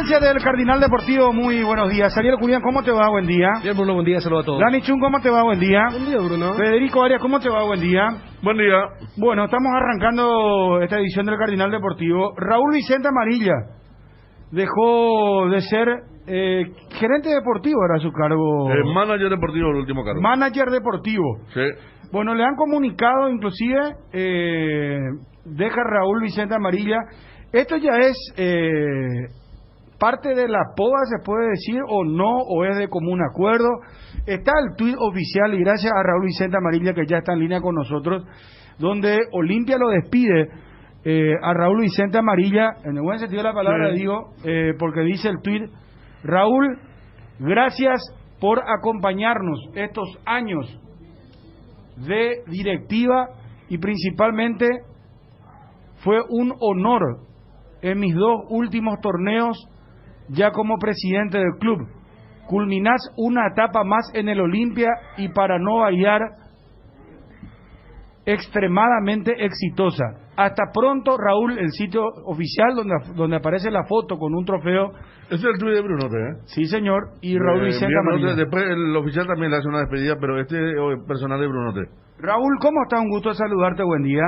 audiencia del Cardinal Deportivo, muy buenos días. Ariel Curián, ¿cómo te va? Buen día. Bien, Bruno, buen día, saludos a todos. Dani Chun, ¿cómo te va? Buen día. Buen día, Bruno. Federico Arias, ¿cómo te va? Buen día. Buen día. Bueno, estamos arrancando esta edición del Cardinal Deportivo. Raúl Vicente Amarilla dejó de ser gerente deportivo, era su cargo. Manager deportivo, el último cargo. Manager deportivo. Sí. Bueno, le han comunicado, inclusive, deja Raúl Vicente Amarilla. Esto ya es parte de la poda, se puede decir, o no, o es de común acuerdo. Está el tuit oficial, y gracias a Raúl Vicente Amarilla, que ya está en línea con nosotros, donde Olimpia lo despide a Raúl Vicente Amarilla, en el buen sentido de la palabra, sí. Digo, porque dice el tuit: Raúl, gracias por acompañarnos estos años de directiva, y principalmente fue un honor en mis 2 últimos torneos ya como presidente del club. Culminás una etapa más en el Olimpia y, para no variar, extremadamente exitosa. Hasta pronto, Raúl. El sitio oficial donde aparece la foto con un trofeo. Ese es el tuit de Brunote, ¿eh? Sí, señor. Y Raúl Vicente Amarilla. Después el oficial también le hace una despedida, pero este es personal de Brunote. Raúl, ¿cómo estás? Un gusto saludarte, buen día.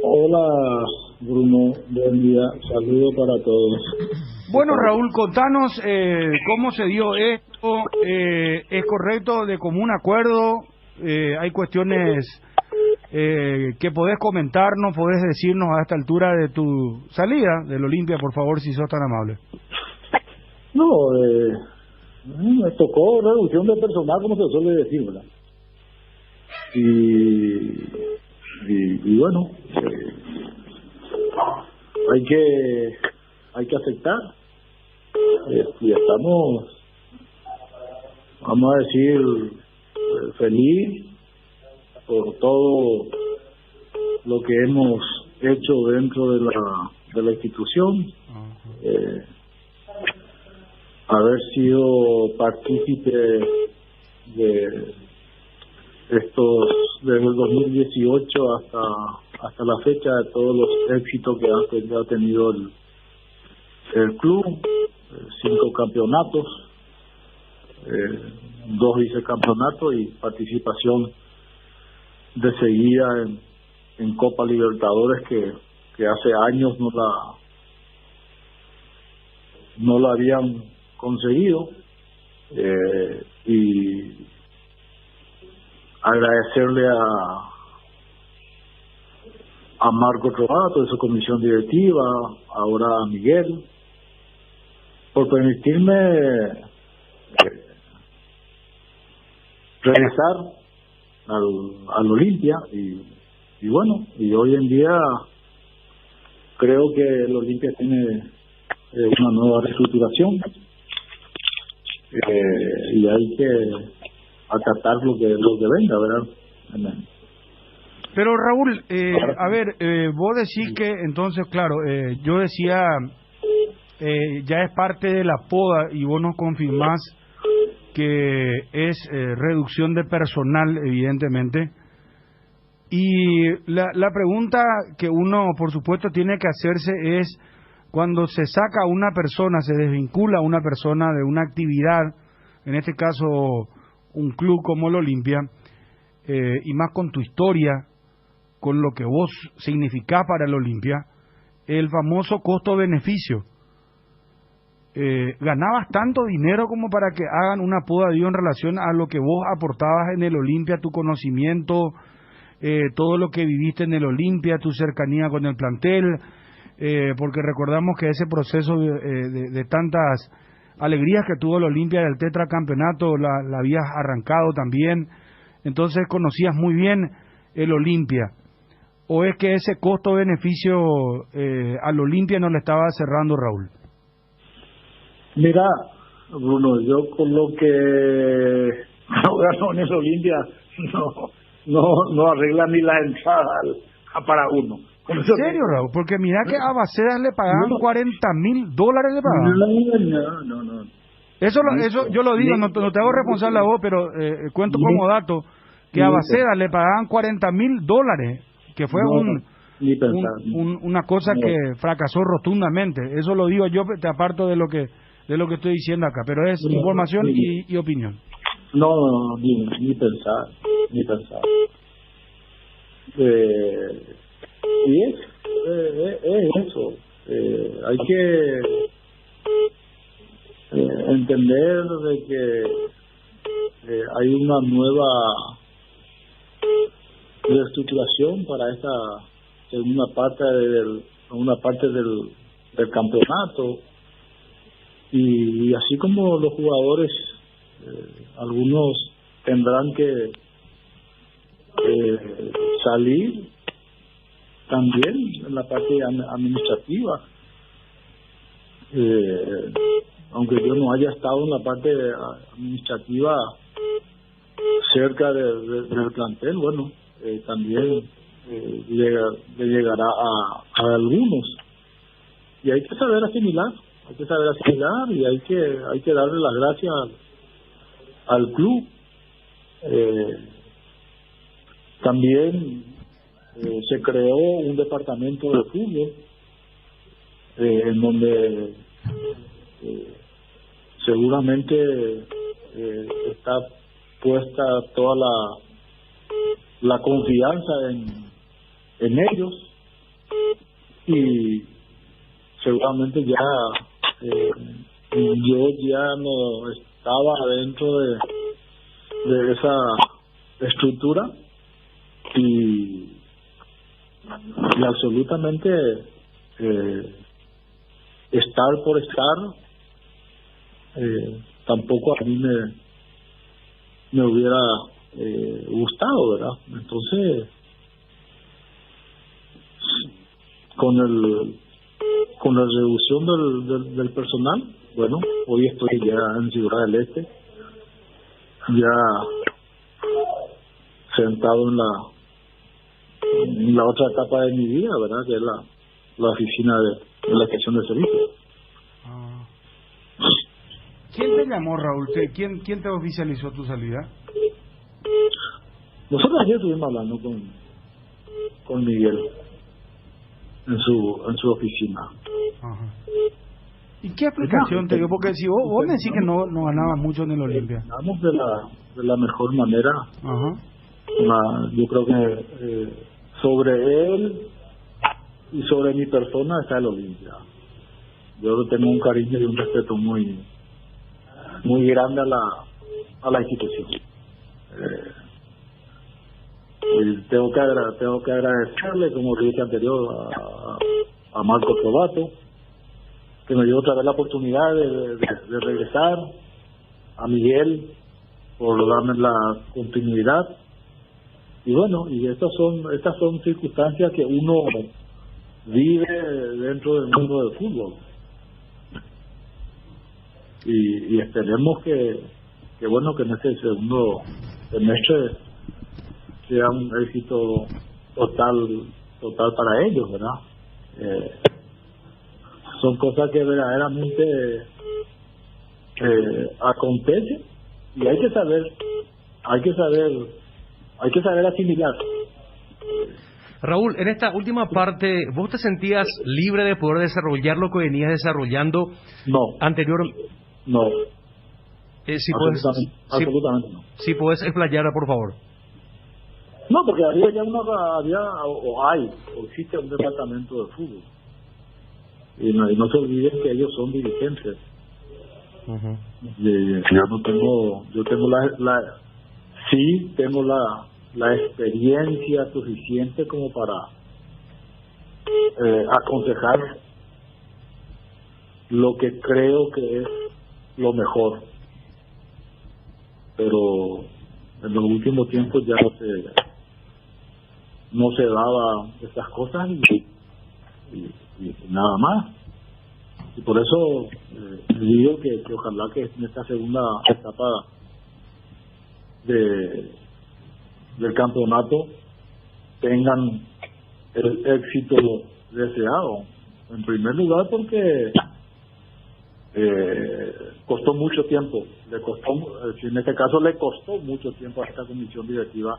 Hola, Bruno, buen día, saludos para todos. Bueno, Raúl, contanos cómo se dio esto. ¿Es correcto, de común acuerdo? ¿Hay cuestiones que podés comentarnos, podés decirnos a esta altura de tu salida del Olimpia, por favor, si sos tan amable? No, me tocó reducción de personal, como se suele decir, ¿verdad? Y bueno, hay que aceptar, y estamos, vamos a decir, feliz por todo lo que hemos hecho dentro de la institución, haber sido partícipe de estos, desde el 2018 hasta la fecha, de todos los éxitos que ha tenido el club, 5 campeonatos, 2 vicecampeonatos y participación de seguida en Copa Libertadores, que hace años no la habían conseguido, y agradecerle a Marco Trovato de su comisión directiva, ahora a Miguel, por permitirme regresar al Olimpia, y bueno, y hoy en día creo que el Olimpia tiene una nueva reestructuración, y hay que acatar lo que venga, ¿verdad? Pero Raúl, a ver, vos decís que entonces, claro, yo decía, ya es parte de la poda, y vos nos confirmás que es reducción de personal, evidentemente. Y la pregunta que uno, por supuesto, tiene que hacerse es: cuando se saca a una persona, se desvincula a una persona de una actividad, en este caso un club como el Olimpia, y más con tu historia, con lo que vos significás para el Olimpia, el famoso costo-beneficio. ¿Ganabas tanto dinero como para que hagan una poda en relación a lo que vos aportabas en el Olimpia, tu conocimiento, todo lo que viviste en el Olimpia, tu cercanía con el plantel? Porque recordamos que ese proceso de tantas alegrías que tuvo el Olimpia del tetracampeonato la habías arrancado también, entonces conocías muy bien el Olimpia. ¿O es que ese costo-beneficio al Olimpia no le estaba cerrando, Raúl? Mira, Bruno, yo con lo que no ganó en el Olimpia no arregla ni la entrada para uno. ¿En serio, Raúl? Porque mira que a Bacedas le pagaban $40,000, le pagaban. No. Eso yo lo digo, no te hago responsable a vos, pero cuento como dato que a Bacedas le pagaban $40,000, que fue Ni pensar. Una cosa No. que fracasó rotundamente. Eso lo digo yo, te aparto de lo que estoy diciendo acá, pero es No, información sí. y opinión. No, ni pensar, ni pensar. Y es eso. Hay que entender de que hay una nueva reestructuración para esta segunda parte del campeonato, y así como los jugadores, algunos tendrán que salir también en la parte administrativa, aunque yo no haya estado en la parte administrativa cerca del plantel, bueno, también le llegará a algunos, y hay que saber asimilar y hay que darle las gracias al club. También se creó un departamento de fútbol en donde seguramente está puesta toda la confianza en ellos, y seguramente ya yo ya no estaba dentro de esa estructura, y absolutamente estar por estar tampoco a mí me hubiera gustado, ¿verdad? Entonces, con la reducción del personal, bueno, hoy estoy ya en Ciudad del Este, ya sentado en la otra etapa de mi vida, ¿verdad? Que es la oficina de la estación de servicio. Ah. ¿Quién te llamó, Raúl? ¿Quién te oficializó tu salida? Nosotros ayer estuvimos hablando con Miguel en su oficina. Ajá. ¿Y qué explicación te dio? Porque si vos me decís que no ganabas mucho en el Olimpia. Ganamos de la mejor manera. Ajá. Yo creo que sobre él y sobre mi persona está el Olimpia. Yo tengo un cariño y un respeto muy grande a la institución. Y tengo que agradecerle, como dije anterior, a Marco Trovato, que me dio otra vez la oportunidad de regresar, a Miguel por darme la continuidad, y bueno, y estas son circunstancias que uno vive dentro del mundo del fútbol, y esperemos que bueno, que en este segundo semestre sea un éxito total para ellos, ¿verdad? Son cosas que verdaderamente acontecen, y hay que saber asimilar. Raúl, en esta última parte, ¿vos te sentías libre de poder desarrollar lo que venías desarrollando No. anterior? No. Si absolutamente no. Si puedes explayar, por favor. No, porque había ya existe un departamento de fútbol, y no se olviden que ellos son dirigentes. Uh-huh. Yo tengo la experiencia suficiente como para aconsejar lo que creo que es lo mejor, pero en los últimos tiempos ya no se daba estas cosas, y nada más. Y por eso digo que ojalá que en esta segunda etapa del campeonato tengan el éxito deseado. En primer lugar porque costó mucho tiempo, en este caso le costó mucho tiempo a esta comisión directiva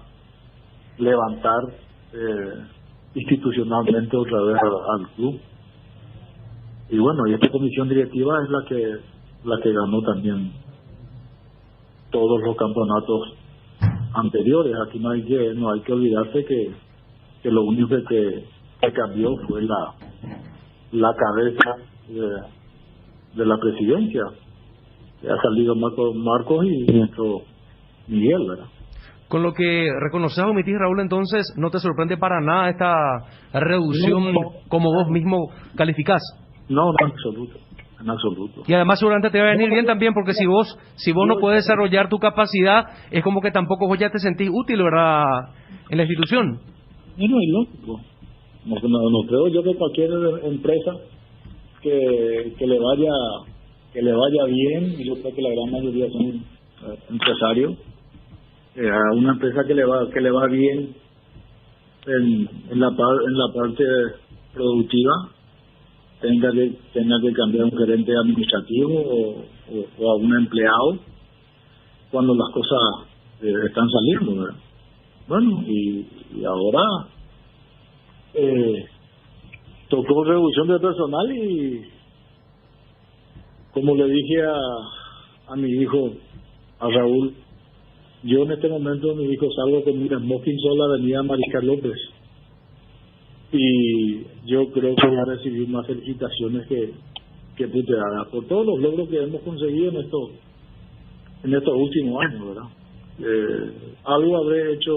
levantar institucionalmente otra vez al club. Y bueno, y esta comisión directiva es la que ganó también todos los campeonatos anteriores. Aquí no hay que olvidarse que lo único que cambió fue la cabeza de la presidencia. Ha salido Marcos y nuestro Miguel, ¿verdad? Con lo que reconoces o omitís, Raúl, entonces, ¿no te sorprende para nada esta reducción como vos mismo calificás? No, en absoluto. Y además seguramente te va a venir bien también, porque si vos no puedes desarrollar tu capacidad, es como que tampoco vos ya te sentís útil, ¿verdad?, en la institución. No es lógico. No creo yo que cualquier empresa que le vaya bien, y yo creo que la gran mayoría son empresarios, a una empresa que le va bien en la parte productiva, tenga que cambiar un gerente administrativo o a un empleado cuando las cosas están saliendo, ¿verdad? Bueno, y ahora tocó reducción de personal y, como le dije a mi hijo, a Raúl, yo en este momento mi hijo salgo con mi smoking sola la avenida Mariscal López, y yo creo que voy a recibir más felicitaciones que puteadas por todos los logros que hemos conseguido en estos últimos años, ¿verdad? Algo habré hecho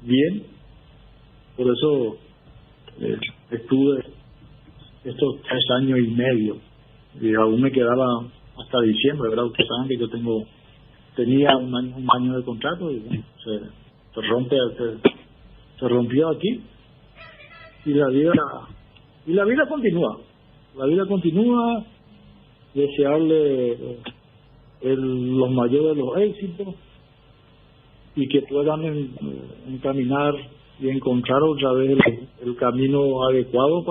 bien, por eso estuve estos 3 años y medio, y aún me quedaba hasta diciembre, ¿verdad? Ustedes saben que yo tenía un año de contrato, y bueno, se rompió aquí, y la vida continúa. Desearle los mayores de los éxitos, y que puedan encaminar y encontrar otra vez el camino adecuado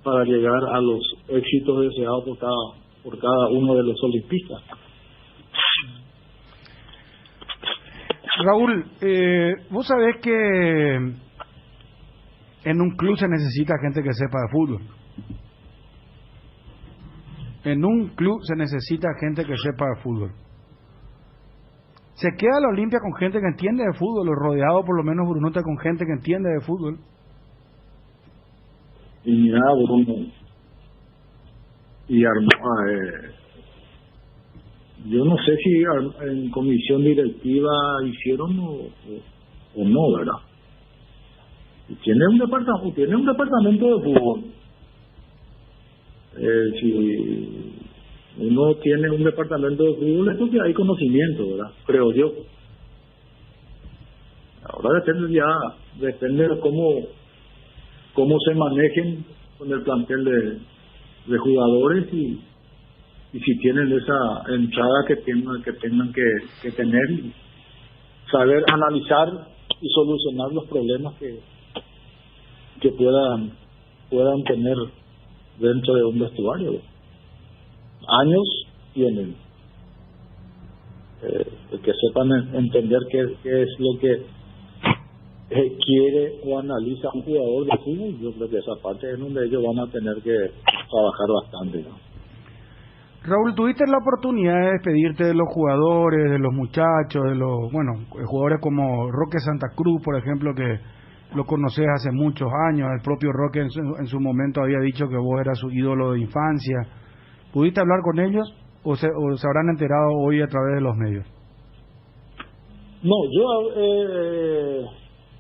para llegar a los éxitos deseados por cada uno de los olimpistas. Raúl, vos sabés que en un club se necesita gente que sepa de fútbol. En un club se necesita gente que sepa de fútbol. Se queda la Olimpia con gente que entiende de fútbol, o rodeado por lo menos Brunota con gente que entiende de fútbol. Y mira, Bruno y yo no sé si en comisión directiva hicieron o no, ¿verdad? Tiene un departamento de fútbol. Si uno tiene un departamento de fútbol, es porque hay conocimiento, ¿verdad? Creo yo. Ahora depende de cómo se manejen con el plantel de jugadores, y si tienen esa entrada que tengan que tener, y saber analizar y solucionar los problemas que puedan tener dentro de un vestuario. Años tienen, que sepan entender qué es lo que quiere o analiza un jugador de fútbol. Yo creo que esa parte es donde ellos van a tener que trabajar bastante, ¿no? Raúl, tuviste la oportunidad de despedirte de los jugadores, de los muchachos, de los jugadores como Roque Santa Cruz, por ejemplo, que lo conoces hace muchos años. El propio Roque en su momento había dicho que vos eras su ídolo de infancia. ¿Pudiste hablar con ellos o se habrán enterado hoy a través de los medios? No, yo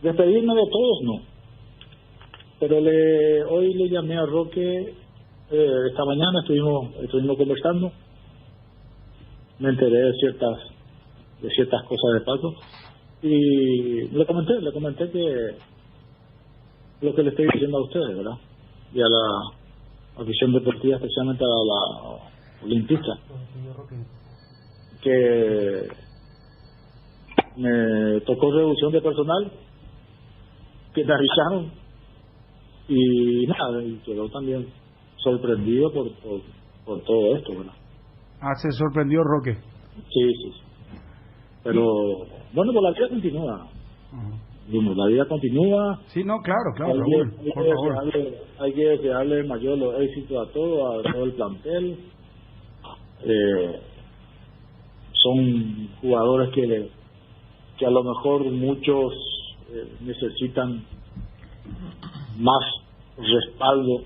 despedirme de todos no, pero hoy le llamé a Roque, esta mañana estuvimos conversando, me enteré de ciertas cosas de Paco, y le comenté que lo que le estoy diciendo a ustedes, ¿verdad? Y a la afición deportiva, especialmente a la olimpista, que me tocó reducción de personal, que me avisaron, y nada, y quedó también sorprendido por todo esto, ¿verdad? Se sorprendió Roque. Sí. Pero bueno, pues la vida continúa. Bueno, la vida continúa. Sí, no, claro, Hay Raúl, que, por favor. hay que desearle mayor los éxitos a todo el plantel. Son jugadores que a lo mejor muchos necesitan más respaldo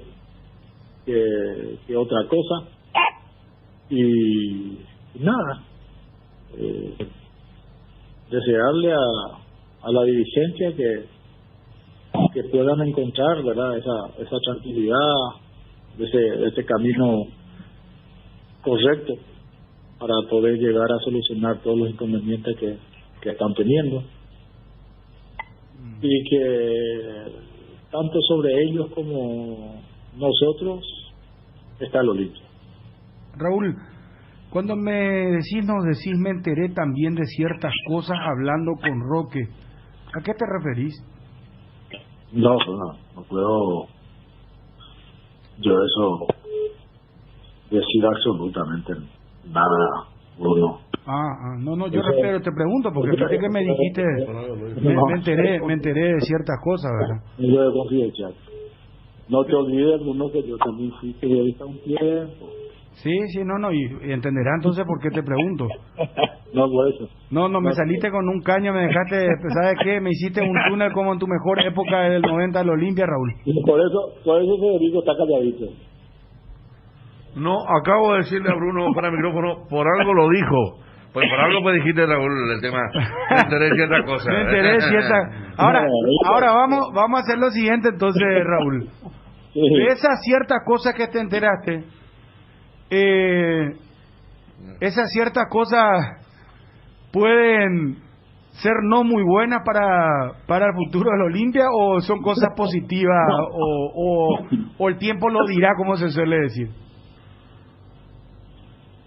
que otra cosa. Y nada, desearle a la dirigencia que puedan encontrar, ¿verdad?, esa tranquilidad, ese camino correcto para poder llegar a solucionar todos los inconvenientes que están teniendo, y que tanto sobre ellos como nosotros está el Olimpia. Raúl, cuando nos decís, me enteré también de ciertas cosas hablando con Roque, ¿a qué te referís? No puedo yo eso decir absolutamente nada, Bruno. No, yo te pregunto, porque fíjate que me dijiste, me enteré de ciertas cosas, ¿verdad? Yo de confidencial. No te olvides, Bruno, que yo también fui periodista un tiempo. Sí, no, y entenderá entonces por qué te pregunto. No, por eso. No, me saliste con un caño, me dejaste, ¿sabes qué? Me hiciste un túnel como en tu mejor época del 90 del Olimpia, Raúl. Y por eso Federico está calladito. No, acabo de decirle a Bruno para el micrófono, por algo lo dijo. Pues por algo me dijiste, Raúl, el tema. Me enteré de cierta cosa. Me enteré de cierta. Ahora vamos a hacer lo siguiente entonces, Raúl. Sí. De esas ciertas cosas que te enteraste, esas ciertas cosas pueden ser no muy buenas para el futuro del Olimpia, o son cosas positivas, o el tiempo lo dirá, como se suele decir.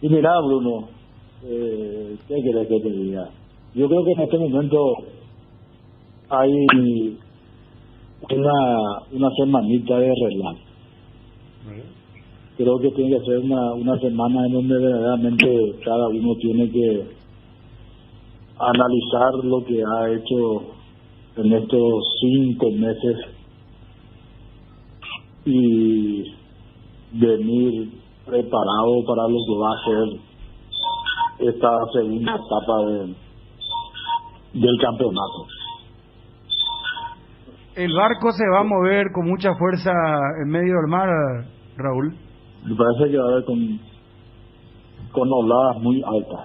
Y mira, Bruno, ¿qué querés que te diga? Yo creo que en este momento hay una semanita de relax. Creo que tiene que ser una semana en donde verdaderamente cada uno tiene que analizar lo que ha hecho en estos 5 meses y venir preparado para lo que va a ser esta segunda etapa del campeonato. El barco se va a mover con mucha fuerza en medio del mar, Raúl. Me parece que va a haber con oladas muy altas.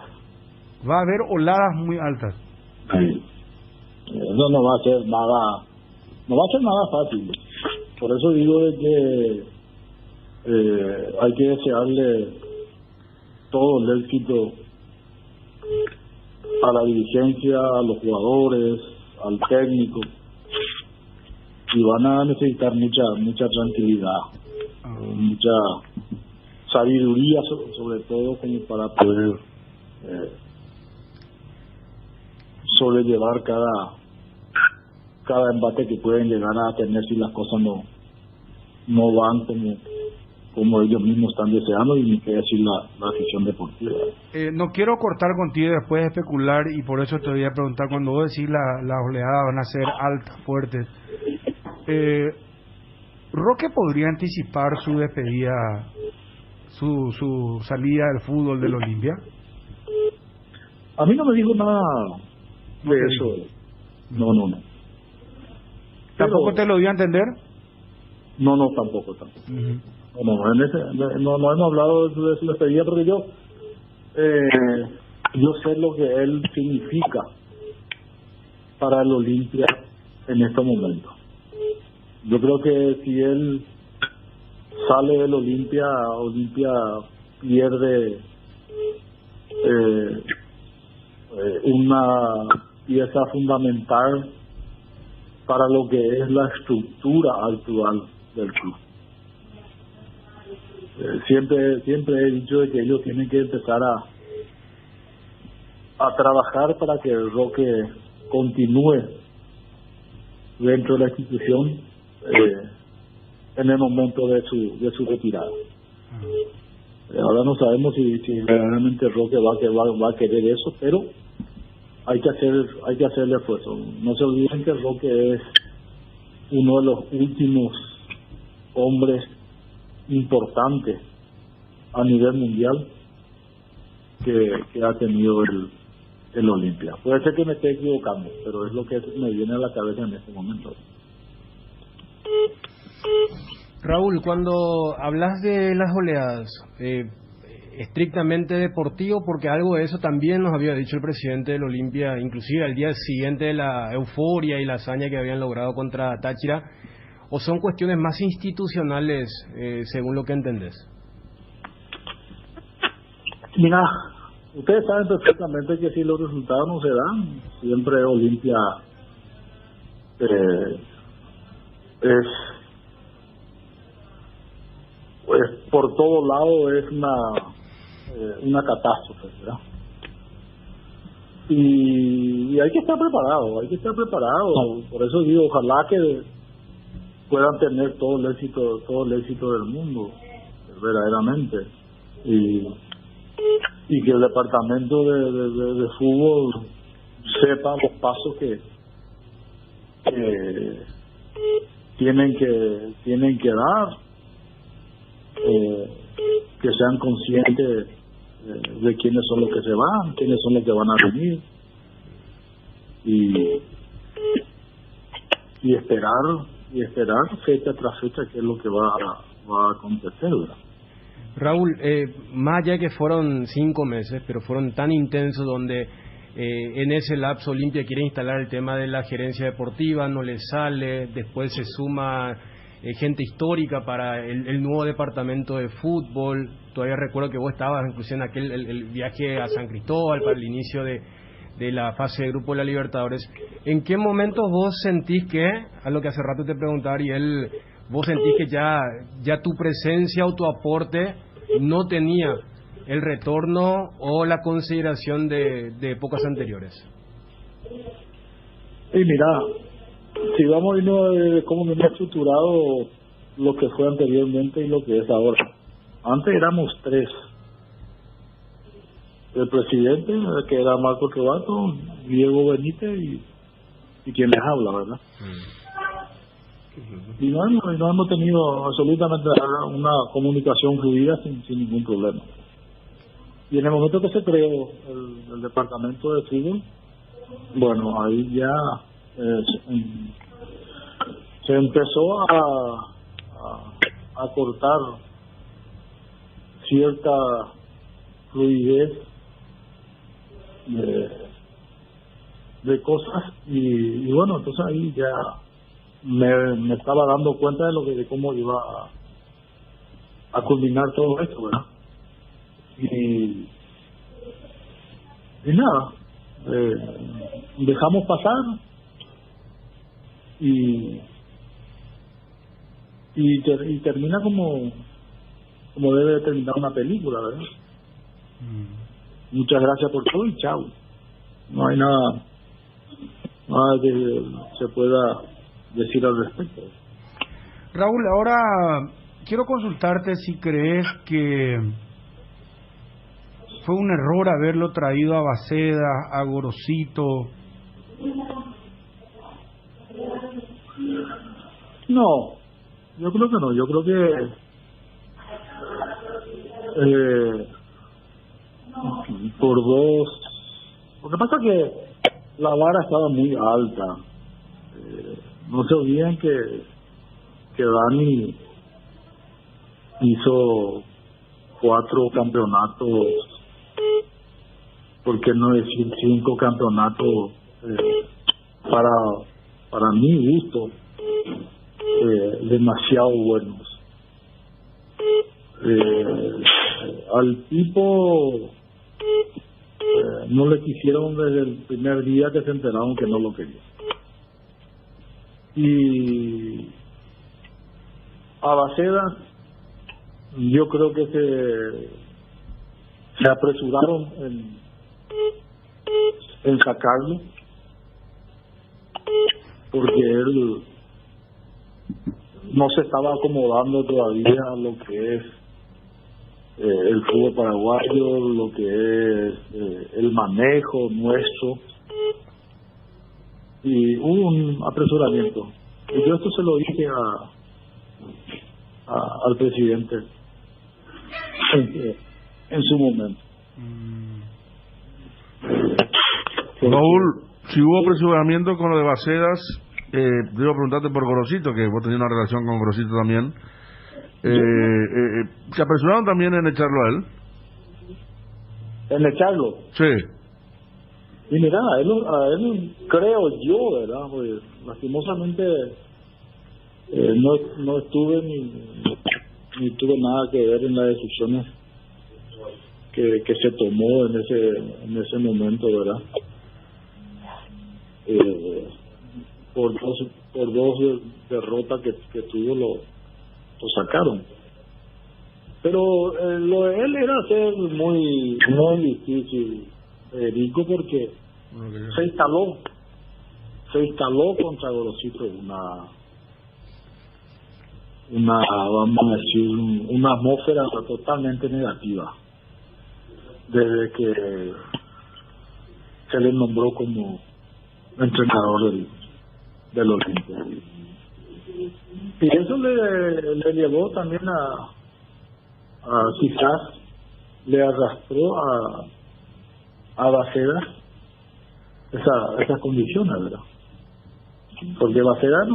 Va a haber oladas muy altas. Sí. Eso no va a ser nada fácil. Por eso digo de que hay que desearle todo el éxito a la dirigencia, a los jugadores, al técnico, y van a necesitar mucha tranquilidad, mucha sabiduría, sobre todo como para poder sobrellevar cada embate que pueden llegar a tener si las cosas no van como ellos mismos están deseando, y ni qué decir la afición deportiva. No quiero cortar contigo y después especular, y por eso te voy a preguntar, cuando vos decís las oleadas van a ser altas, fuertes, ¿Roque podría anticipar su despedida, su salida del fútbol del Olimpia? A mí no me dijo nada de eso. No. ¿Tampoco te lo dio a entender? No, tampoco. Uh-huh. No hemos hablado de su despedida, porque yo sé lo que él significa para el Olimpia en estos momentos. Yo creo que si él sale del Olimpia pierde una pieza fundamental para lo que es la estructura actual del club. Siempre he dicho de que ellos tienen que empezar a trabajar para que el Roque continúe dentro de la institución en el momento de su retirada. Ahora no sabemos si verdaderamente Roque va a querer eso, pero hay que hacer el esfuerzo. No se olviden que Roque es uno de los últimos hombres importantes a nivel mundial que ha tenido el Olimpia. Puede ser que me esté equivocando, pero es lo que me viene a la cabeza en este momento. Raúl, cuando hablas de las oleadas, estrictamente deportivo, porque algo de eso también nos había dicho el presidente del Olimpia, inclusive al día siguiente de la euforia y la hazaña que habían logrado contra Táchira, o son cuestiones más institucionales, según lo que entendés. Mira, ustedes saben perfectamente que si los resultados no se dan, siempre Olimpia es por todo lado es una catástrofe, ¿verdad? Y hay que estar preparado, por eso digo, ojalá que puedan tener todo el éxito del mundo, verdaderamente, y que el departamento de fútbol sepa los pasos que tienen que dar, que sean conscientes de quiénes son los que se van, quiénes son los que van a venir, y esperar fecha tras fecha qué es lo que va a acontecer, ¿verdad? Raúl, más allá que fueron 5 meses, pero fueron tan intensos donde en ese lapso Olimpia quiere instalar el tema de la gerencia deportiva, no le sale, después se suma gente histórica para el nuevo departamento de fútbol. Todavía recuerdo que vos estabas incluso en aquel el viaje a San Cristóbal para el inicio de la fase de grupo de la Libertadores. ¿En qué momentos vos sentís que, a lo que hace rato te preguntaba Ariel, vos sentís que ya tu presencia o tu aporte no tenía el retorno o la consideración de épocas anteriores? Y mira, si vamos a irnos de cómo viene estructurado lo que fue anteriormente y lo que es ahora. Antes éramos 3. El presidente, que era Marco Trovato, Diego Benítez y quien les habla, ¿verdad? Y no hemos tenido absolutamente una comunicación fluida sin ningún problema. Y en el momento que se creó el departamento de fútbol, bueno, ahí ya se empezó a cortar cierta fluidez de cosas, y bueno, entonces ahí ya me estaba dando cuenta de cómo iba a culminar todo esto, ¿verdad? Y nada, dejamos pasar y termina como debe de terminar una película, ¿verdad? Muchas gracias por todo y chao. No hay nada que se pueda decir al respecto. Raúl, ahora quiero consultarte si crees que fue un error haberlo traído a Baceda, a Gorosito. No, yo creo que no. Yo creo que por dos. Lo que pasa es que la vara estaba muy alta. No se olviden que Dani hizo 4 campeonatos, por qué no decir 5 campeonatos, para mi gusto, demasiado buenos. Al tipo no le quisieron desde el primer día que se enteraron que no lo quería. Y a Baceda yo creo que se apresuraron en sacarlo, porque él no se estaba acomodando todavía a lo que es el fútbol paraguayo, lo que es el manejo nuestro y hubo un apresuramiento. Y yo esto se lo dije al presidente en su momento. Raúl, si hubo apresuramiento con lo de Bacedas, debo preguntarte por Gorosito, que vos tenías una relación con Gorosito también. ¿Se apresuraron también en echarlo a él? En echarlo. Sí. Y mira, a él creo yo, ¿verdad? Pues, lastimosamente no estuve ni tuve nada que ver en las decisiones que se tomó en ese momento, ¿verdad? Por dos derrotas que tuvo lo sacaron. Pero lo de él era ser muy difícil, Rico, porque se instaló contra Gorosito vamos a decir, una atmósfera totalmente negativa desde que se le nombró como entrenador del Olimpia. Y eso le llevó también quizás le arrastró a Bacedas esas condiciones, ¿verdad? Porque Bacedas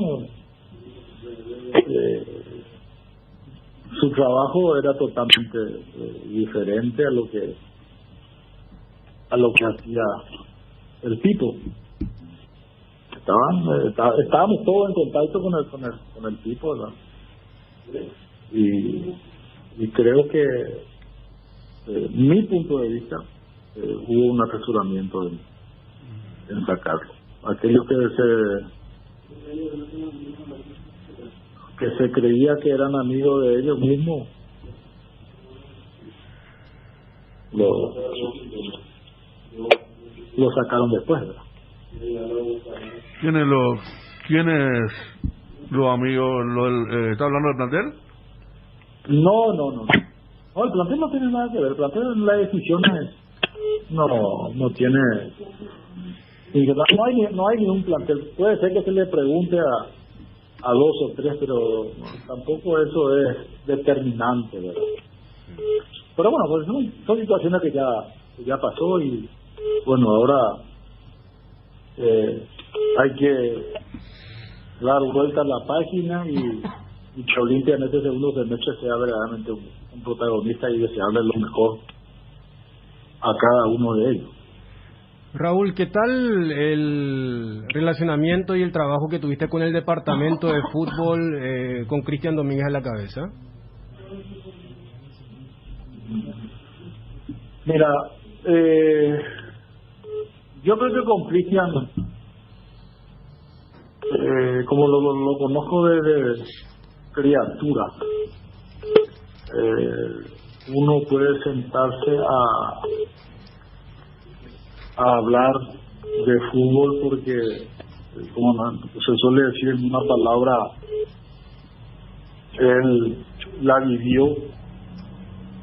su trabajo era totalmente diferente a lo que hacía el tipo. Estábamos todos en contacto con el tipo, ¿verdad? Y creo que mi punto de vista hubo un apresuramiento en sacarlo. Aquellos que se creía que eran amigos de ellos mismos lo sacaron después, ¿verdad? ¿Quiénes los amigos? ¿Está hablando del plantel? No, el plantel no tiene nada que ver. El plantel en las decisiones no tiene. No hay ni un plantel. Puede ser que se le pregunte a dos o tres, pero tampoco eso es determinante, ¿verdad? Pero bueno, pues son situaciones que ya pasó y bueno, ahora hay que dar vuelta a la página y que Olimpia en este segundo semestre sea verdaderamente un protagonista y desearle lo mejor a cada uno de ellos. Raúl, ¿qué tal el relacionamiento y el trabajo que tuviste con el departamento de fútbol con Cristian Domínguez a la cabeza? Mira, yo creo que con Cristian, como lo conozco de criatura, uno puede sentarse a hablar de fútbol porque, como se suele decir en una palabra, él la vivió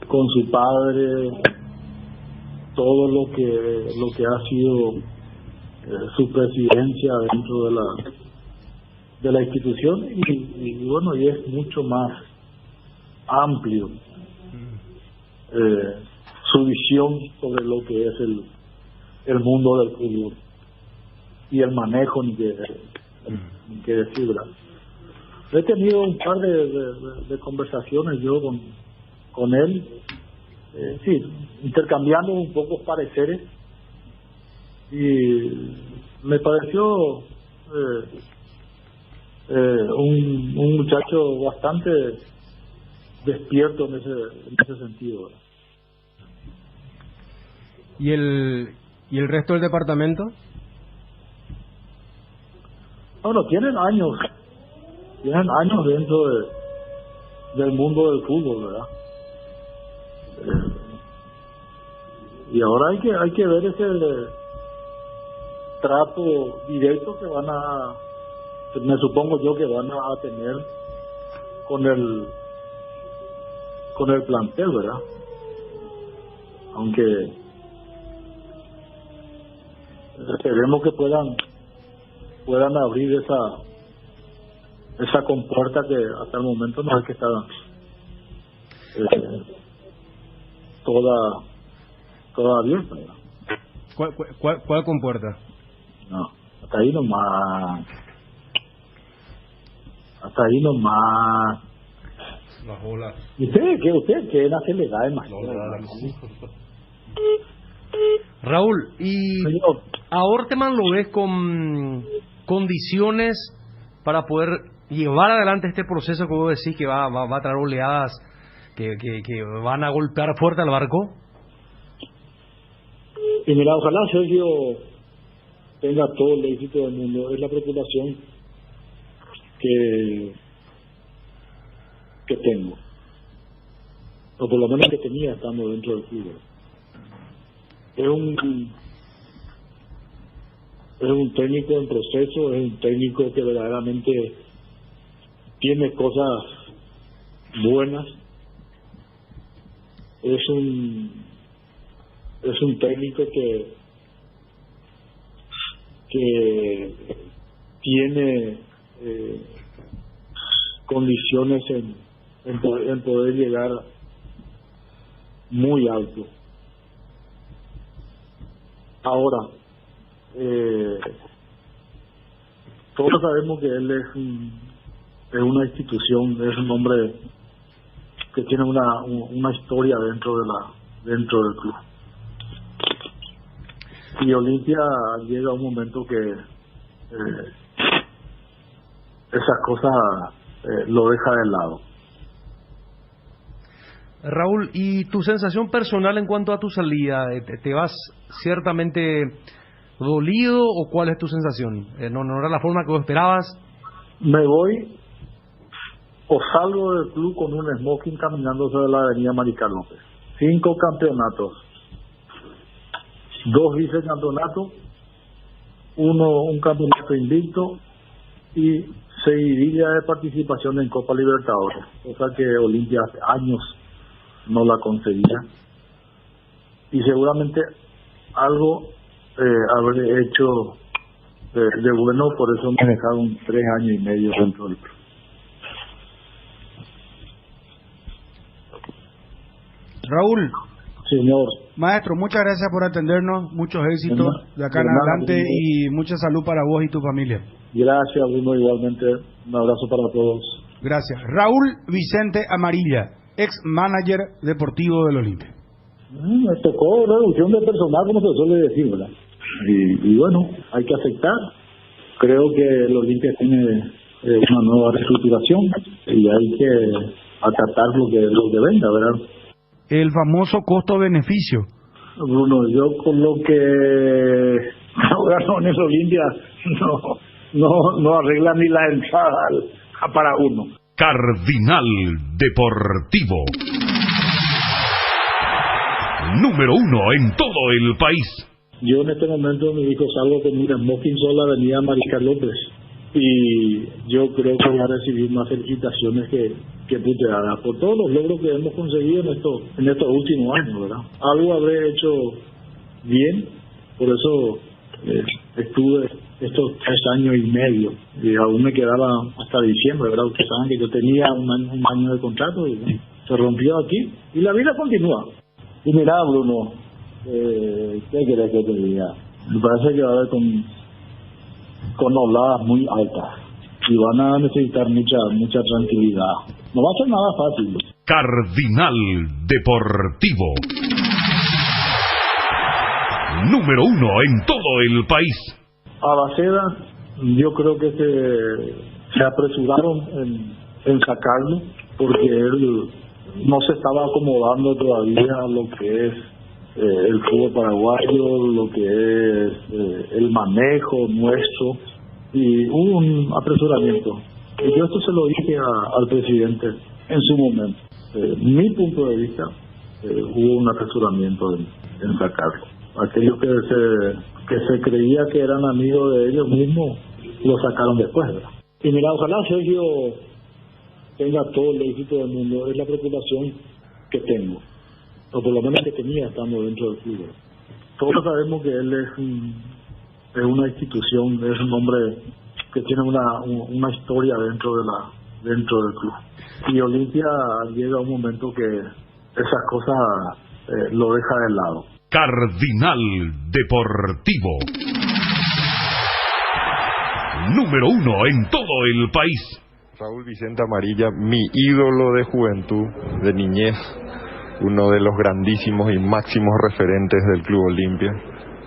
con su padre, todo lo que ha sido su presidencia dentro de la institución y bueno, y es mucho más amplio su visión sobre lo que es el mundo del fútbol y el manejo ni que decir, ¿verdad? He tenido un par de conversaciones yo con él, sí, intercambiando un poco pareceres y me pareció un muchacho bastante despierto en ese sentido, ¿verdad? ¿Y el resto del departamento? Bueno, tienen años dentro del mundo del fútbol, ¿verdad? Y ahora hay que ver ese trato directo que me supongo yo que van a tener con el plantel, ¿verdad? Aunque esperemos que puedan puedan abrir esa compuerta que hasta el momento no es que está toda abierta. ¿Cuál compuerta? No, hasta ahí nomás. Hasta ahí nomás. Las olas. ¿Ustedes quieren acelerar demasiado? Raúl, ¿y Señor, a Orteman lo ves con condiciones para poder llevar adelante este proceso que vos decís que va a traer oleadas que van a golpear fuerte al barco? y mira, ojalá Sergio tenga todo el éxito del mundo. Es la preocupación que tengo, o por lo menos que tenía estando dentro del club. Es un técnico en proceso, es un técnico que verdaderamente tiene cosas buenas, es un técnico que tiene condiciones en poder llegar muy alto. Ahora, todos sabemos que él es una institución, es un hombre que tiene una historia dentro del club. Y Olimpia llega un momento que esas cosas lo deja de lado. Raúl, ¿y tu sensación personal en cuanto a tu salida? ¿Te vas ciertamente dolido o cuál es tu sensación? ¿No era la forma que vos esperabas? Me voy o salgo del club con un smoking caminando sobre la avenida Mariscal López. 5 campeonatos, 2 vicecampeonatos, un campeonato invicto y seguidilla de participación en Copa Libertadores, cosa que Olimpia hace años no la conseguía, y seguramente algo habré hecho de bueno, por eso me dejaron 3 años y medio dentro del club. Raúl, Señor, maestro, muchas gracias por atendernos, muchos éxitos de acá en adelante y mucha salud para vos y tu familia. gracias Bruno, igualmente un abrazo para todos. Gracias. Raúl Vicente Amarilla, ex manager deportivo del Olimpia. Me tocó reducción de personal, como se suele decir, ¿verdad? Y bueno, hay que aceptar. Creo que el Olimpia tiene una nueva reestructuración y hay que acatar lo que venga, ¿verdad? El famoso costo-beneficio. Bruno, yo con lo que ganó en el Olimpia no arregla ni la entrada para uno. Cardinal Deportivo. Número 1 en todo el país. Yo en este momento, mi hijo, salgo con mi smoking sobre la avenida Mariscal López y yo creo que voy a recibir más felicitaciones que puteadas por todos los logros que hemos conseguido en estos últimos años, ¿verdad? Algo habré hecho bien, por eso estuve estos 3 años y medio y aún me quedaba hasta diciembre, ¿verdad? Ustedes saben que yo tenía un año de contrato y se rompió aquí y la vida continúa. Y mira, Bruno, ¿qué querés que te diga? Me parece que va a haber con oladas muy altas y van a necesitar mucha tranquilidad. No va a ser nada fácil. Cardinal Deportivo. Número 1 en todo el país. Abaceda, yo creo que se apresuraron en sacarlo porque él no se estaba acomodando todavía a lo que es el fútbol paraguayo, lo que es el manejo nuestro, y hubo un apresuramiento. Y yo esto se lo dije al presidente en su momento. Mi punto de vista, hubo un apresuramiento en sacarlo. Aquellos que se creía que eran amigos de ellos mismos, lo sacaron después, ¿verdad? Y mira, ojalá Sergio tenga todo el éxito del mundo. Es la preocupación que tengo, o por lo menos que tenía estando dentro del club. Todos sabemos que él es una institución, es un hombre que tiene una historia dentro del club. Y Olimpia llega un momento que esas cosas lo deja de lado. Cardinal Deportivo. Número 1 en todo el país. Raúl Vicente Amarilla, mi ídolo de juventud, de niñez, uno de los grandísimos y máximos referentes del Club Olimpia,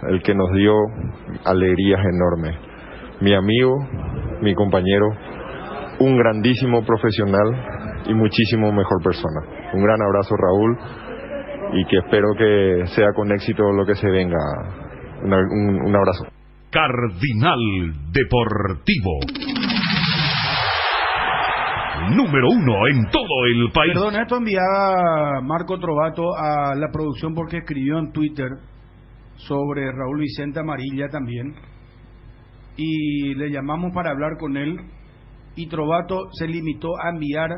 el que nos dio alegrías enormes. Mi amigo, mi compañero, un grandísimo profesional y muchísimo mejor persona. Un gran abrazo, Raúl, y que espero que sea con éxito lo que se venga. Un abrazo. Cardinal Deportivo. Número 1 en todo el país. Perdón, esto enviaba Marco Trovato a la producción porque escribió en Twitter sobre Raúl Vicente Amarilla también. Y le llamamos para hablar con él. Y Trovato se limitó a enviar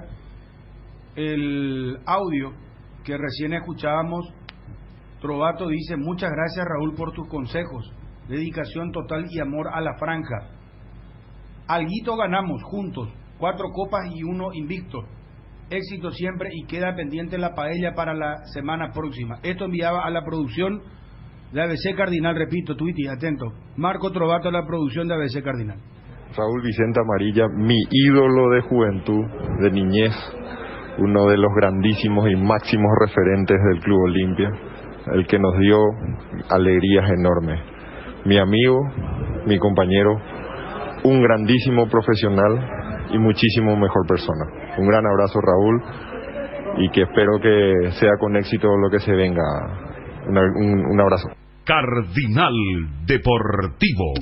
el audio que recién escuchábamos. Trovato dice: muchas gracias, Raúl, por tus consejos, dedicación total y amor a la franja. Alguito ganamos juntos, 4 copas y 1 invicto. Éxito siempre y queda pendiente la paella para la semana próxima. Esto enviaba a la producción de ABC Cardinal, repito, Twitty, atento. Marco Trovato a la producción de ABC Cardinal. Raúl Vicente Amarilla, mi ídolo de juventud, de niñez, uno de los grandísimos y máximos referentes del Club Olimpia, el que nos dio alegrías enormes. Mi amigo, mi compañero, un grandísimo profesional y muchísimo mejor persona. Un gran abrazo, Raúl, y que espero que sea con éxito lo que se venga. Un abrazo. Cardinal Deportivo.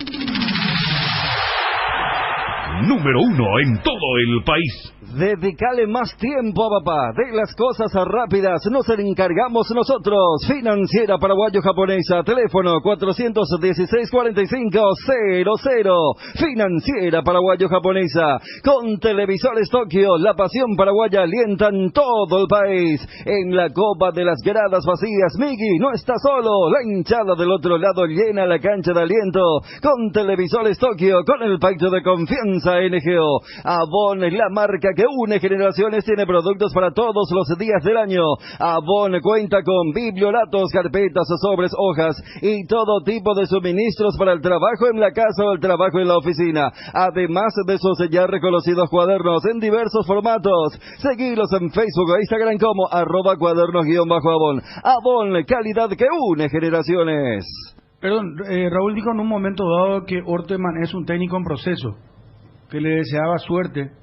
Número 1 en todo el país. Dedicale más tiempo a papá. De las cosas rápidas nos encargamos nosotros. Financiera Paraguayo-Japonesa. Teléfono 416-4500. Financiera Paraguayo-Japonesa. Con Televisores Tokio, la pasión paraguaya alienta en todo el país. En la Copa de las Gradas Vacías, Migui no está solo. La hinchada del otro lado llena la cancha de aliento. Con Televisores Tokio, con el pacto de confianza NGO. Avon, la marca que une generaciones, tiene productos para todos los días del año. Avon cuenta con bibliolatos, carpetas, sobres, hojas y todo tipo de suministros para el trabajo en la casa o el trabajo en la oficina. Además de sus ya reconocidos cuadernos en diversos formatos. Seguilos en Facebook e Instagram como @cuadernos_Avon. Avon, calidad que une generaciones. Perdón, Raúl dijo en un momento dado que Orteman es un técnico en proceso, que le deseaba suerte,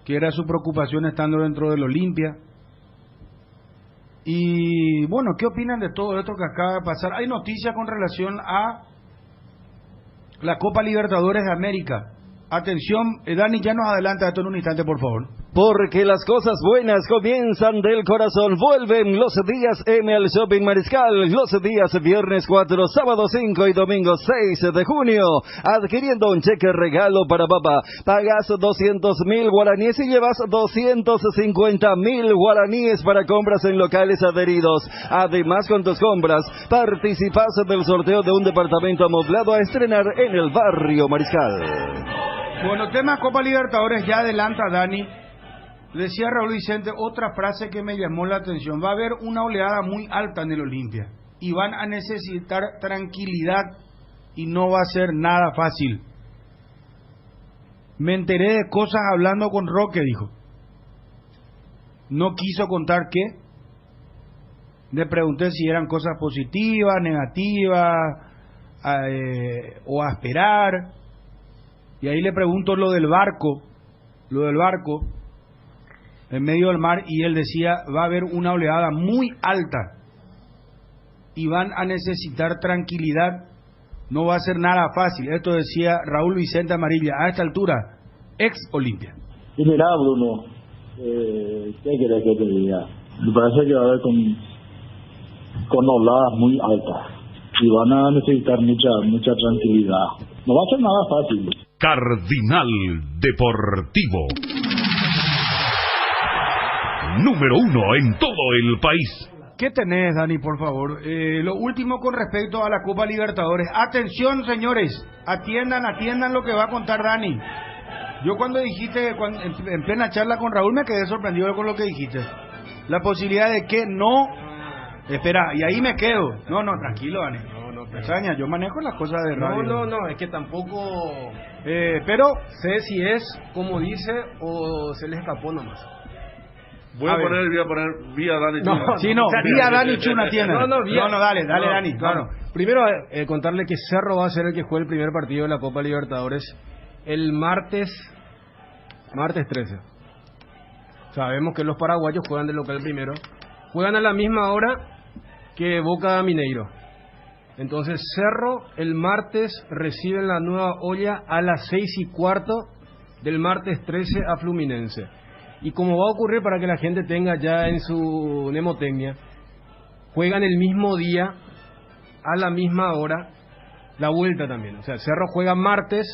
que era su preocupación estando dentro del Olimpia. Y bueno, ¿qué opinan de todo esto que acaba de pasar? Hay noticias con relación a la Copa Libertadores de América. Atención, Dani, ya nos adelanta esto en un instante, por favor. Porque las cosas buenas comienzan del corazón. Vuelven los días M al Shopping Mariscal. Los días viernes 4, sábado 5 y domingo 6 de junio. Adquiriendo un cheque regalo para papá. Pagas 200.000 guaraníes y llevas 250.000 guaraníes para compras en locales adheridos. Además, con tus compras, participas del sorteo de un departamento amoblado a estrenar en el barrio Mariscal. Bueno, tema Copa Libertadores, ya adelanta Dani. Decía Raúl Vicente, otra frase que me llamó la atención: va a haber una oleada muy alta en el Olimpia y van a necesitar tranquilidad y no va a ser nada fácil. Me enteré de cosas hablando con Roque, dijo. No quiso contar qué. Le pregunté si eran cosas positivas, negativas, o a esperar. Y ahí le pregunto lo del barco en medio del mar, y él decía, va a haber una oleada muy alta y van a necesitar tranquilidad, no va a ser nada fácil. Esto decía Raúl Vicente Amarilla, a esta altura, ex Olimpia. Y mirá, Bruno, ¿qué querés que te diga? Me parece que va a haber con oladas muy altas y van a necesitar mucha tranquilidad. No va a ser nada fácil. Cardinal Deportivo. Número 1 en todo el país. ¿Qué tenés, Dani, por favor? Lo último con respecto a la Copa Libertadores. Atención, señores, atiendan lo que va a contar Dani. Yo cuando dijiste, en plena charla con Raúl, me quedé sorprendido con lo que dijiste. La posibilidad de que no... Espera, y ahí me quedo. No, tranquilo, Dani. No, extraña, yo manejo las cosas de radio. No, es que tampoco... pero... sé si es como dice o se le escapó nomás. Voy a poner vía Dani Chuna. Vía Dani Chuna tiene. Dale, Dani. Claro. Primero, contarle que Cerro va a ser el que juegue el primer partido de la Copa Libertadores el martes 13. Sabemos que los paraguayos juegan de local primero. Juegan a la misma hora que Boca Mineiro. Entonces Cerro el martes recibe la Nueva Olla a las 6:15 del martes 13 a Fluminense. Y como va a ocurrir, para que la gente tenga ya en su mnemotecnia, juegan el mismo día, a la misma hora, la vuelta también. O sea, Cerro juega martes,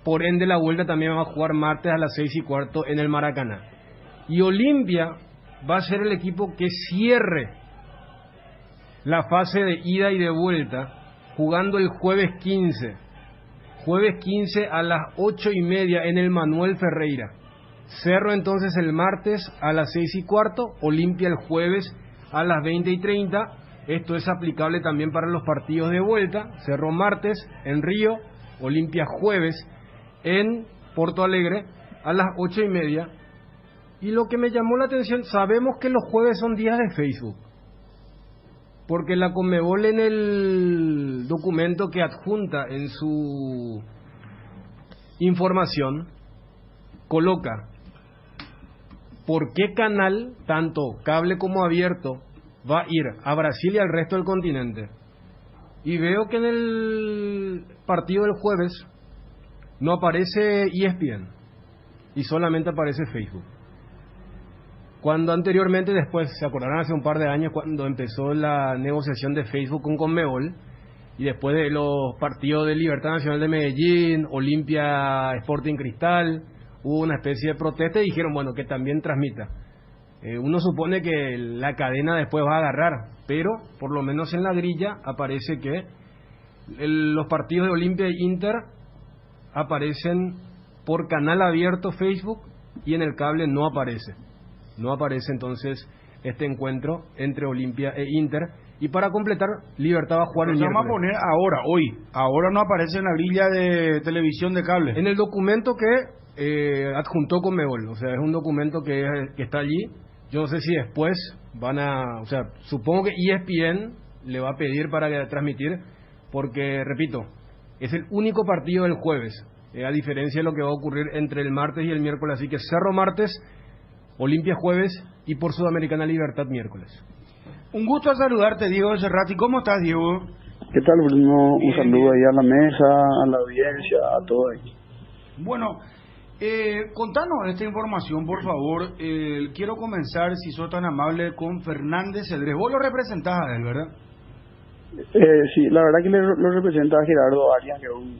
por ende la vuelta también va a jugar martes a las 6:15 en el Maracaná. Y Olimpia va a ser el equipo que cierre la fase de ida y de vuelta, jugando el jueves 15. Jueves 15 a las 8:30 en el Manuel Ferreira. Cerro entonces el martes a las 6:15, Olimpia el jueves a las 20:30. Esto es aplicable también para los partidos de vuelta. Cerro martes en Río, Olimpia jueves en Porto Alegre a las 8:30. Y lo que me llamó la atención, sabemos que los jueves son días de Facebook, porque la Conmebol en el documento que adjunta en su información coloca por qué canal, tanto cable como abierto, va a ir a Brasil y al resto del continente. Y veo que en el partido del jueves no aparece ESPN y solamente aparece Facebook. Cuando anteriormente, después, se acordarán hace un par de años, cuando empezó la negociación de Facebook con Conmebol, y después de los partidos de Libertad Nacional de Medellín, Olimpia Sporting Cristal, hubo una especie de protesta y dijeron, bueno, que también transmita. Uno supone que la cadena después va a agarrar, pero por lo menos en la grilla aparece que los partidos de Olimpia e Inter aparecen por canal abierto Facebook y en el cable no aparece. No aparece entonces este encuentro entre Olimpia e Inter. Y para completar, Libertad va a jugar el miércoles. Vamos a poner hoy. Ahora no aparece en la grilla de televisión de cable. En el documento que adjuntó Conmebol. O sea, es un documento que está allí. Yo no sé si después van a... O sea, supongo que ESPN le va a pedir para transmitir, porque, repito, es el único partido del jueves, a diferencia de lo que va a ocurrir entre el martes y el miércoles. Así que Cerro martes, Olimpia jueves y por Sudamericana Libertad miércoles. Un gusto saludarte, Diego Cerrati. ¿Cómo estás, Diego? ¿Qué tal, Bruno? Un saludo ahí a la mesa, a la audiencia, a todo ahí. Bueno, contanos esta información, por favor. Quiero comenzar, si sos tan amable, con Fernández Cedrés. Vos lo representás a él, ¿verdad? Sí, la verdad que lo representa a Gerardo Arias, que es un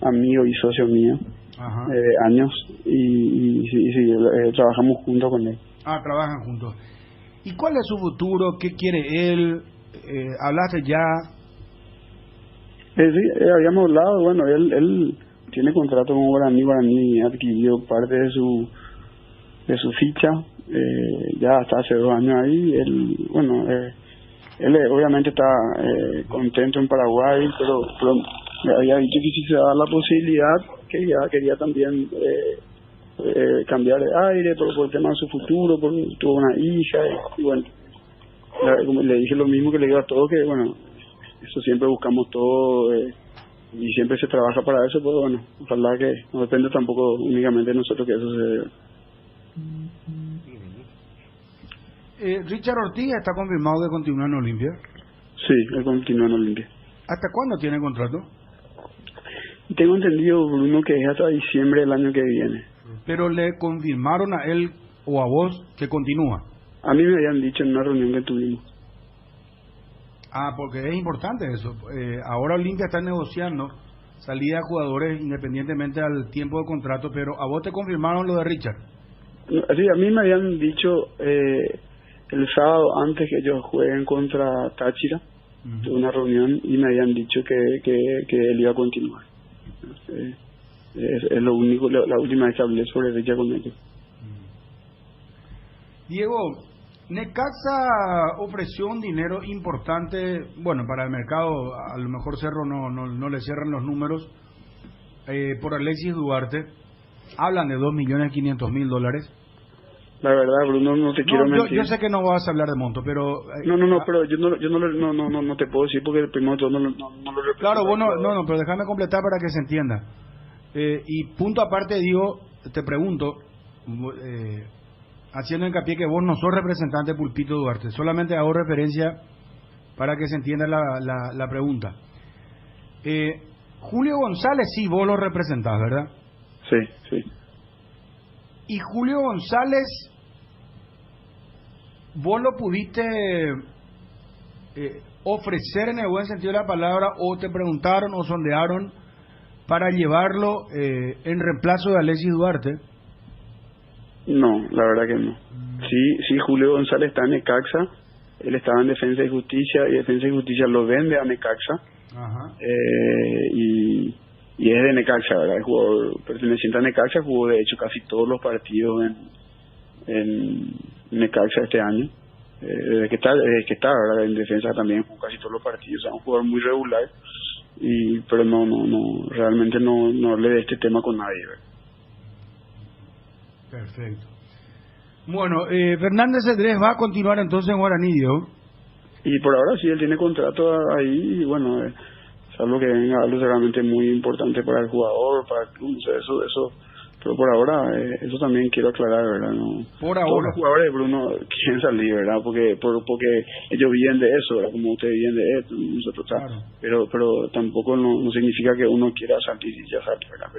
amigo y socio mío. Ajá. Años, y sí, trabajamos juntos con él. Trabajan juntos. ¿Y cuál es su futuro? ¿Qué quiere él? ¿Hablaste ya? Sí, habíamos hablado. Bueno, él tiene contrato con Guaraní adquirió parte de su ficha, ya hasta hace 2 años ahí. Él obviamente está contento en Paraguay, pero me había dicho que si se da la posibilidad, quería también cambiar de aire por el tema de su futuro, porque tuvo una hija y bueno, le dije lo mismo que le digo a todos, que bueno, eso siempre buscamos todo y siempre se trabaja para eso, pero bueno, ojalá que no depende tampoco únicamente de nosotros que eso se dé. Richard Ortiz está confirmado que continúa en Olimpia. Sí, él continúa en Olimpia. ¿Hasta cuándo tiene contrato? Tengo entendido, Bruno, que es hasta diciembre del año que viene. Pero le confirmaron a él o a vos que continúa. A mí me habían dicho en una reunión que tuvimos. Porque es importante eso. Ahora Olimpia está negociando salida de jugadores independientemente al tiempo de contrato, pero a vos te confirmaron lo de Richard. Sí, a mí me habían dicho el sábado antes que ellos jueguen contra Táchira, tuve una reunión y me habían dicho que él iba a continuar. Es lo único, la última vez que hablé sobre fecha con ellos. Diego, Necaxa ofreció un dinero importante, bueno, para el mercado, a lo mejor Cerro no le cierran los números, por Alexis Duarte. Hablan de $2.500.000. La verdad, Bruno, no te quiero mentir. Yo sé que no vas a hablar de monto, pero... pero yo no te puedo decir porque primero todo no lo represento. Claro, vos no, pero déjame completar para que se entienda. Y punto aparte, digo, te pregunto, haciendo hincapié que vos no sos representante de Pulpito Duarte, solamente hago referencia para que se entienda la pregunta. Julio González, sí, vos lo representás, ¿verdad? Sí. Y Julio González, vos lo pudiste ofrecer en el buen sentido de la palabra, o te preguntaron o sondearon para llevarlo en reemplazo de Alexis Duarte. No, la verdad que no. Sí, Julio González está en Necaxa, él estaba en Defensa y Justicia, y Defensa y Justicia lo vende a Necaxa. Ajá. Y es de Necaxa, ¿verdad? El jugador perteneciente a Necaxa jugó de hecho casi todos los partidos en Necaxa este año. Desde que está, ¿verdad? En defensa también jugó casi todos los partidos. O sea, un jugador muy regular, pero no realmente no hablé de este tema con nadie, ¿verdad? Perfecto. Bueno, Fernández Cedrés va a continuar entonces en Guaraní, Diego. Y por ahora sí, él tiene contrato ahí, y bueno, es algo que venga algo realmente muy importante para el jugador, para el club, o sea, eso, pero por ahora, eso también quiero aclarar, ¿verdad? No, por ahora. Todos los jugadores, Bruno, quieren salir, ¿verdad? Porque ellos viven de eso, ¿verdad? Como ustedes viven de esto, nosotros, claro. Pero tampoco no significa que uno quiera salir y ya salir, ¿verdad?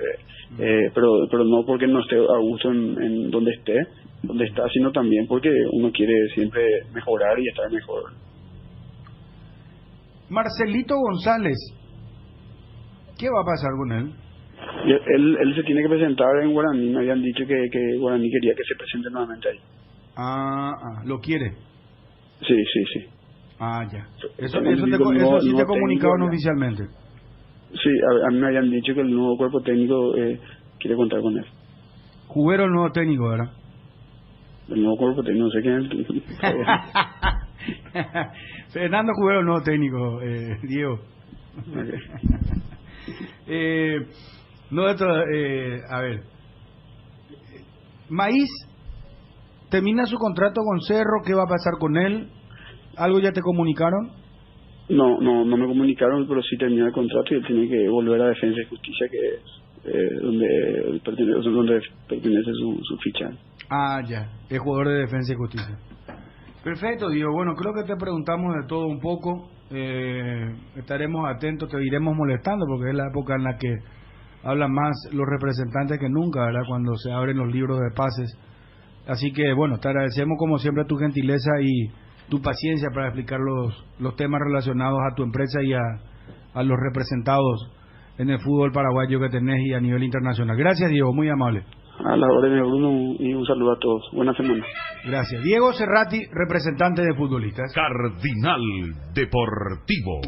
Pero no porque no esté a gusto en donde está, sino también porque uno quiere siempre mejorar y estar mejor. Marcelito González, ¿qué va a pasar con él? Él se tiene que presentar en Guaraní. Me habían dicho que Guaraní quería que se presente nuevamente ahí. ¿Lo quiere? Sí. Ya. Eso sí te comunicaron oficialmente. Sí, a mí me habían dicho que el nuevo cuerpo técnico quiere contar con él. Jubero el nuevo técnico, ¿verdad? El nuevo cuerpo técnico, no sé quién es. Fernando Jubero el nuevo técnico, Diego. A ver, Maíz termina su contrato con Cerro. ¿Qué va a pasar con él? ¿Algo ya te comunicaron? No me comunicaron, pero sí termina el contrato y él tiene que volver a Defensa y Justicia, que es donde pertenece su ficha. Ya, es jugador de Defensa y Justicia. Perfecto, Diego. Bueno, creo que te preguntamos de todo un poco. Estaremos atentos, te iremos molestando porque es la época en la que hablan más los representantes que nunca, ¿verdad? Cuando se abren los libros de pases. Así que, bueno, te agradecemos como siempre tu gentileza y tu paciencia para explicar los temas relacionados a tu empresa y a los representados en el fútbol paraguayo que tenés y a nivel internacional. Gracias, Diego, muy amable. A las órdenes, Bruno, y un saludo a todos. Buena semana. Gracias. Diego Cerrati, representante de futbolistas. Cardinal Deportivo.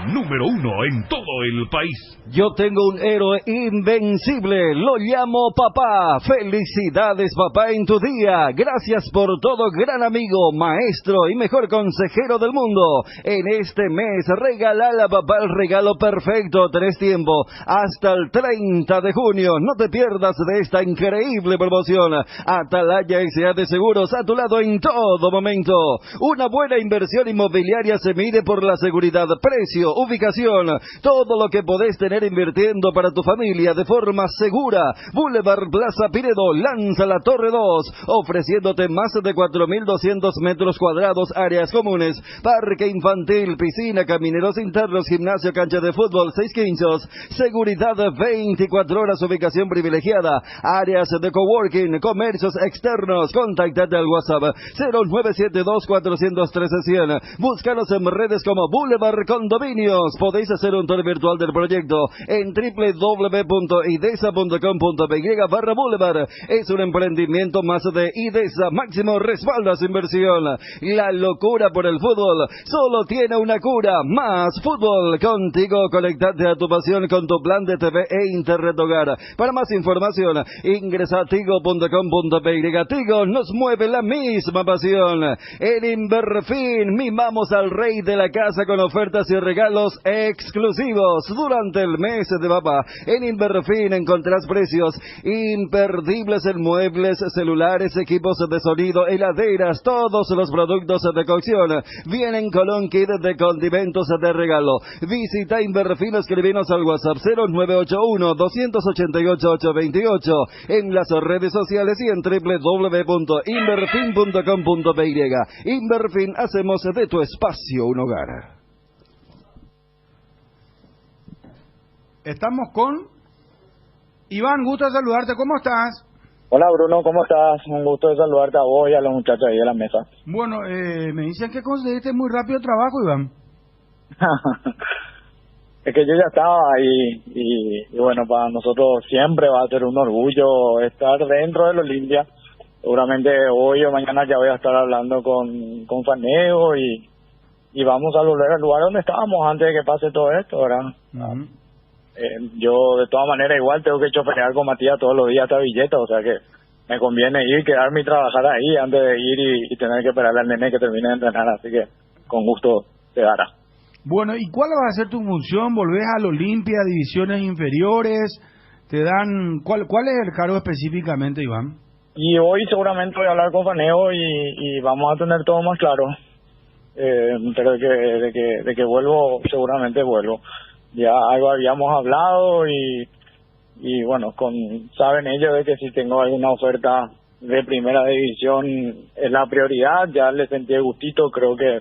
Número 1 en todo el país. Yo tengo un héroe invencible, lo llamo papá. Felicidades, papá, en tu día. Gracias por todo, gran amigo, maestro y mejor consejero del mundo. En este mes, regalale a papá el regalo perfecto. Tenés tiempo hasta el 30 de junio. No te pierdas de esta increíble promoción. Atalaya S.A. de Seguros, a tu lado en todo momento. Una buena inversión inmobiliaria se mide por la seguridad, precio, ubicación, todo lo que podés tener invirtiendo para tu familia de forma segura. Boulevard Plaza Pinedo lanza la Torre 2, ofreciéndote más de 4.200 metros cuadrados, áreas comunes, parque infantil, piscina, camineros internos, gimnasio, cancha de fútbol, 6 quinchos, seguridad 24 horas, ubicación privilegiada, áreas de coworking, comercios externos. Contactate al WhatsApp 0972-413-100. Búscanos en redes como Boulevard Condominio. años. Podéis hacer un tour virtual del proyecto en www.idesa.com.py/boulevard. Es un emprendimiento más de Idesa. Máximo respaldo a su inversión. La locura por el fútbol solo tiene una cura: más fútbol. Contigo, conectate a tu pasión con tu plan de TV e internet hogar. Para más información, ingresa a tigo.com.py. Tigo, nos mueve la misma pasión. En Inverfin mimamos al rey de la casa con ofertas y regalos exclusivos durante el mes de papá. En Inverfin encontrás precios imperdibles en muebles, celulares, equipos de sonido, heladeras, todos los productos de cocción. Vienen con un kit de condimentos de regalo. Visita Inverfin, escribinos al WhatsApp 0981-288-828 en las redes sociales y en www.inverfin.com.py. Inverfin, hacemos de tu espacio un hogar. Estamos con Iván, gusto de saludarte, ¿cómo estás? Hola Bruno, ¿cómo estás? Un gusto de saludarte a vos y a los muchachos ahí de la mesa. Bueno, me dicen que conseguiste muy rápido trabajo, Iván. Es que yo ya estaba ahí y bueno, para nosotros siempre va a ser un orgullo estar dentro del Olimpia. Seguramente hoy o mañana ya voy a estar hablando con Fanego y vamos a volver al lugar donde estábamos antes de que pase todo esto, ¿verdad? Uh-huh. Yo de todas maneras igual tengo que choferear con Matías todos los días hasta Villeta, o sea que me conviene ir, quedarme y trabajar ahí antes de ir y tener que esperarle al nene que termine de entrenar, así que con gusto se dará. Bueno, ¿y cuál va a ser tu función? ¿Volvés al Olimpia, divisiones inferiores? ¿Te dan cuál es el cargo específicamente, Iván? Y hoy seguramente voy a hablar con Fanego y vamos a tener todo más claro. Pero de que vuelvo, seguramente vuelvo. Ya algo habíamos hablado y bueno, saben ellos de que si tengo alguna oferta de primera división es la prioridad. Ya les sentí el gustito, creo que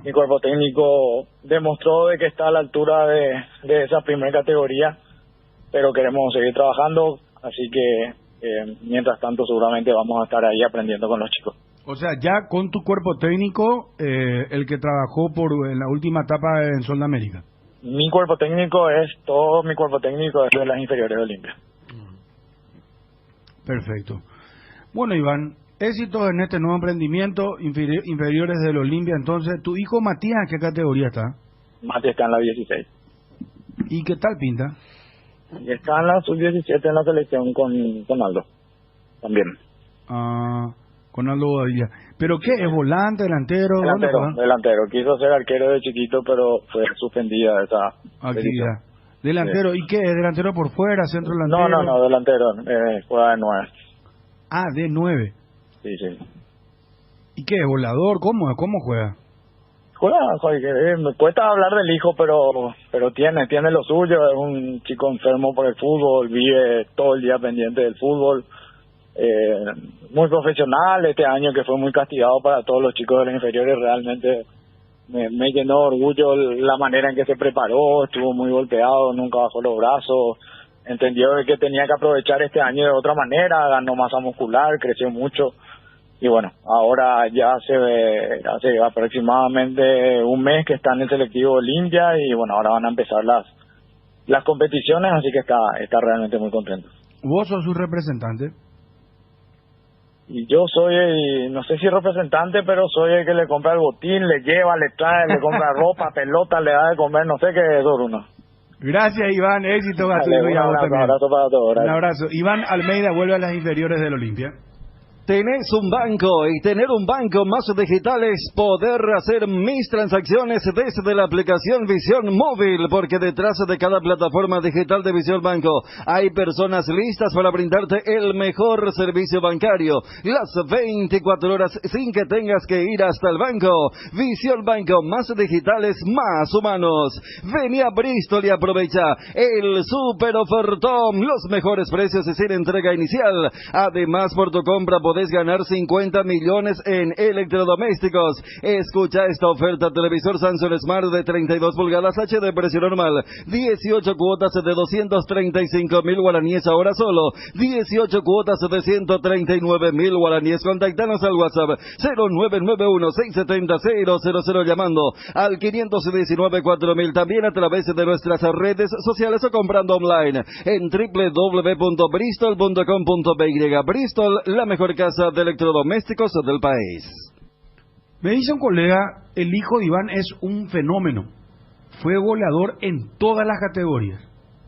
mi cuerpo técnico demostró de que está a la altura de esa primera categoría, pero queremos seguir trabajando, así que mientras tanto seguramente vamos a estar ahí aprendiendo con los chicos. O sea, ya con tu cuerpo técnico, el que trabajó en la última etapa en Sol de América. Mi cuerpo técnico es de las inferiores de Olimpia. Perfecto. Bueno, Iván, éxitos en este nuevo emprendimiento, inferiores del Olimpia. Entonces, ¿tu hijo Matías en qué categoría está? Matías está en la 16. ¿Y qué tal pinta? Está en la sub-17 en la selección con Aldo, también. Con Aldo Bobadilla. ¿Pero qué? ¿Es volante, delantero? Delantero. Quiso ser arquero de chiquito, pero fue suspendida esa actividad. ¿Delantero? Sí. ¿Y qué? ¿Es delantero por fuera, centro delantero? No, delantero. Juega de 9. Ah, de 9. Sí. ¿Y qué? ¿Volador? ¿Cómo juega? Me cuesta hablar del hijo, pero tiene lo suyo. Es un chico enfermo por el fútbol, vive todo el día pendiente del fútbol. Muy profesional. Este año que fue muy castigado para todos los chicos de las inferiores, realmente me llenó de orgullo la manera en que se preparó. Estuvo muy golpeado, nunca bajó los brazos, entendió que tenía que aprovechar este año de otra manera, ganó masa muscular, creció mucho y bueno, ahora ya hace aproximadamente un mes que está en el selectivo Olimpia y bueno, ahora van a empezar las competiciones, así que está realmente muy contento. ¿Vos sos su representante? Y yo soy, no sé si representante, pero soy el que le compra el botín, le lleva, le trae, le compra ropa, pelota, le da de comer, no sé qué es eso, Bruno. Gracias, Iván, éxito a tu hijo y a vos también. Un abrazo para todos. Un abrazo. Iván Almeida vuelve a las inferiores del Olimpia. Tenés un banco y tener un banco más digital es poder hacer mis transacciones desde la aplicación Visión Móvil, porque detrás de cada plataforma digital de Visión Banco hay personas listas para brindarte el mejor servicio bancario, las 24 horas sin que tengas que ir hasta el banco. Visión Banco, más digitales, más humanos. Vení a Bristol y aprovecha el super ofertón, los mejores precios y sin entrega inicial. Además, por tu compra podés ganar 50 millones en electrodomésticos. Escucha esta oferta: televisor Samsung Smart de 32 pulgadas HD, precio normal 18 cuotas de 235.000 guaraníes, ahora solo 18 cuotas de 139.000 guaraníes. Contactanos al WhatsApp 0991-670-000, llamando al 519-4000, también a través de nuestras redes sociales o comprando online en www.bristol.com.py. Bristol, la mejor casa de electrodomésticos del país. Me dice un colega, el hijo de Iván es un fenómeno. Fue goleador en todas las categorías.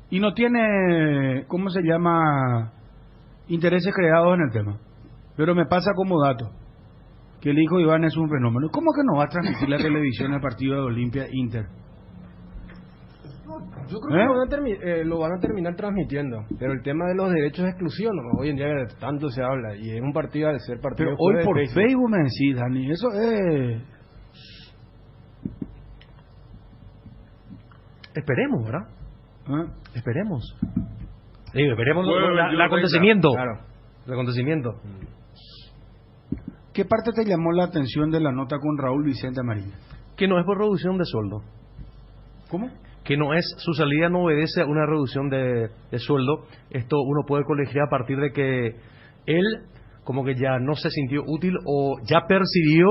Y no tiene, ¿cómo se llama?, intereses creados en el tema. Pero me pasa como dato que el hijo de Iván es un fenómeno. ¿Cómo que no va a transmitir la televisión el partido de Olimpia Inter? Yo creo que lo van a terminar transmitiendo, pero el tema de los derechos exclusivos, ¿no? Hoy en día tanto se habla, y es un partido de ser partido. Pero hoy por Facebook me decís, Dani, eso es... Esperemos, ¿verdad? Esperemos. Sí, esperemos Bueno, el acontecimiento. Claro. El acontecimiento. ¿Qué parte te llamó la atención de la nota con Raúl Vicente Amarilla? Que no es por reducción de sueldo. ¿Cómo? Que no es, su salida no obedece a una reducción de sueldo. Esto uno puede colegir a partir de que él como que ya no se sintió útil o ya percibió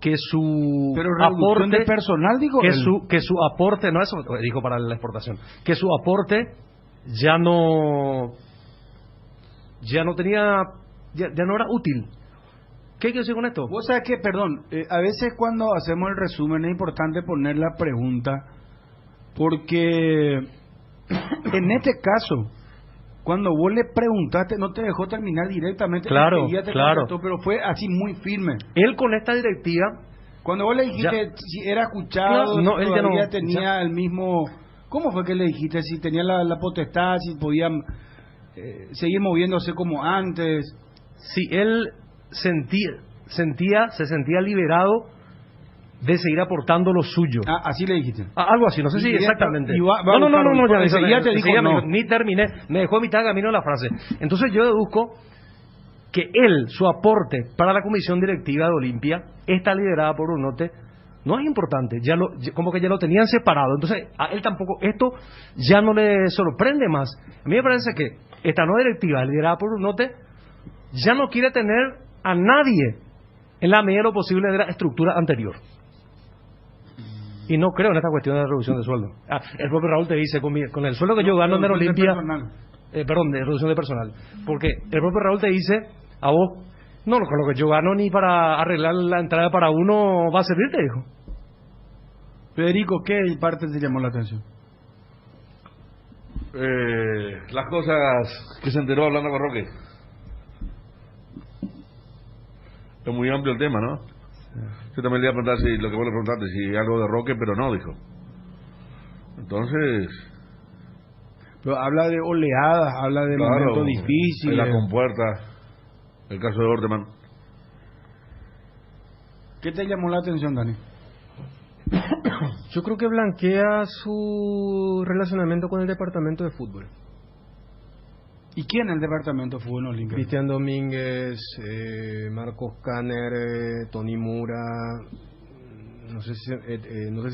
que su aporte de personal, digo, que su aporte, no, eso dijo para la exportación, que su aporte ya no tenía, ya no era útil. ¿Qué quiero decir con esto? Vos sabés que, perdón, a veces cuando hacemos el resumen es importante poner la pregunta, porque en este caso, cuando vos le preguntaste, no te dejó terminar directamente. Claro, contestó, pero fue así muy firme. Él con esta directiva, cuando vos le dijiste si era escuchado, no, él todavía ya no tenía el mismo... ¿Cómo fue que le dijiste? Si tenía la potestad, si podían seguir moviéndose como antes. Si él se sentía liberado de seguir aportando lo suyo. Así le dijiste. Algo así, no sé si exactamente. No, ya te dijo no. Ni terminé, me dejó a mitad de camino la frase. Entonces yo deduzco que él, su aporte para la comisión directiva de Olimpia, está liderada por Brunote, no es importante, como que ya lo tenían separado. Entonces a él tampoco, esto ya no le sorprende más. A mí me parece que esta nueva directiva liderada por Brunote ya no quiere tener a nadie en la medida de lo posible de la estructura anterior. Y no creo en esta cuestión de reducción de sueldo. El propio Raúl te dice, con el sueldo que yo gano en Olimpia, de reducción de personal, porque el propio Raúl te dice a vos, no, con lo que yo gano ni para arreglar la entrada para uno va a servir, te dijo. Federico, ¿qué parte te llamó la atención? Las cosas que se enteró hablando con Roque. Es muy amplio el tema, ¿no? Yo también le iba a preguntar si lo que vos le preguntaste, si algo de Roque, pero no, dijo. Entonces... Pero habla de oleadas, habla de momentos difíciles. La compuerta, el caso de Orteman. ¿Qué te llamó la atención, Dani? Yo creo que blanquea su relacionamiento con el departamento de fútbol. ¿Y quién en el departamento de fútbol olímpico? Cristian Domínguez, Marcos Canner, Tony Mura, no sé si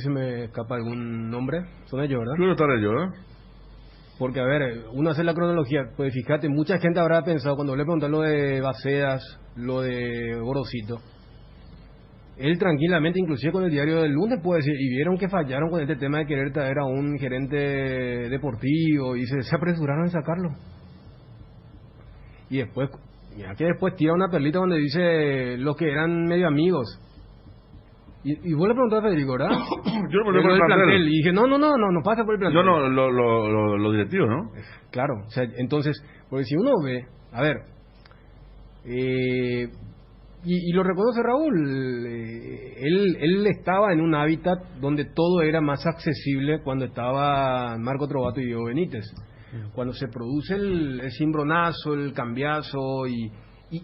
me escapa algún nombre. Son ellos, ¿verdad? Creo que están ellos, ¿eh? Porque, a ver, uno hace la cronología, pues fíjate, mucha gente habrá pensado, cuando le pregunté lo de Bacedas, lo de Gorosito, él tranquilamente, inclusive con el diario del lunes, puede decir, y vieron que fallaron con este tema de querer traer a un gerente deportivo, y se apresuraron en sacarlo. Y después, mira que después tira una perlita donde dice los que eran medio amigos. Y vos le preguntaste a Federico, ¿verdad? Yo no me pregunté por el plantel. Y dije, no pasa por el plantel. Yo no, los directivos, ¿no? Claro, o sea, entonces, porque si uno ve, a ver, y lo reconoce Raúl, él estaba en un hábitat donde todo era más accesible cuando estaba Marco Trovato y Diego Benítez. Cuando se produce el cimbronazo, el cambiazo, y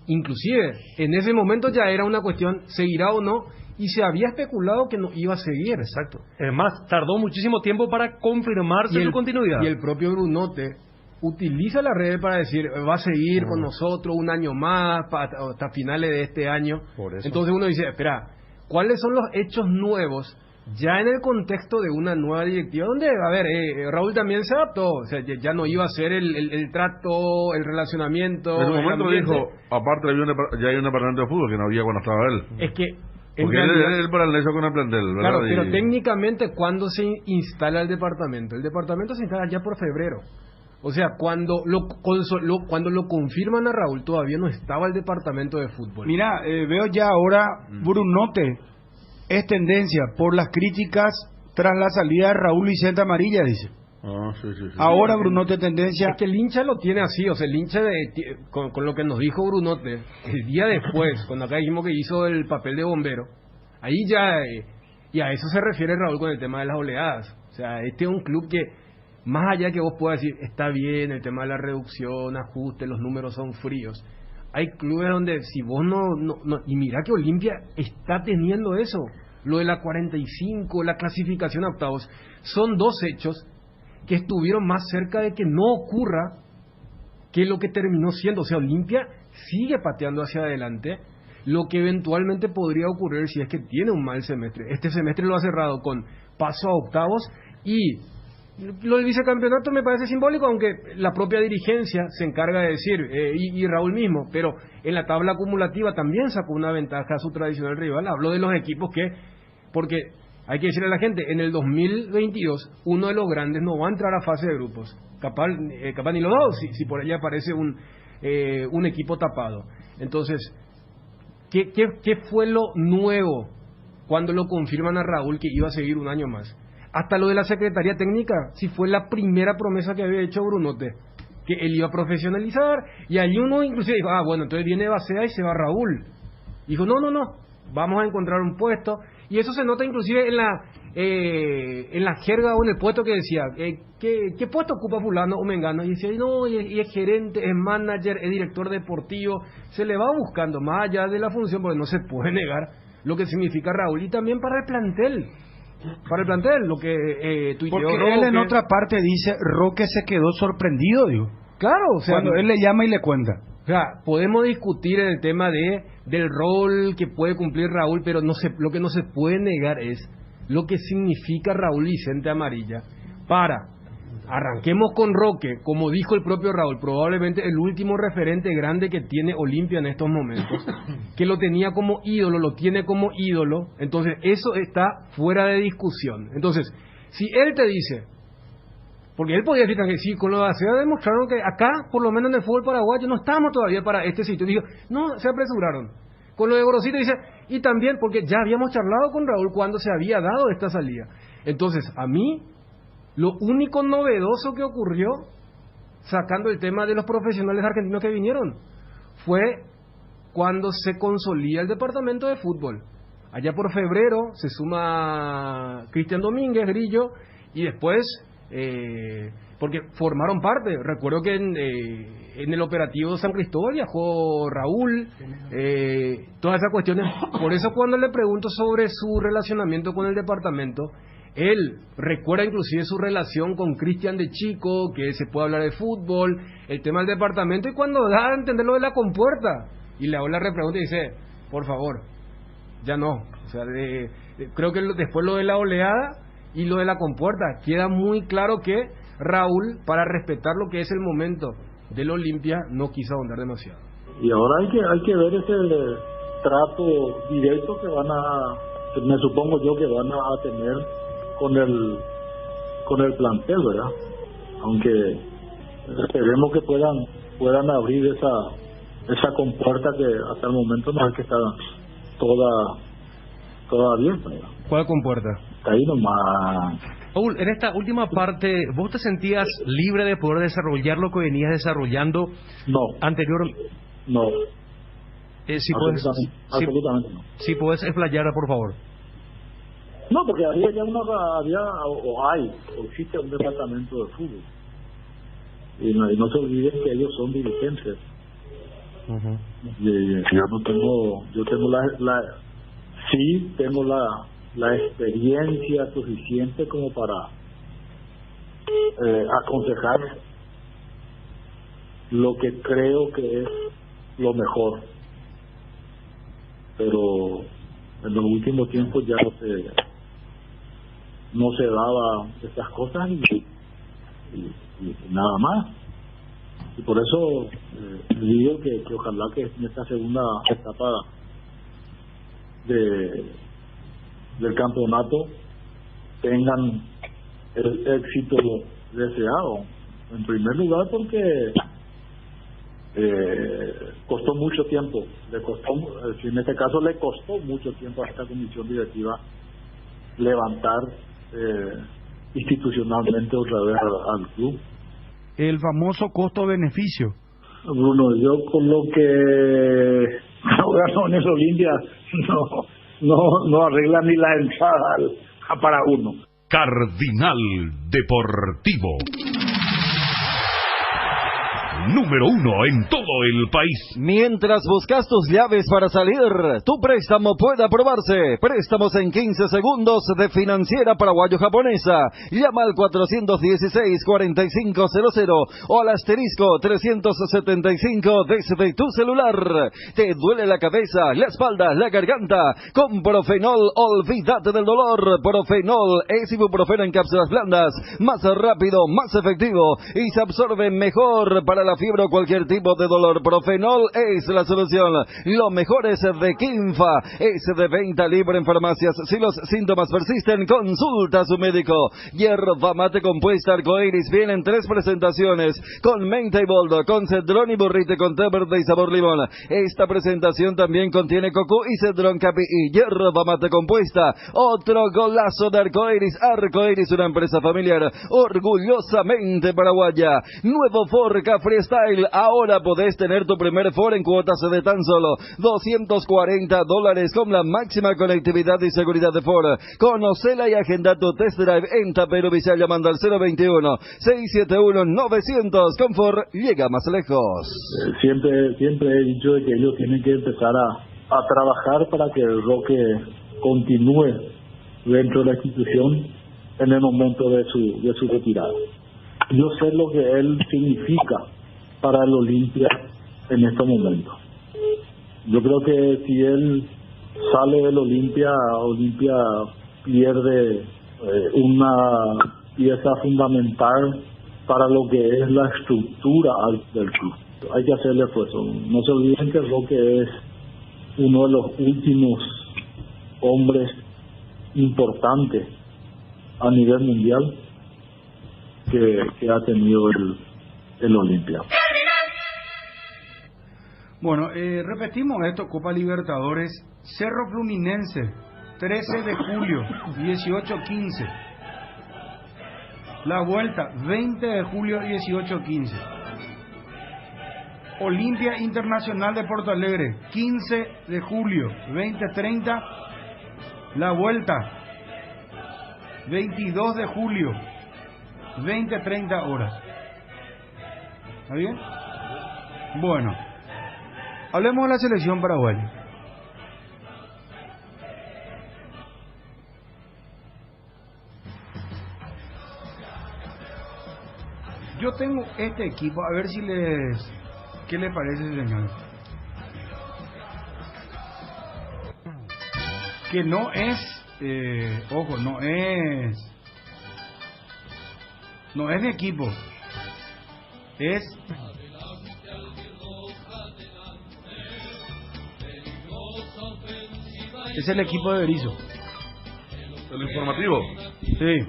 inclusive en ese momento ya era una cuestión, ¿seguirá o no? Y se había especulado que no iba a seguir. Exacto. Es más, tardó muchísimo tiempo para confirmarse su continuidad. Y el propio Brunote utiliza la red para decir, va a seguir con nosotros un año más, hasta finales de este año. Por eso. Entonces uno dice, espera, ¿cuáles son los hechos nuevos ya en el contexto de una nueva directiva? Donde, a ver, Raúl también se adaptó, o sea, ya no iba a ser el trato, el relacionamiento. En un momento ambiente. dijo, aparte ya hay un departamento de fútbol que no había cuando estaba él. Es que... Porque él paralizó con el plantel, ¿verdad? Claro, pero técnicamente, ¿cuándo se instala el departamento? El departamento se instala ya por febrero. O sea, cuando lo confirman a Raúl, todavía no estaba el departamento de fútbol. Mira, veo ya ahora, Brunote es tendencia por las críticas tras la salida de Raúl Vicente Amarilla, dice. Sí. Ahora Brunote tendencia. Es que el hincha lo tiene así, o sea, el hincha con lo que nos dijo Brunote, el día después, cuando acá dijimos que hizo el papel de bombero, ahí ya, y a eso se refiere Raúl con el tema de las oleadas. O sea, este es un club que, más allá que vos puedas decir, está bien, el tema de la reducción, ajuste, los números son fríos. Hay clubes donde si vos no y mira que Olimpia está teniendo eso, lo de la 45, la clasificación a octavos, son dos hechos que estuvieron más cerca de que no ocurra que lo que terminó siendo. O sea, Olimpia sigue pateando hacia adelante lo que eventualmente podría ocurrir si es que tiene un mal semestre. Este semestre lo ha cerrado con paso a octavos, y lo del vicecampeonato me parece simbólico, aunque la propia dirigencia se encarga de decir, y Raúl mismo, pero en la tabla acumulativa también sacó una ventaja a su tradicional rival. Habló de los equipos porque hay que decirle a la gente, en el 2022 uno de los grandes no va a entrar a fase de grupos, capaz ni los dos, si por allá aparece un equipo tapado. Entonces, ¿qué fue lo nuevo cuando lo confirman a Raúl que iba a seguir un año más? Hasta lo de la Secretaría Técnica, si fue la primera promesa que había hecho Brunote, que él iba a profesionalizar, y allí uno inclusive dijo, bueno, entonces viene Bacea y se va Raúl. Dijo, no, vamos a encontrar un puesto. Y eso se nota inclusive en la jerga o en el puesto que decía, ¿qué puesto ocupa fulano o mengano? Y decía, no, y es gerente, es manager, es director deportivo. Se le va buscando más allá de la función, porque no se puede negar lo que significa Raúl. Y también para el plantel, lo que tuiteó porque Roque. él en otra parte dice, Roque se quedó sorprendido, digo. Claro, o sea, cuando él le llama y le cuenta. O sea, podemos discutir en el tema del rol que puede cumplir Raúl, pero lo que no se puede negar es lo que significa Raúl Vicente Amarilla. Arranquemos con Roque, como dijo el propio Raúl, probablemente el último referente grande que tiene Olimpia en estos momentos, que lo tenía como ídolo, lo tiene como ídolo. Entonces eso está fuera de discusión. Entonces, si él te dice, porque él podía decir que sí, con lo de Acea demostraron que acá, por lo menos en el fútbol paraguayo, no estamos todavía para este sitio. Dijo, no, se apresuraron. Con lo de Gorosito dice, y también porque ya habíamos charlado con Raúl cuando se había dado esta salida. Entonces, a mí, lo único novedoso que ocurrió, sacando el tema de los profesionales argentinos que vinieron, fue cuando se consolida el departamento de fútbol. Allá por febrero se suma Cristian Domínguez, Grillo, y después... porque formaron parte. Recuerdo que en el operativo San Cristóbal viajó Raúl, todas esas cuestiones. Por eso cuando le pregunto sobre su relacionamiento con el departamento, él recuerda inclusive su relación con Cristian de chico, que se puede hablar de fútbol, el tema del departamento, y cuando da a entender lo de la compuerta y le hago la repregunta y dice, por favor, ya no. O sea, creo que después lo de la oleada y lo de la compuerta, queda muy claro que Raúl, para respetar lo que es el momento del Olimpia, no quiso ahondar demasiado. Y ahora hay que ver ese trato directo que me supongo yo que van a tener con el plantel, ¿verdad? Aunque esperemos que puedan abrir esa compuerta que hasta el momento no es que está toda abierta, ¿verdad? ¿Cuál compuerta? Ahí nomás. Raúl, en esta última parte, ¿vos te sentías libre de poder desarrollar lo que venías desarrollando anteriormente? No. Absolutamente no. Si podés explayar, por favor. No, porque había existe un departamento de fútbol. Y no se olviden que ellos son dirigentes. Uh-huh. Y yo tengo la experiencia suficiente como para aconsejar lo que creo que es lo mejor, pero en los últimos tiempos ya no se daba estas cosas y nada más. Y por eso digo que ojalá que en esta segunda etapa del campeonato tengan el éxito deseado. En primer lugar porque costó mucho tiempo, en este caso le costó mucho tiempo a esta comisión directiva levantar institucionalmente otra vez al club. El famoso costo-beneficio. Bruno, yo con lo que no ganó en el Olimpia no arregla ni la entrada para uno. Cardinal Deportivo. Número 1 en todo el país. Mientras buscas tus llaves para salir, tu préstamo puede aprobarse. Préstamos en 15 segundos de Financiera Paraguayo-Japonesa. Llama al 416-4500 o al asterisco 375 desde tu celular. ¿Te duele la cabeza, la espalda, la garganta? Con Profenol, olvídate del dolor. Profenol es ibuprofeno en cápsulas blandas, más rápido, más efectivo y se absorbe mejor para la fiebre o cualquier tipo de dolor. Profenol es la solución. Lo mejor es de Kinfa, es de venta libre en farmacias. Si los síntomas persisten, consulta a su médico. Hierba mate compuesta arcoiris viene en 3 presentaciones, con menta y boldo, con cedrón y burrite, con té verde y sabor limón. Esta presentación también contiene cocú y cedrón capi y hierba mate compuesta. Otro golazo de arcoiris. Arcoiris, una empresa familiar orgullosamente paraguaya. Nuevo Ford Freestyle. Ahora podés tener tu primer Ford en cuotas de tan solo $240 con la máxima conectividad y seguridad de Ford. Conocela y agenda tu test drive en Tapero Villa llamando al 021-671-900. Con Ford llega más lejos. Siempre he dicho de que ellos tienen que empezar a trabajar para que el Roque continúe dentro de la institución en el momento de su retirada. Yo sé lo que él significa para el Olimpia en este momento. Yo creo que si él sale del Olimpia pierde una pieza fundamental para lo que es la estructura del club. Hay que hacerle esfuerzo. No se olviden que Roque es uno de los últimos hombres importantes a nivel mundial que ha tenido el Olimpia. Bueno, repetimos esto: Copa Libertadores, Cerro Fluminense, 13 de julio, 18:15. La vuelta, 20 de julio, 18:15. Olimpia Internacional de Porto Alegre, 15 de julio, 20:30. La vuelta, 22 de julio, 20:30 horas. ¿Está bien? Bueno, hablemos de la selección paraguaya. Yo tengo este equipo, a ver si ¿qué le parece, señor? Que no es, ojo, no es mi equipo, es el equipo de Berizzo. ¿El informativo? Sí.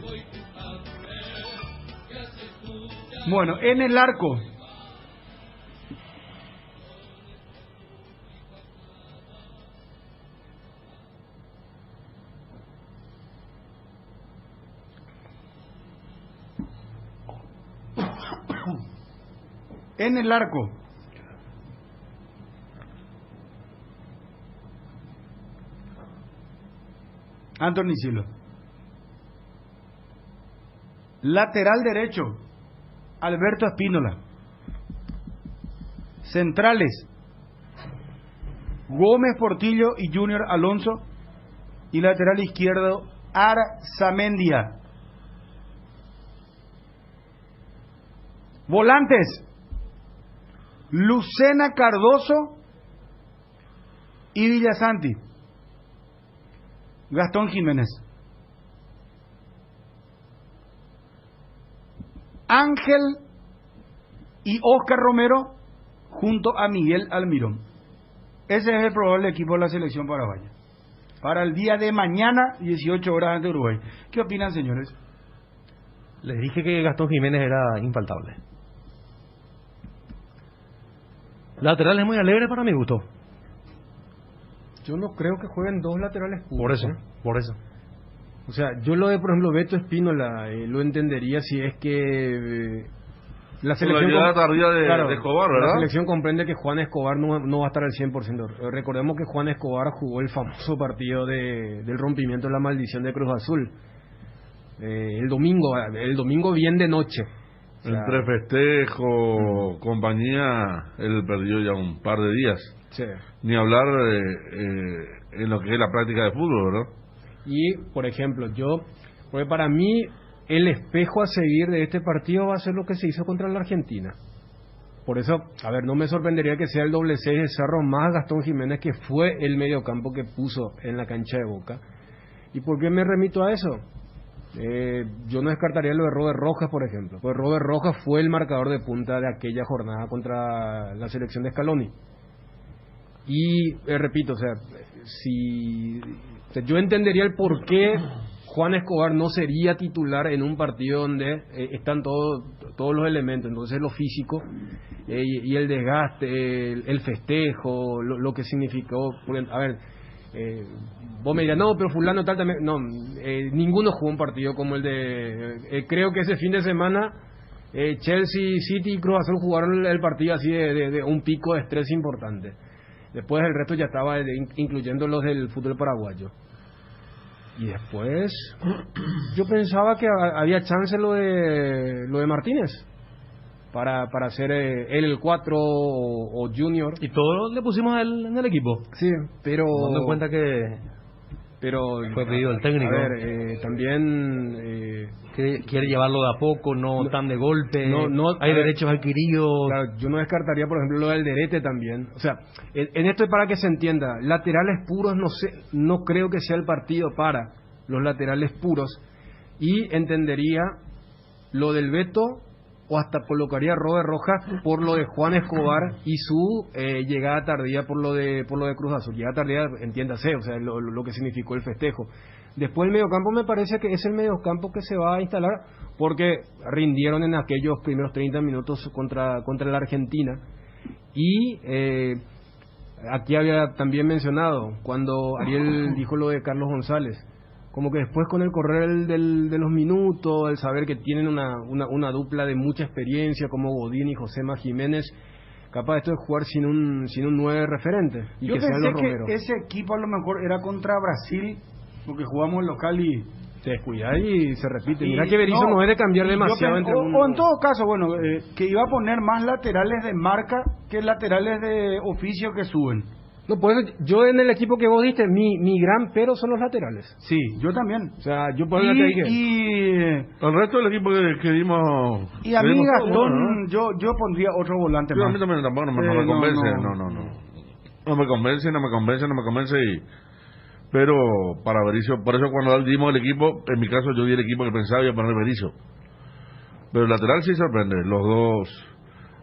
Bueno, en el arco, Anthony Silva. Lateral derecho, Alberto Espínola. Centrales, Gómez Portillo y Junior Alonso. Y lateral izquierdo, Arzamendia. Volantes, Lucena Cardoso y Villasanti. Gastón Jiménez. Ángel y Oscar Romero junto a Miguel Almirón. Ese es el probable equipo de la selección paraguaya para el día de mañana, 18 horas ante Uruguay. ¿Qué opinan, señores? Les dije que Gastón Jiménez era infaltable. Lateral es muy alegre para mi gusto. Yo no creo que jueguen dos laterales puros. Por eso. O sea, yo lo de, por ejemplo, Beto Espínola lo entendería si es que la selección... La tardía de Escobar, ¿verdad? La selección comprende que Juan Escobar no va a estar al 100%. Recordemos que Juan Escobar jugó el famoso partido del rompimiento de la maldición de Cruz Azul. El domingo bien de noche. O sea, entre festejo, compañía, él perdió ya un par de días. Sí. Ni hablar en lo que es la práctica de fútbol, ¿verdad? Y, por ejemplo, porque para mí el espejo a seguir de este partido va a ser lo que se hizo contra la Argentina. Por eso, a ver, no me sorprendería que sea el doble 6 de Cerro más Gastón Jiménez, que fue el mediocampo que puso en la cancha de Boca. ¿Y por qué me remito a eso? Yo no descartaría lo de Robert Rojas, por ejemplo. Pues Robert Rojas fue el marcador de punta de aquella jornada contra la selección de Scaloni. Y repito, o sea, yo entendería el por qué Juan Escobar no sería titular en un partido donde están todos los elementos. Entonces lo físico y el desgaste, el festejo, lo que significó. A ver, vos me dirás, no, pero fulano tal también. No, ninguno jugó un partido como el de... creo que ese fin de semana Chelsea, City y Cruz Azul jugaron el partido así de un pico de estrés importante. Después el resto ya estaba incluyendo los del fútbol paraguayo. Y después yo pensaba que había chance lo de Martínez para hacer el 4 o Junior. Y todos le pusimos en el equipo. Sí, pero... Tomando en cuenta que fue pedido el técnico. A ver, también... quiere llevarlo de a poco, no tan de golpe. No, hay derechos adquiridos. Claro, yo no descartaría, por ejemplo, lo del Derete también. O sea, en esto es para que se entienda. Laterales puros, no creo que sea el partido para los laterales puros. Y entendería lo del Beto, o hasta colocaría a Robert Rojas por lo de Juan Escobar y su llegada tardía por lo de Cruz Azul. Llegada tardía, entiéndase, o sea, lo que significó el festejo. Después el mediocampo me parece que es el mediocampo que se va a instalar porque rindieron en aquellos primeros 30 minutos contra la Argentina. Y aquí había también mencionado, cuando Ariel dijo lo de Carlos González, como que después con el correr de los minutos, el saber que tienen una dupla de mucha experiencia como Godín y Josema Jiménez, capaz esto de jugar sin un 9 referente. Y yo que pensé sean los que Romero. ese equipo a lo mejor era contra Brasil, porque jugamos local y... Te descuidas y se repite. Mira que Berizzo no es de cambiar demasiado entre uno. O en todo caso, bueno, que iba a poner más laterales de marca que laterales de oficio que suben. No, pues yo en el equipo que vos diste, mi gran pero son los laterales. Sí, yo también. O sea, yo por eso te dije. Y el resto del equipo que dimos... Y a mí Gastón, ¿no? yo pondría otro volante más. A mí también tampoco no me convence. No me convence y... Pero para Berizzo, por eso cuando dimos el equipo, en mi caso yo di el equipo que pensaba iba a poner Berizzo. Pero el lateral sí sorprende, los dos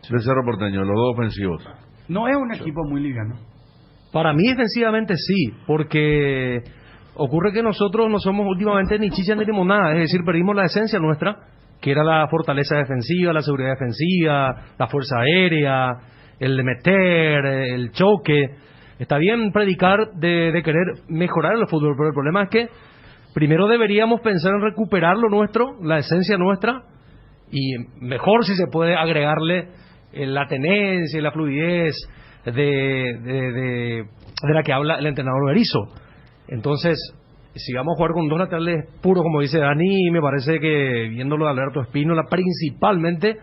del Cerro Porteño, los dos ofensivos. No es un equipo muy liviano. Para mí defensivamente sí, porque ocurre que nosotros no somos últimamente ni chicha ni limonada, es decir, perdimos la esencia nuestra, que era la fortaleza defensiva, la seguridad defensiva, la fuerza aérea, el de meter, el choque. Está bien predicar de querer mejorar el fútbol, pero el problema es que primero deberíamos pensar en recuperar lo nuestro, la esencia nuestra, y mejor si se puede agregarle la tenencia y la fluidez de la que habla el entrenador Berizzo. Entonces, si vamos a jugar con dos laterales puros, como dice Dani, me parece que viéndolo de Alberto Espínola principalmente,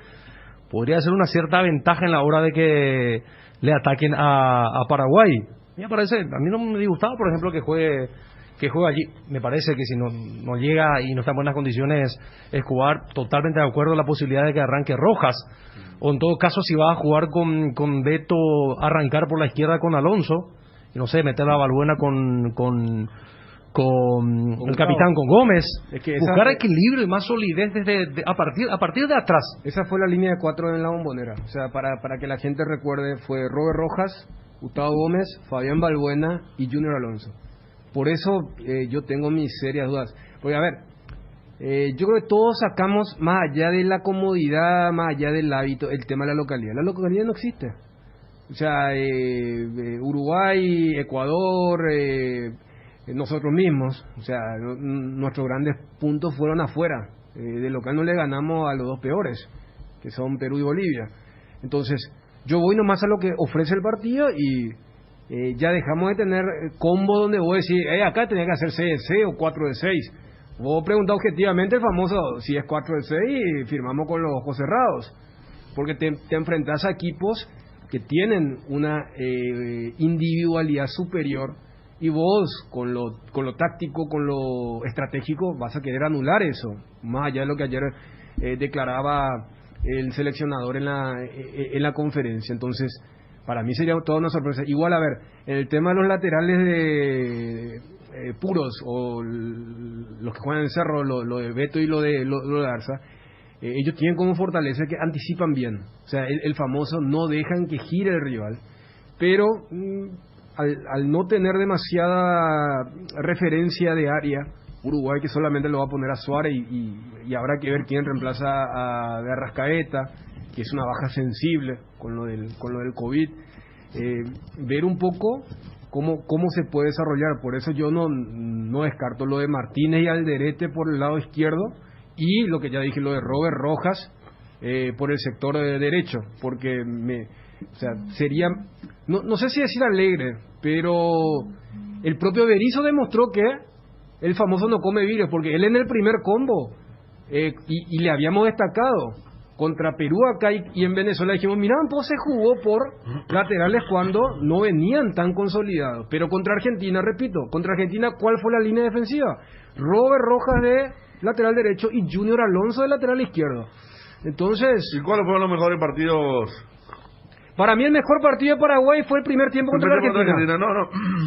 podría ser una cierta ventaja en la hora de que le ataquen a Paraguay. Me parece, a mí no me disgustaba, por ejemplo, que juegue que juega allí. Me parece que si no llega y no está en buenas condiciones Escobar, totalmente de acuerdo a la posibilidad de que arranque Rojas. O en todo caso, si va a jugar con Beto, arrancar por la izquierda con Alonso, y no sé, meter a Balbuena con el capitán, con Gómez. Es que buscar equilibrio y más solidez a partir de atrás. Esa fue la línea de 4 en la Bombonera. O sea, para que la gente recuerde, fue Robert Rojas, Gustavo Gómez, Fabián Balbuena y Junior Alonso. Por eso yo tengo mis serias dudas. Porque, a ver, yo creo que todos sacamos, más allá de la comodidad, más allá del hábito, el tema de la localidad. La localidad no existe. O sea, Uruguay, Ecuador, nosotros mismos, o sea, nuestros grandes puntos fueron afuera. De local no le ganamos a los dos peores, que son Perú y Bolivia. Entonces, yo voy nomás a lo que ofrece el partido y ya dejamos de tener combos donde voy a decir, acá tenía que hacer 6 de 6 o 4 de 6. Vos preguntás objetivamente el famoso, si es 4 de 6 y firmamos con los ojos cerrados. Porque te enfrentás a equipos que tienen una individualidad superior y vos con lo táctico, con lo estratégico vas a querer anular eso, más allá de lo que ayer declaraba el seleccionador en la conferencia. Entonces, para mí sería toda una sorpresa. Igual, a ver, en el tema de los laterales puros o los que juegan en Cerro, lo de Beto y lo de Arza, ellos tienen como fortaleza que anticipan bien. O sea, el famoso no dejan que gire el rival, pero al no tener demasiada referencia de área, Uruguay que solamente lo va a poner a Suárez y habrá que ver quién reemplaza a Arrascaeta, que es una baja sensible con lo del COVID, ver un poco cómo se puede desarrollar. Por eso yo no descarto lo de Martínez y Alderete por el lado izquierdo y lo que ya dije, lo de Robert Rojas por el sector derecho, porque sería, no sé si decir alegre, pero el propio Berizzo demostró que el famoso no come vidrio, porque él en el primer combo y le habíamos destacado contra Perú acá y en Venezuela, dijimos, mira, entonces jugó por laterales cuando no venían tan consolidados, pero contra Argentina, repito, contra Argentina, ¿cuál fue la línea defensiva? Robert Rojas de lateral derecho y Junior Alonso de lateral izquierdo. Entonces, ¿y cuáles fueron los mejores partidos? Para mí el mejor partido de Paraguay fue el primer tiempo contra la Argentina. No.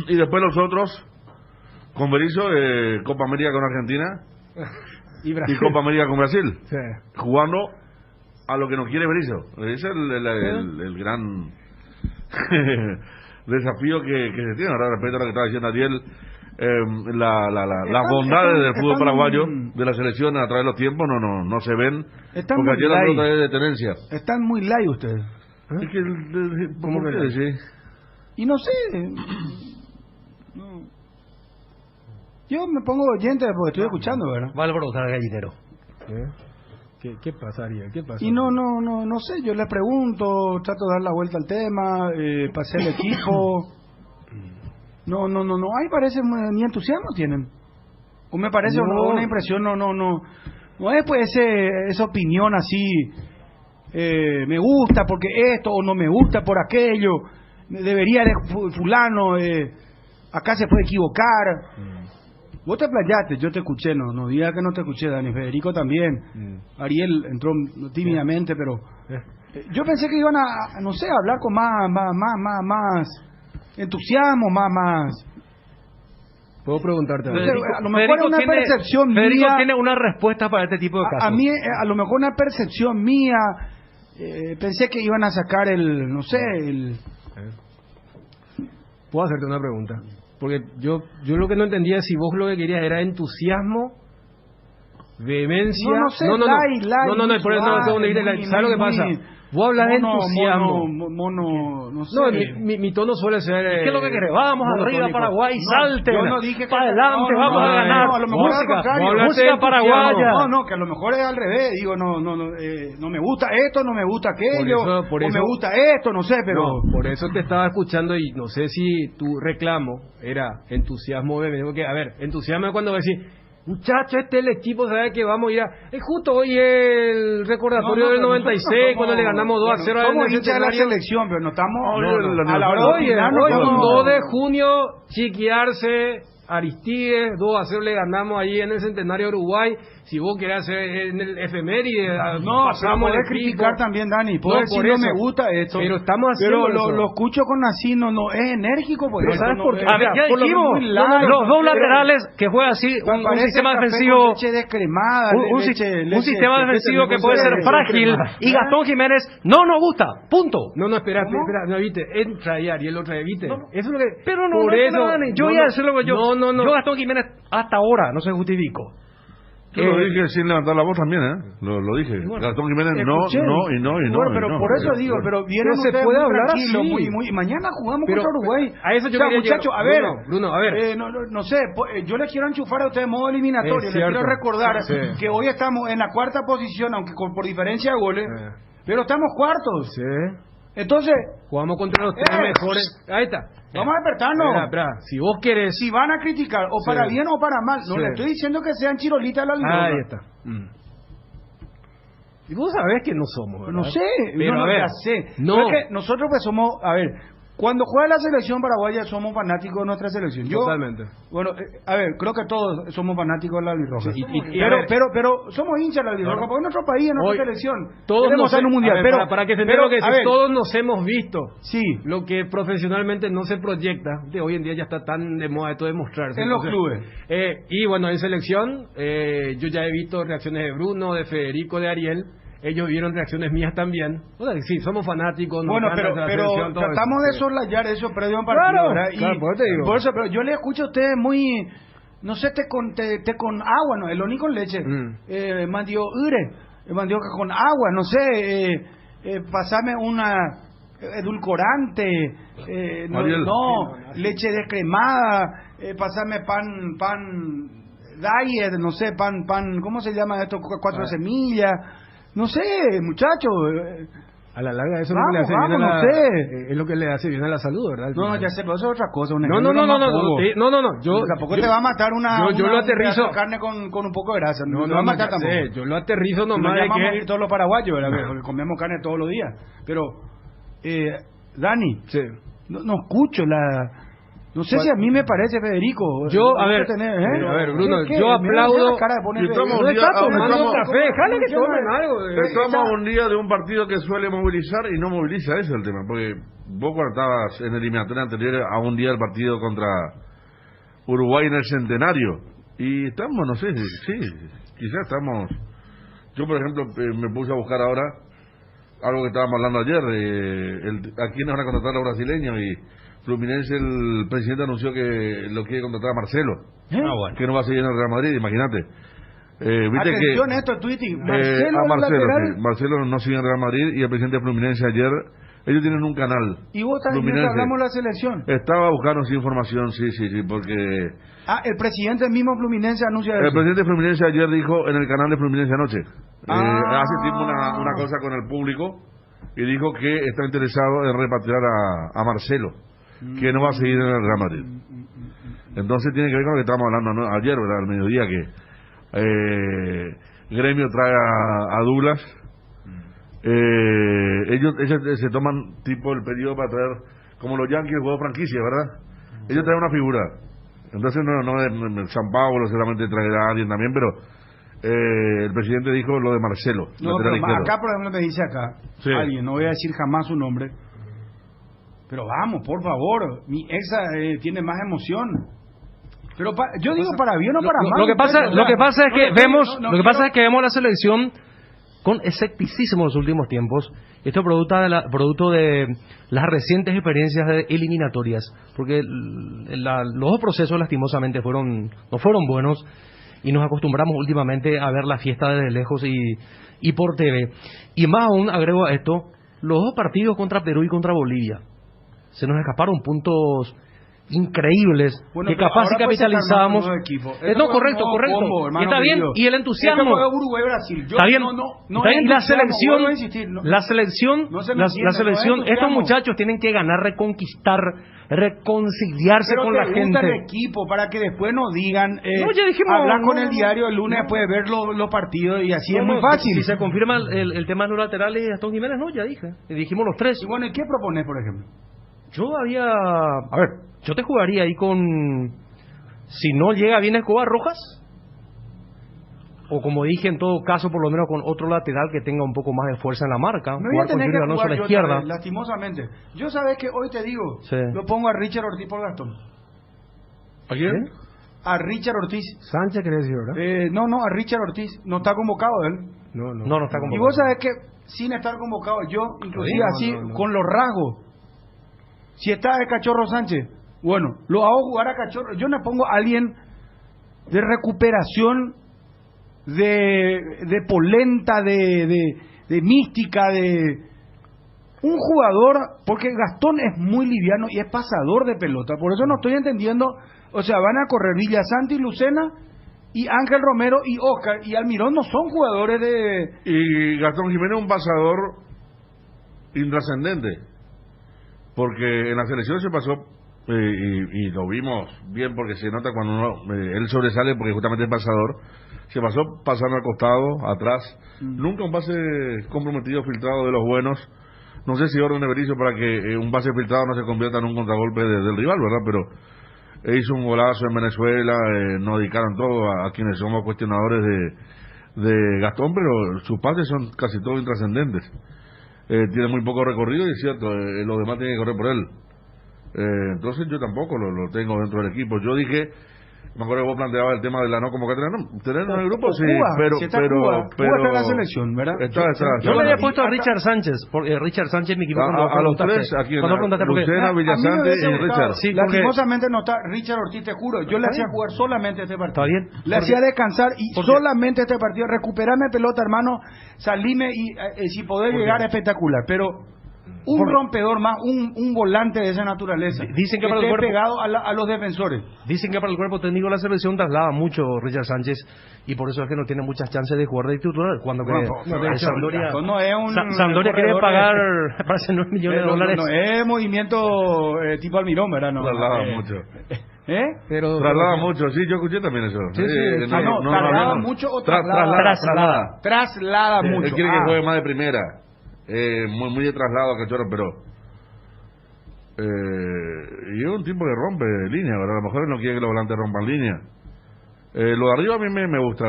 Y después los otros, con Berizzo, Copa América con Argentina y Copa América con Brasil. Sí. Jugando a lo que nos quiere Berizzo. Ese es el gran desafío que se tiene. Ahora, respecto a lo que estaba diciendo Ariel, las bondades del fútbol paraguayo, de la selección a través de los tiempos, no se ven. Porque ayer la pelota es de tenencia. Están muy light ustedes. Es que, ¿cómo que decir? Y no sé. Yo me pongo oyente porque estoy escuchando, ¿verdad? Va a alborotar el gallinero. ¿Qué pasaría? Y no sé, yo les pregunto, trato de dar la vuelta al tema, pasé el equipo. No, ahí parece ni entusiasmo tienen. O me parece una impresión, no es pues esa opinión así, me gusta porque esto, o no me gusta por aquello, debería de fulano, acá se puede equivocar. Vos te playaste, yo te escuché, no digas que no te escuché, Dani, Federico también. Ariel entró tímidamente, pero yo pensé que iban a no sé, hablar con más entusiasmo, más. Puedo preguntarte. A lo mejor es una percepción mía. Federico tiene una respuesta para este tipo de casos. A mí, a lo mejor una percepción mía. Pensé que iban a sacar Puedo hacerte una pregunta. Porque yo lo que no entendía es si vos lo que querías era entusiasmo, vehemencia. No sé, ¿sabes lo que pasa? Vos hablas de entusiasmo. No sé. Mi tono suele ser... ¿Qué es lo que querés? Vamos arriba, Paraguay, salten. Yo no dije para adelante, vamos a ganar. A lo mejor música paraguaya. No, que a lo mejor es al revés. Digo, no me gusta esto, no me gusta aquello. Por eso, me gusta esto, no sé, pero... No, por eso te estaba escuchando y no sé si tu reclamo era entusiasmo o vehemencia. Porque, a ver, entusiasmo es cuando decís... Muchacho, este es el equipo, sabe que vamos a ir a... justo hoy el recordatorio del 96, cuando le ganamos 2-0 a Somos hinchas de la selección, pero no estamos... Hoy, un 2 de junio, chiquearse Aristides, 2-0 le ganamos ahí en el Centenario de Uruguay. Si vos querés hacer en el efeméride, no, pasamos podés criticar también, Dani. Podés decir, no me gusta esto. Pero estamos haciendo Pero lo escucho con así, no es enérgico. Por pero eso, ¿sabes por qué? A ver, ya por dijimos, los dos laterales que juegan así, un sistema defensivo... Leche descremada, un sistema defensivo que puede ser frágil. Y Gastón Jiménez no nos gusta, punto. No, espera, no, viste, entra y Ariel otra vez, viste. No, eso es lo que... Pero no, por eso, Dani, yo voy a decir lo que yo... Yo Gastón Jiménez hasta ahora no se justifico. Yo lo dije sin levantar la voz también, lo dije. Bueno, Gastón Jiménez no. Bueno, pero por eso digo, pero vienen se ustedes puede muy hablar tranquilos, así. muy, mañana jugamos Pero, contra Uruguay. A eso yo muchachos, a ver, Bruno, a ver. no sé, yo les quiero enchufar a ustedes modo eliminatorio. Les quiero recordar que hoy estamos en la cuarta posición, aunque por diferencia de goles, pero estamos cuartos. Sí. Entonces, jugamos contra los tres mejores. Ahí está. Vamos a despertarnos. Espera. Si vos querés... Si van a criticar, o para bien o para mal, no le estoy diciendo que sean chirolitas la liga. Ahí está. Y vos sabés que no somos, ¿verdad? No sé, pero no, a ver, ya sé. no. Pero es que nosotros pues somos, a ver, cuando juega la selección paraguaya somos fanáticos de nuestra selección. Totalmente. Bueno, a ver, creo que todos somos fanáticos de la albirroja. Sí, pero somos hinchas de la albirroja, porque es nuestro país, es nuestra selección. Todos queremos estar en un mundial. Ver, para que se entienda lo que decís, todos nos hemos visto. Sí. Lo que profesionalmente no se proyecta, de hoy en día ya está tan de moda esto de mostrarse. En los clubes. Y bueno, en selección, yo ya he visto reacciones de Bruno, de Federico, de Ariel. Ellos vieron reacciones mías también. O sea, sí, somos fanáticos. Bueno, pero tratamos de soslayar eso previo a un partido, claro, ¿verdad? Claro, por eso te digo. Por eso, pero yo le escucho a ustedes muy... No sé, té con agua, no, el oní con leche. Mandio con agua, no sé. Pasame una edulcorante, leche descremada, pasame pan diet, no sé, pan, ¿cómo se llama esto? 4 semillas. No sé, muchachos. A la larga eso vamos, es lo que le hace bien a no sé. es lo que le hace bien a la salud, ¿verdad? No, ya sé, pero eso es otra cosa. No. Yo tampoco te va a matar yo lo aterrizo. Carne con un poco de grasa. No, va a matar tampoco. Yo lo aterrizo nomás. Nos vamos a ir todos los paraguayos, ¿verdad? Porque comemos carne todos los días. Pero, Dani, no escucho la... No sé si a mí me parece, Federico. A ver, Bruno, yo aplaudo. Estamos a un día de un partido que suele movilizar y no moviliza, ese es el tema. Porque vos cuando estabas en eliminatoria anterior a un día del partido contra Uruguay en el Centenario. Y estamos, no sé, sí, quizás estamos... Yo, por ejemplo, me puse a buscar ahora algo que estábamos hablando ayer, a quiénes van a contratar a los brasileños y... Fluminense, el presidente anunció que lo quiere contratar a Marcelo, bueno. que no va a seguir en el Real Madrid, imagínate. Atención a esto, tweeting. Marcelo no sigue en el Real Madrid y el presidente de Fluminense ayer, ellos tienen un canal. ¿Y vos también hablamos de la selección? Estaba buscando información, sí, porque... el presidente mismo Fluminense anuncia eso. El presidente de Fluminense ayer dijo en el canal de Fluminense anoche, hace tiempo una cosa con el público y dijo que está interesado en repatriar a Marcelo, que no va a seguir en el Real Madrid. Entonces tiene que ver con lo que estábamos hablando ayer, ¿verdad? Al mediodía, que Gremio trae a Douglas. Ellos se toman tipo el periodo para traer, como los Yankees, el juego de franquicia, ¿verdad? Ellos traen una figura. Entonces no San Paulo seguramente traerá a alguien también, pero el presidente dijo lo de Marcelo. No, pero acá, por ejemplo, me dice alguien, no voy a decir jamás su nombre, pero vamos, por favor, mi exa tiene más emoción. Pero yo digo para bien o para mal. Lo que pasa es que vemos la selección con escepticismo en los últimos tiempos. Esto es producto de las recientes experiencias de eliminatorias, porque los dos procesos lastimosamente no fueron buenos y nos acostumbramos últimamente a ver la fiesta desde lejos y por TV. Y más aún, agrego a esto, los dos partidos contra Perú y contra Bolivia. Se nos escaparon puntos increíbles que capaz si capitalizábamos. No, correcto. Combo, y está bien, y el entusiasmo. Está bien, y la selección, estos muchachos tienen que ganar, reconquistar, reconciliarse con la gente. El equipo para que después nos digan, hablar con el diario el lunes, después ver los partidos y así es muy fácil. Si se confirma el tema de los laterales y Gastón Jiménez, ya dijimos los tres. Y bueno, ¿y qué propones, por ejemplo? Yo te jugaría ahí con si no llega bien Escobar, Rojas, o como dije, en todo caso, por lo menos con otro lateral que tenga un poco más de fuerza en la marca, Me voy a jugar con tener Julio que Alonso a jugar la yo izquierda. también, lastimosamente. Yo sabes que hoy te digo, Sí. lo pongo a Richard Ortiz por Gastón. ¿A quién? A Richard Ortiz. Sánchez, querés decir, ¿verdad? No, a Richard Ortiz. No está convocado él. No, No está convocado. Y vos sabés que sin estar convocado, yo, inclusive No, así, no. con los rasgos, si está el Cachorro Sánchez, bueno, lo hago jugar a Cachorro. Yo me pongo a alguien de recuperación, de polenta, de mística, de un jugador, porque Gastón es muy liviano y es pasador de pelota. Por eso no estoy entendiendo, o sea, van a correr Villasanti, Lucena y Ángel Romero y Oscar y Almirón, no son jugadores de... Y Gastón Jiménez es un pasador intrascendente, porque en la selección se pasó, y lo vimos bien porque se nota cuando él sobresale porque justamente es pasador, se pasó pasando al costado, atrás, nunca un pase comprometido, filtrado de los buenos. No sé si orden de Berizzo para que un pase filtrado no se convierta en un contragolpe del rival, ¿verdad? Pero hizo un golazo en Venezuela, nos dedicaron todo a quienes somos cuestionadores de Gastón, pero sus pases son casi todos intrascendentes. Tiene muy poco recorrido y es cierto, los demás tienen que correr por él. Entonces yo tampoco lo tengo dentro del equipo. Yo dije, me acuerdo que vos planteabas el tema de la no convocatoria, no, tenerlo en el grupo sí, Cuba, pero si está Cuba está en la selección, ¿verdad? Yo le había puesto a Richard Sánchez, porque Richard Sánchez me equivoco a los tres aquí en Lucena, Villasante y Richard. Sí, lastimosamente no está Richard Ortiz, te juro. Yo le hacía jugar solamente este partido. Está bien. Le hacía descansar y solamente este partido, recuperarme pelota, hermano, salíme y si podés llegar espectacular, pero un rompedor más, un volante de esa naturaleza. Dicen que para el esté cuerpo pegado a los defensores. Dicen que para el cuerpo técnico la selección traslada mucho Richard Sánchez y por eso es que no tiene muchas chances de jugar de titular. Cuando Sampdoria quiere pagar para hacer 9 millones de dólares. No es movimiento tipo Almirón, ¿verdad? No, traslada mucho. Pero traslada mucho, sí, yo escuché también eso. traslada mucho o traslada mucho. Él quiere que juegue más de primera. Muy de traslado a Cachorro, pero y es un tipo que rompe línea, ¿verdad? A lo mejor él no quiere que los volantes rompan línea. Lo de arriba a mí me gusta.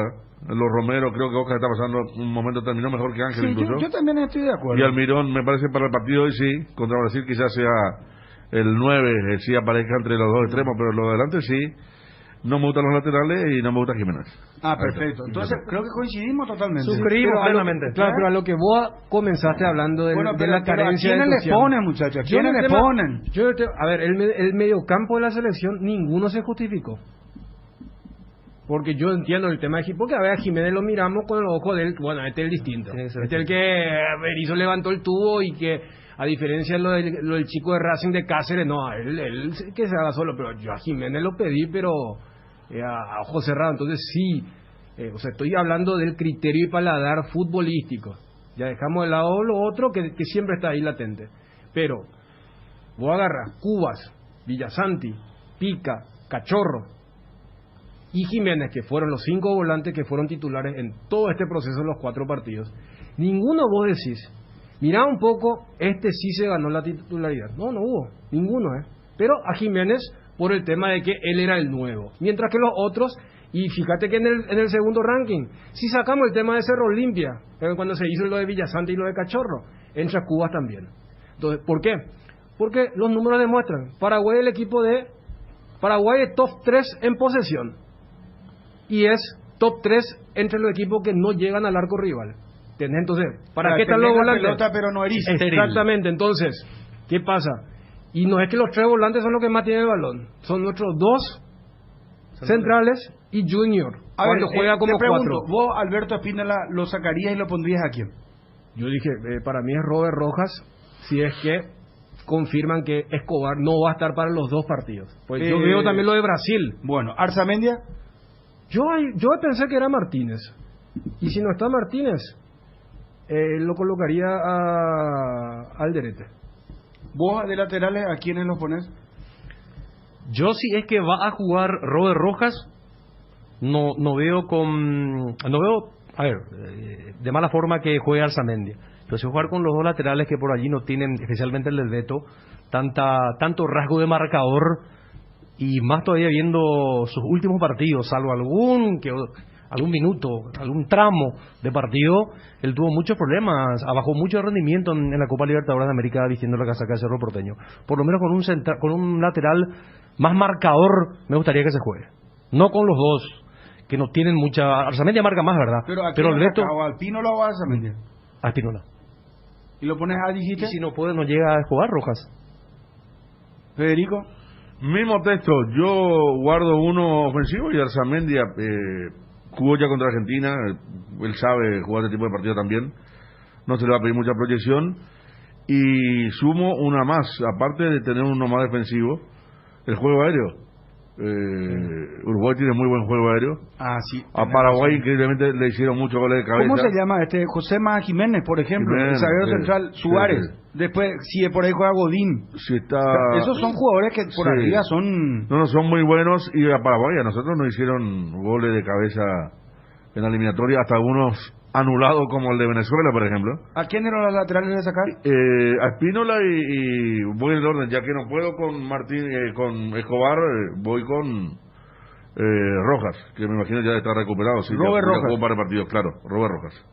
Los Romero, creo que Oscar está pasando un momento terminó mejor que Ángel, sí, incluso. Yo también estoy de acuerdo. Y Almirón, me parece para el partido hoy sí, contra Brasil quizás sea el 9, sí aparezca entre los dos extremos, pero lo de adelante sí. No me gustan los laterales y no me gusta Jiménez. Perfecto. Entonces creo que coincidimos totalmente. Suscribimos plenamente. Claro, pero a lo que vos comenzaste hablando de la carencia de ¿quiénes le ponen, muchachos? ¿Quiénes le ponen? A ver, el mediocampo de la selección, ninguno se justificó. Porque yo entiendo el tema de Jiménez, porque a ver, a Jiménez lo miramos con el ojo del, bueno, este es el distinto. Sí, este es el que Berizzo levantó el tubo y que, a diferencia de lo del chico de Racing de Cáceres, no, él que se haga solo, pero yo a Jiménez lo pedí, pero a ojo cerrado. Entonces sí, o sea, estoy hablando del criterio y paladar futbolístico. Ya dejamos de lado lo otro que siempre está ahí latente. Pero vos agarras Cubas, Villasanti, Pica, Cachorro y Jiménez, que fueron los 5 volantes que fueron titulares en todo este proceso de los 4 partidos. Ninguno vos decís, mirá un poco, este sí se ganó la titularidad. No hubo, ninguno, Pero a Jiménez por el tema de que él era el nuevo. Mientras que los otros, y fíjate que en el segundo ranking, si sacamos el tema de Cerro Olimpia, cuando se hizo lo de Villasante y lo de Cachorro, entra Cubas también. Entonces, ¿por qué? Porque los números demuestran, Paraguay es top 3 en posesión. Y es top 3 entre los equipos que no llegan al arco rival. ¿Entendés? Entonces, ¿para qué están los volantes? Pelota, pero no erís. Exactamente, entonces, ¿qué pasa? Y no es que los 3 volantes son los que más tienen el balón, son nuestros 2 centrales y Junior, cuando juega como 4. ¿Vos, Alberto Espíndola, lo sacarías y lo pondrías a quién? Yo dije, para mí es Robert Rojas, si es que confirman que Escobar no va a estar para los 2 partidos. Pues yo veo también lo de Brasil. Bueno, ¿Arzamendia? Yo pensé que era Martínez. Y si no está Martínez, lo colocaría a Alderete. ¿Vos de laterales a quiénes los pones? Yo si es que va a jugar Robert Rojas, no veo a ver, de mala forma que juegue Arzamendia. Pero si jugar con los 2 laterales que por allí no tienen, especialmente el del Beto, tanto rasgo de marcador, y más todavía viendo sus últimos partidos, salvo algún minuto, algún tramo de partido, él tuvo muchos problemas, bajó mucho rendimiento en la Copa Libertadores de América vistiendo la casaca de Cerro Porteño. Por lo menos con un lateral más marcador me gustaría que se juegue. No con los dos, que no tienen mucha... Arzamendia marca más, ¿verdad? Pero el resto... ¿O Alpínola o Arzamendia? Alpínola. ¿Y lo pones a dijiste? Y si no puede, no llega a jugar Rojas. Federico. Mismo texto, yo guardo uno ofensivo y Arzamendia jugó ya contra Argentina, él sabe jugar este tipo de partido también, no se le va a pedir mucha proyección, y sumo una más, aparte de tener uno más defensivo, el juego aéreo. Uruguay tiene muy buen juego aéreo. Sí. A Paraguay increíblemente le hicieron muchos goles de cabeza. ¿Cómo se llama Josema Jiménez, por ejemplo? El zaguero central, Suárez. Después, si por ahí juega Godín. Si está... esos son jugadores que por arriba son... No, son muy buenos. Y a Paraguay, a nosotros nos hicieron goles de cabeza en la eliminatoria, hasta algunos anulados como el de Venezuela, por ejemplo. ¿A quién eran los laterales de sacar? A Espínola y voy en el orden, ya que no puedo con Martín, con Escobar, voy con Rojas, que me imagino ya está recuperado. Sí, Robert Rojas. Jugó para partidos, claro, Robert Rojas.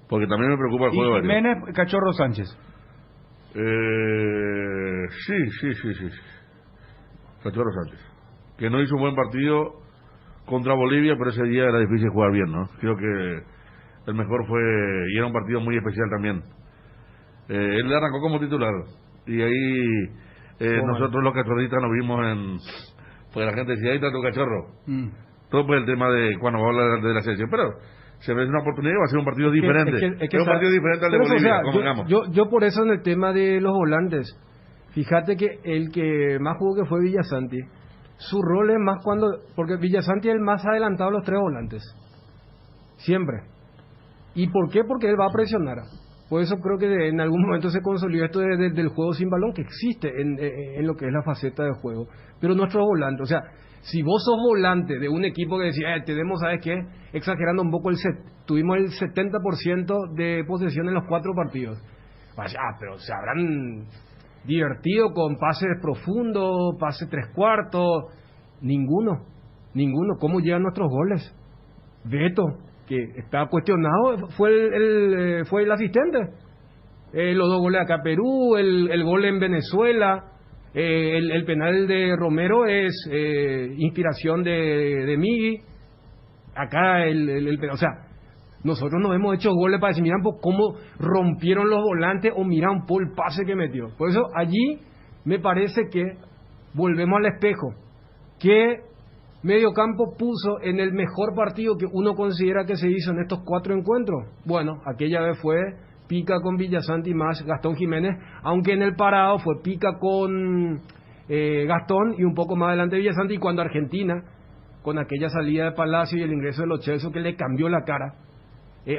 Porque también me preocupa el juego aéreo. Jiménez, Cachorro Sánchez. Sí. Cachorro Sánchez. Que no hizo un buen partido contra Bolivia, pero ese día era difícil jugar bien, ¿no? Creo que el mejor fue, y era un partido muy especial también. Él arrancó como titular, y ahí nosotros los cachorristas nos vimos porque la gente decía, ahí está tu cachorro. Todo por el tema de cuando va a hablar de la selección, pero se ve una oportunidad y va a ser un partido diferente. Es un partido diferente al de Bolivia, convengamos. Yo por eso en el tema de los volantes, fíjate que el que más jugó que fue Villasanti, su rol es más porque Villasanti es el más adelantado de los tres volantes, siempre. ¿Y por qué? Porque él va a presionar. Por eso creo que en algún momento se consolidó esto del juego sin balón, que existe en lo que es la faceta de juego. Pero nuestros volantes, o sea, si vos sos volante de un equipo que decía, tenemos, ¿sabes qué? Exagerando un poco tuvimos el 70% de posesión en los 4 partidos. Vaya, pero se habrán divertido con pases profundos, pases 3/4, ninguno. ¿Cómo llegan nuestros goles? Beto, que estaba cuestionado, fue el asistente. Los 2 goles acá a Perú, el gol en Venezuela, el penal de Romero es inspiración de Migui. Acá o sea, nosotros nos hemos hecho goles para decir, miran cómo rompieron los volantes, o miran por el pase que metió. Por eso allí me parece que volvemos al espejo. ¿Qué mediocampo puso en el mejor partido que uno considera que se hizo en estos 4 encuentros? Bueno, aquella vez fue Pica con Villasanti más Gastón Jiménez, aunque en el parado fue Pica con Gastón y un poco más adelante Villasanti, y cuando Argentina, con aquella salida de Palacio y el ingreso de Lo Celso que le cambió la cara,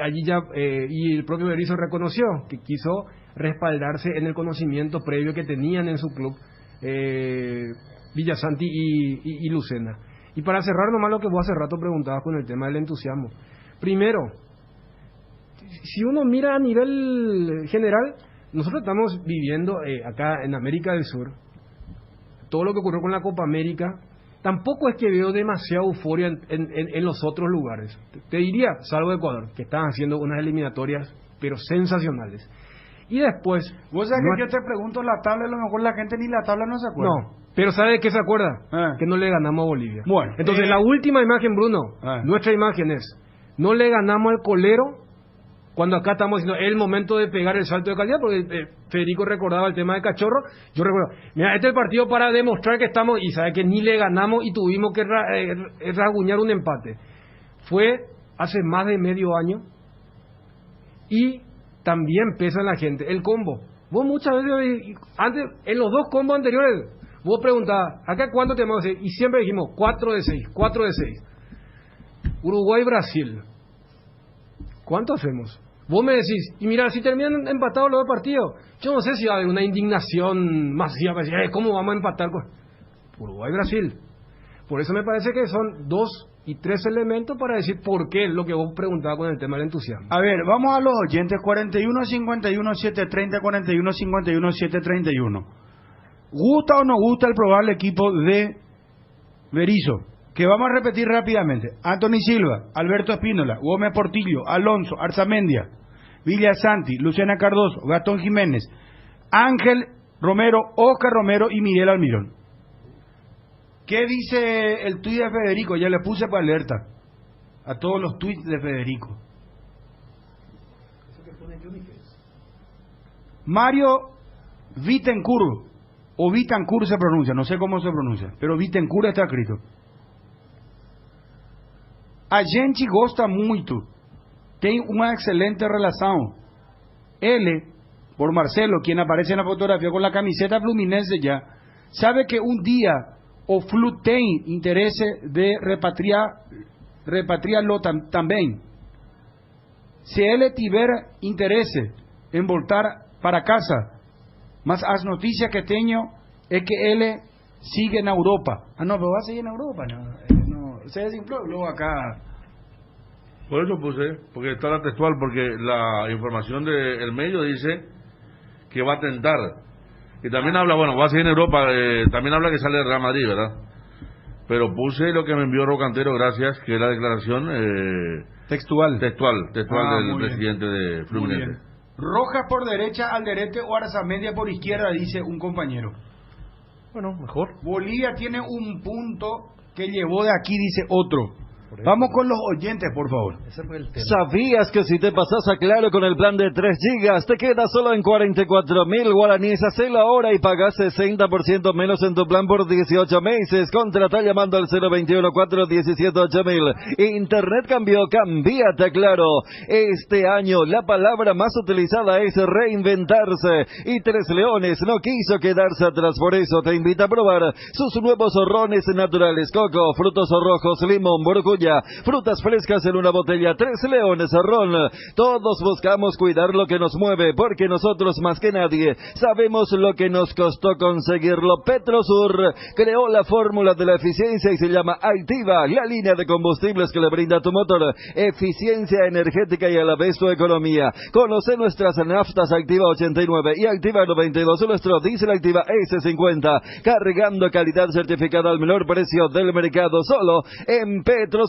allí ya, y el propio Berizzo reconoció que quiso respaldarse en el conocimiento previo que tenían en su club Villasanti y Lucena. Y para cerrar nomás lo que vos hace rato preguntabas con el tema del entusiasmo. Primero, si uno mira a nivel general, nosotros estamos viviendo acá en América del Sur, todo lo que ocurrió con la Copa América, tampoco es que veo demasiada euforia en los otros lugares. Te diría, salvo Ecuador, que están haciendo unas eliminatorias, pero sensacionales. Y después... Vos sabés que yo te pregunto la tabla, a lo mejor la gente ni la tabla no se acuerda. No, pero ¿sabe de qué se acuerda? Que no le ganamos a Bolivia. Bueno. Entonces, la última imagen, Bruno, nuestra imagen es, no le ganamos al Colero, cuando acá estamos diciendo, es el momento de pegar el salto de calidad, porque Federico recordaba el tema de Cachorro. Yo recuerdo, mira, este es el partido para demostrar que estamos, y sabe que ni le ganamos y tuvimos que rasguñar un empate. Fue hace más de medio año, y también pesa en la gente el combo. Vos muchas veces, antes, en los 2 combos anteriores, vos preguntabas, ¿acá cuánto tenemos que hacer? Y siempre dijimos 4 de 6, 4 de 6. Uruguay-Brasil, ¿cuánto hacemos? Vos me decís, y mira, si terminan empatados los 2 partidos, yo no sé si va a haber una indignación masiva para decir, ¿cómo vamos a empatar con Uruguay-Brasil? Por eso me parece que son 2 y 3 elementos para decir por qué lo que vos preguntabas con el tema del entusiasmo. A ver, vamos a los oyentes, 41-51-730, 41-51-731. ¿Gusta o no gusta el probable equipo de Berizzo? Que vamos a repetir rápidamente. Anthony Silva, Alberto Espínola, Gómez Portillo, Alonso, Arzamendia, Villasanti, Luciana Cardoso, Gastón Jiménez, Ángel Romero, Oscar Romero y Miguel Almirón. ¿Qué dice el tuit de Federico? Ya le puse para alerta a todos los tuits de Federico. Mario Vittencourt, o Vittencourt se pronuncia, no sé cómo se pronuncia, pero Vittencourt está escrito. A gente gosta muito, tem uma excelente relação. Ele, por Marcelo, quien aparece en la fotografía con la camiseta Fluminense ya, sabe que un día o Flu tem interesse de repatriarlo também. Se ele tiver interesse em voltar para casa, mas as noticias que tenho é que ele sigue en Europa. Ah, no, pero va a seguir en Europa, no, se desinfló luego acá. Por eso puse, porque está la textual, porque la información del medio dice que va a tentar. Y también habla, bueno, va a seguir en Europa, también habla que sale de Real Madrid, ¿verdad? Pero puse lo que me envió Rocantero, gracias, que es la declaración textual del presidente de Fluminense. Rojas por derecha, Alderete o Arzamendia por izquierda, dice un compañero. Bueno, mejor. Bolivia tiene un punto que llevó de aquí, dice otro. Vamos con los oyentes, por favor. Ese fue el tema. ¿Sabías que si te pasas a Claro con el plan de 3 gigas, te quedas solo en 44.000 guaraníes? Hacelo ahora y pagas 60% menos en tu plan por 18 meses. Contrata llamando al 021-417-8000. Internet cambió, cambiate a Claro. Este año la palabra más utilizada es reinventarse. Y Tres Leones no quiso quedarse atrás, por eso te invita a probar sus nuevos rones naturales. Coco, frutos rojos, limón, borgoña, frutas frescas en una botella. Tres Leones ron. Todos buscamos cuidar lo que nos mueve, porque nosotros más que nadie sabemos lo que nos costó conseguirlo. Petrosur creó la fórmula de la eficiencia y se llama Activa, la línea de combustibles que le brinda a tu motor eficiencia energética y a la vez tu economía. Conoce nuestras naftas Activa 89 y Activa 92, nuestro diésel Activa S50, cargando calidad certificada al menor precio del mercado, solo en Petrosur.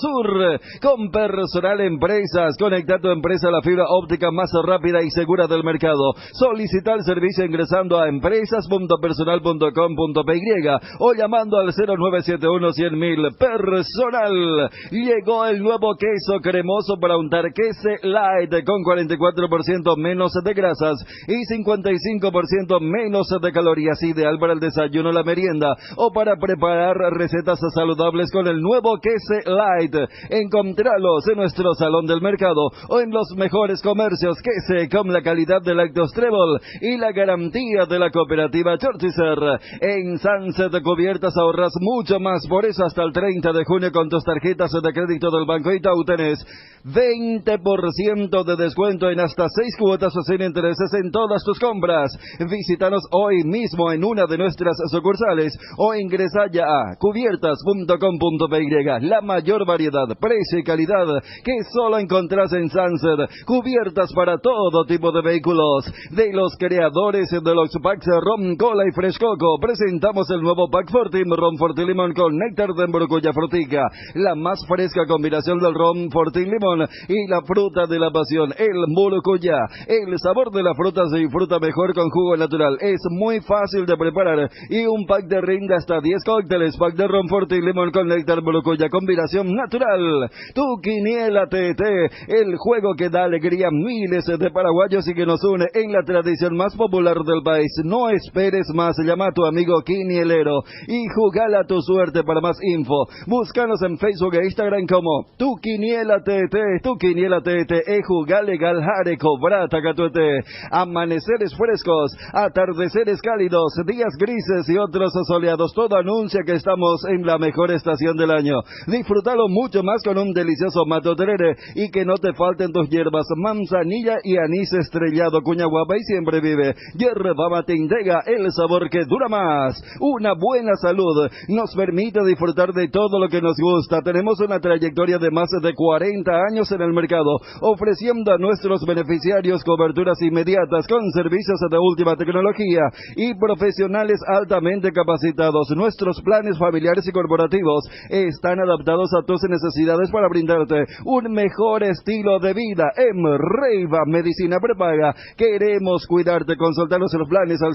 Con Personal Empresas, conecta tu empresa a la fibra óptica más rápida y segura del mercado. Solicita el servicio ingresando a empresas.personal.com.py o llamando al 0971-100.000. Personal. Llegó el nuevo queso cremoso para untar, Queso Light, con 44% menos de grasas y 55% menos de calorías, ideal para el desayuno, la merienda o para preparar recetas saludables con el nuevo Queso Light. Encontralos en nuestro salón del mercado o en los mejores comercios. Queso con la calidad de Lactos Trébol y la garantía de la cooperativa Chorchizer. En Sunset Cubiertas ahorras mucho más, por eso hasta el 30 de junio con tus tarjetas de crédito del Banco Itaú tenés 20% de descuento en hasta 6 cuotas sin intereses en todas tus compras. Visítanos hoy mismo en una de nuestras sucursales o ingresa ya a cubiertas.com.py. La mayor variedad, precio y calidad que solo encontrás en Sunset. Cubiertas para todo tipo de vehículos. De los creadores de los packs Rom, Cola y Fresh Coco, presentamos el nuevo pack Fortim, Rom Forti Limón con néctar de morocuya frutica. La más fresca combinación del Rom Forti Limón y la fruta de la pasión, el morocuya. El sabor de la fruta se disfruta mejor con jugo natural. Es muy fácil de preparar y un pack de ring de hasta 10 cócteles. Pack de Rom Forti Limón con néctar morocuya, combinación natural. Tu Quiniela TT, el juego que da alegría a miles de paraguayos y que nos une en la tradición más popular del país. No esperes más, llama a tu amigo quinielero y jugala tu suerte. Para más info, búscanos en Facebook e Instagram como Tu Quiniela TT, Tu Quiniela TT, jugale galhare cobrata catuete. Amaneceres frescos, atardeceres cálidos, días grises y otros soleados, todo anuncia que estamos en la mejor estación del año. Disfrútalo mucho más con un delicioso matoterere. Y que no te falten tus hierbas, manzanilla y anís estrellado, cuña guapa y siempre vive. Yerba mate Indega, el sabor que dura más. Una buena salud nos permite disfrutar de todo lo que nos gusta. Tenemos una trayectoria de más de 40 años en el mercado, ofreciendo a nuestros beneficiarios coberturas inmediatas con servicios de última tecnología y profesionales altamente capacitados. Nuestros planes familiares y corporativos están adaptados a tus necesidades para brindarte un mejor estilo de vida. En Reiva Medicina Prepaga queremos cuidarte. Consultanos los planes al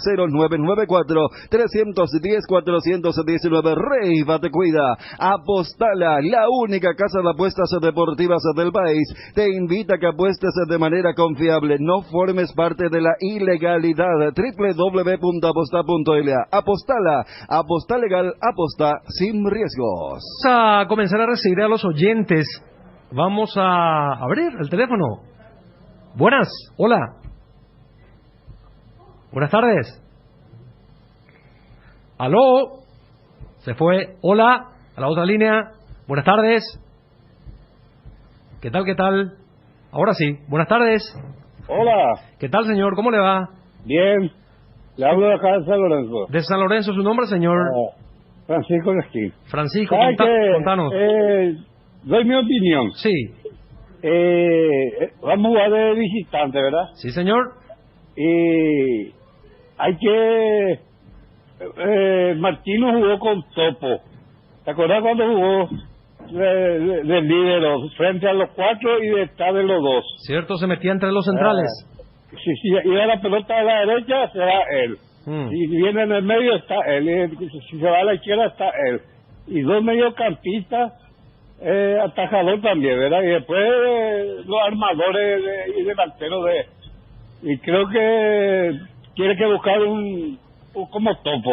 0994-310-419. Reiva te cuida. Apostala, la única casa de apuestas deportivas del país, te invita a que apuestes de manera confiable. No formes parte de la ilegalidad. www.aposta.la. Apostala, aposta legal, aposta sin riesgos. Vamos a comenzar a recibir a los oyentes. Vamos a abrir el teléfono. Buenas, hola. Buenas tardes. Aló. Se fue. Hola. A la otra línea. Buenas tardes. ¿Qué tal, qué tal? Ahora sí. Buenas tardes. Hola. ¿Qué tal, señor? ¿Cómo le va? Bien. Le hablo de acá de San Lorenzo. De San Lorenzo, ¿su nombre, señor? Francisco Lesquín. Francisco, contanos. Doy mi opinión. Sí. Vamos a jugar de visitante, ¿verdad? Sí, señor. Y hay que... Martino jugó con Topo. ¿Te acuerdas cuando jugó de líbero frente a los 4 y detrás de los 2? Cierto, se metía entre los centrales. Si iba la pelota a la derecha, será él. Si viene en el medio, está él. Si se va a la izquierda, está él. Y 2 mediocampistas, atajador también, ¿verdad? Y después los armadores y delanteros de... Y creo que quiere que buscar un como Topo.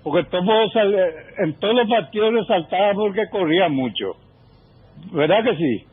Porque Topo en todos los partidos le saltaba porque corría mucho. ¿Verdad que sí?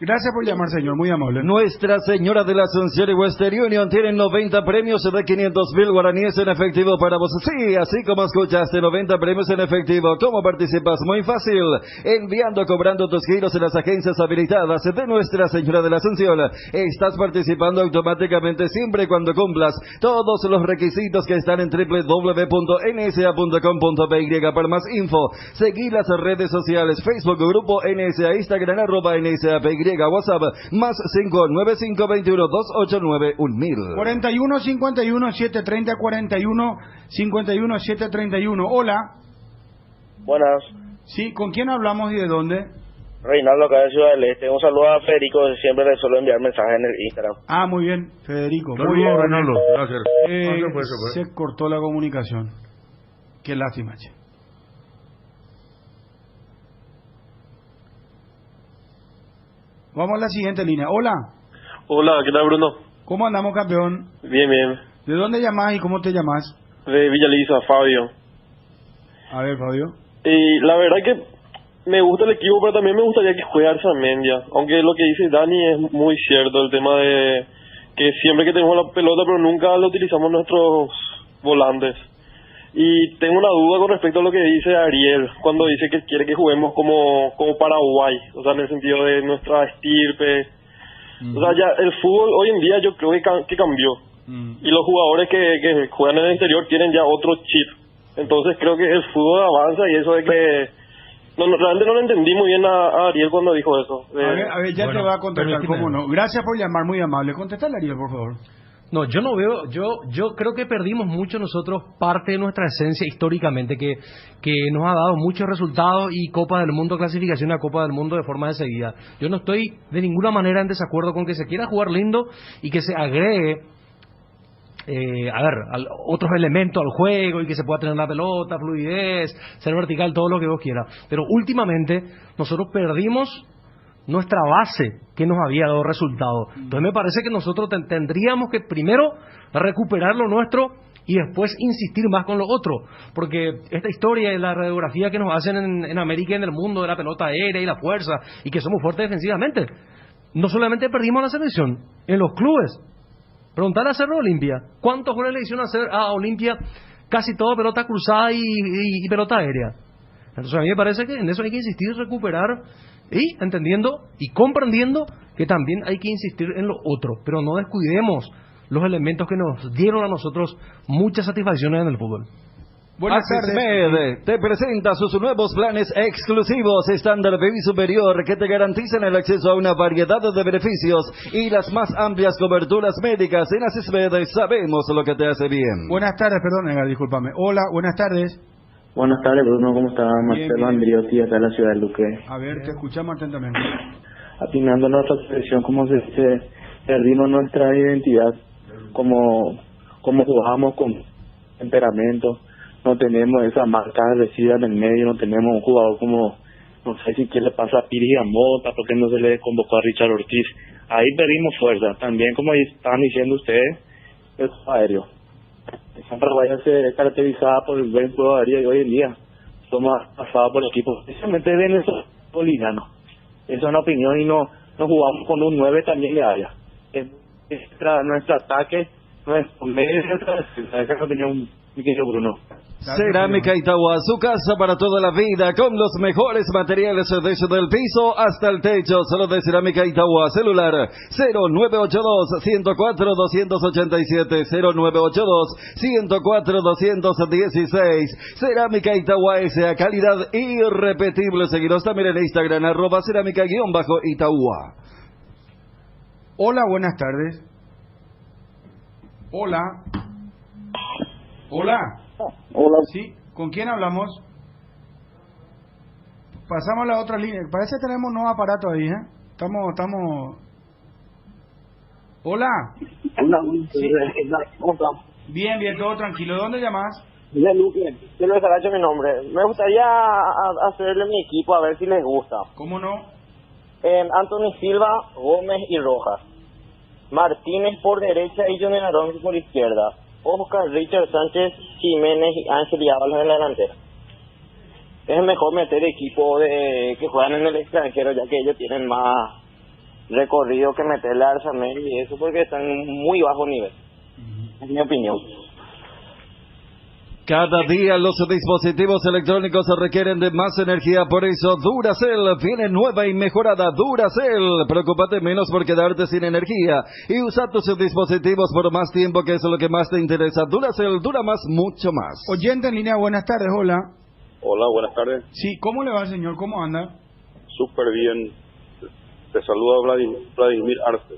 Gracias por llamar, señor, muy amable. Nuestra Señora de la Asunción y Western Union tienen 90 premios de 500,000 guaraníes en efectivo para vos. Sí, así como escuchaste, 90 premios en efectivo. ¿Cómo participas? Muy fácil. Enviando, cobrando tus giros en las agencias habilitadas de Nuestra Señora de la Asunción. Estás participando automáticamente siempre y cuando cumplas todos los requisitos que están en www.nsa.com.py. Para más info, seguí las redes sociales, Facebook, Grupo NSA, Instagram, @NSAPY. WhatsApp más 5952128911000. 4151-730-41-51-731. Hola. Buenas. Sí, ¿con quién hablamos y de dónde? Reinaldo, acá de Ciudad del Este. Un saludo a Federico, que siempre le suelo enviar mensajes en el Instagram. Ah, muy bien, Federico. Muy bien, Reinaldo. Gracias. Se cortó la comunicación. Qué lástima, che. Vamos a la siguiente línea. Hola. Hola, ¿qué tal, Bruno? ¿Cómo andamos, campeón? Bien, bien. ¿De dónde llamás y cómo te llamás? De Villa Lisa, Fabio. A ver, Fabio. Y la verdad que me gusta el equipo, pero también me gustaría que juegue Arzamendia. Aunque lo que dice Dani es muy cierto, el tema de que siempre que tenemos la pelota, pero nunca lo utilizamos nuestros volantes. Y tengo una duda con respecto a lo que dice Ariel, cuando dice que quiere que juguemos como Paraguay, o sea, en el sentido de nuestra estirpe. O sea, ya el fútbol hoy en día yo creo que cambió. Y los jugadores que juegan en el exterior tienen ya otro chip. Entonces creo que el fútbol avanza y eso de que... realmente no lo entendí muy bien a Ariel cuando dijo eso. A ver, ya te va a contestar, ¿cómo no? Gracias por llamar, muy amable. Contestale, Ariel, por favor. No, yo no veo, yo creo que perdimos mucho nosotros parte de nuestra esencia históricamente, que nos ha dado muchos resultados y Copa del Mundo, clasificación a Copa del Mundo de forma de seguida. Yo no estoy de ninguna manera en desacuerdo con que se quiera jugar lindo y que se agregue otros elementos al juego y que se pueda tener la pelota, fluidez, ser vertical, todo lo que vos quieras. Pero últimamente nosotros perdimos nuestra base que nos había dado resultados. Entonces me parece que nosotros tendríamos que primero recuperar lo nuestro y después insistir más con lo otro, porque esta historia y la radiografía que nos hacen en América y en el mundo de la pelota aérea y la fuerza y que somos fuertes defensivamente, no solamente perdimos la selección, en los clubes. Preguntar a Cerro Olimpia, ¿cuántos goles le hicieron a Olimpia? Casi todo pelota cruzada y pelota aérea. Entonces a mí me parece que en eso hay que insistir, recuperar y entendiendo y comprendiendo que también hay que insistir en lo otro, pero no descuidemos los elementos que nos dieron a nosotros muchas satisfacciones en el fútbol. Buenas tardes. Te presenta sus nuevos planes exclusivos estándar B superior que te garantizan el acceso a una variedad de beneficios y las más amplias coberturas médicas. En Asismed sabemos lo que te hace bien. Buenas tardes, perdón, Edgar, discúlpame. Hola, buenas tardes. Buenas tardes, Bruno, ¿cómo está? Marcelo Andriotti, acá de la ciudad de Luque. A ver, te escuchamos atentamente. Atinando nuestra selección, como se dice, perdimos nuestra identidad, como jugamos con temperamento. No tenemos esa marca agresiva en el medio, no tenemos un jugador como, no sé si qué le pasa a Piri Gamota, porque no se le convocó a Richard Ortiz. Ahí perdimos fuerza. También, como estaban diciendo ustedes, el aéreo. Esa Paraguaya se caracterizaba por el buen juego aéreo y hoy en día somos pasados por el equipo, especialmente venezolano. Esa es una opinión y no jugamos con un 9 también de área. Nuestro ataque, nuestro medio, esa es la opinión, mi querido Bruno. Cerámica Itagua, su casa para toda la vida, con los mejores materiales desde el piso hasta el techo. Solo de Cerámica Itagua. Celular 0982-104-287, 0982-104-216. Cerámica Itagua S.A. calidad irrepetible. Seguiros también en Instagram, @cerámica_Itagua. Hola, buenas tardes. Hola. Hola. Hola. Sí, ¿con quién hablamos? Pasamos a la otra línea. Parece que tenemos nuevo aparato ahí, ¿eh? Estamos... Hola. Hola. Sí. ¿Cómo estamos? Bien, todo tranquilo. ¿De dónde llamas? De Luque. De Luis Aracho, mi nombre. Me gustaría hacerle mi equipo a ver si les gusta. ¿Cómo no? Anthony Silva, Gómez y Rojas. Martínez por derecha y Johnny Narón por izquierda. Oscar, Richard Sánchez, Jiménez y Ángel y Ábalos en la delantera. Es mejor meter equipo que juegan en el extranjero, ya que ellos tienen más recorrido que meterle a Arsamel y eso, porque están en muy bajo nivel. Es mi opinión. Cada día los dispositivos electrónicos requieren de más energía, por eso Duracell viene nueva y mejorada. Duracell, preocúpate menos por quedarte sin energía y usa tus dispositivos por más tiempo, que es lo que más te interesa. Duracell dura más, mucho más. Oyente en línea, buenas tardes, hola. Hola, buenas tardes. Sí, ¿cómo le va, señor? ¿Cómo anda? Súper bien. Te saluda Vladimir Arce.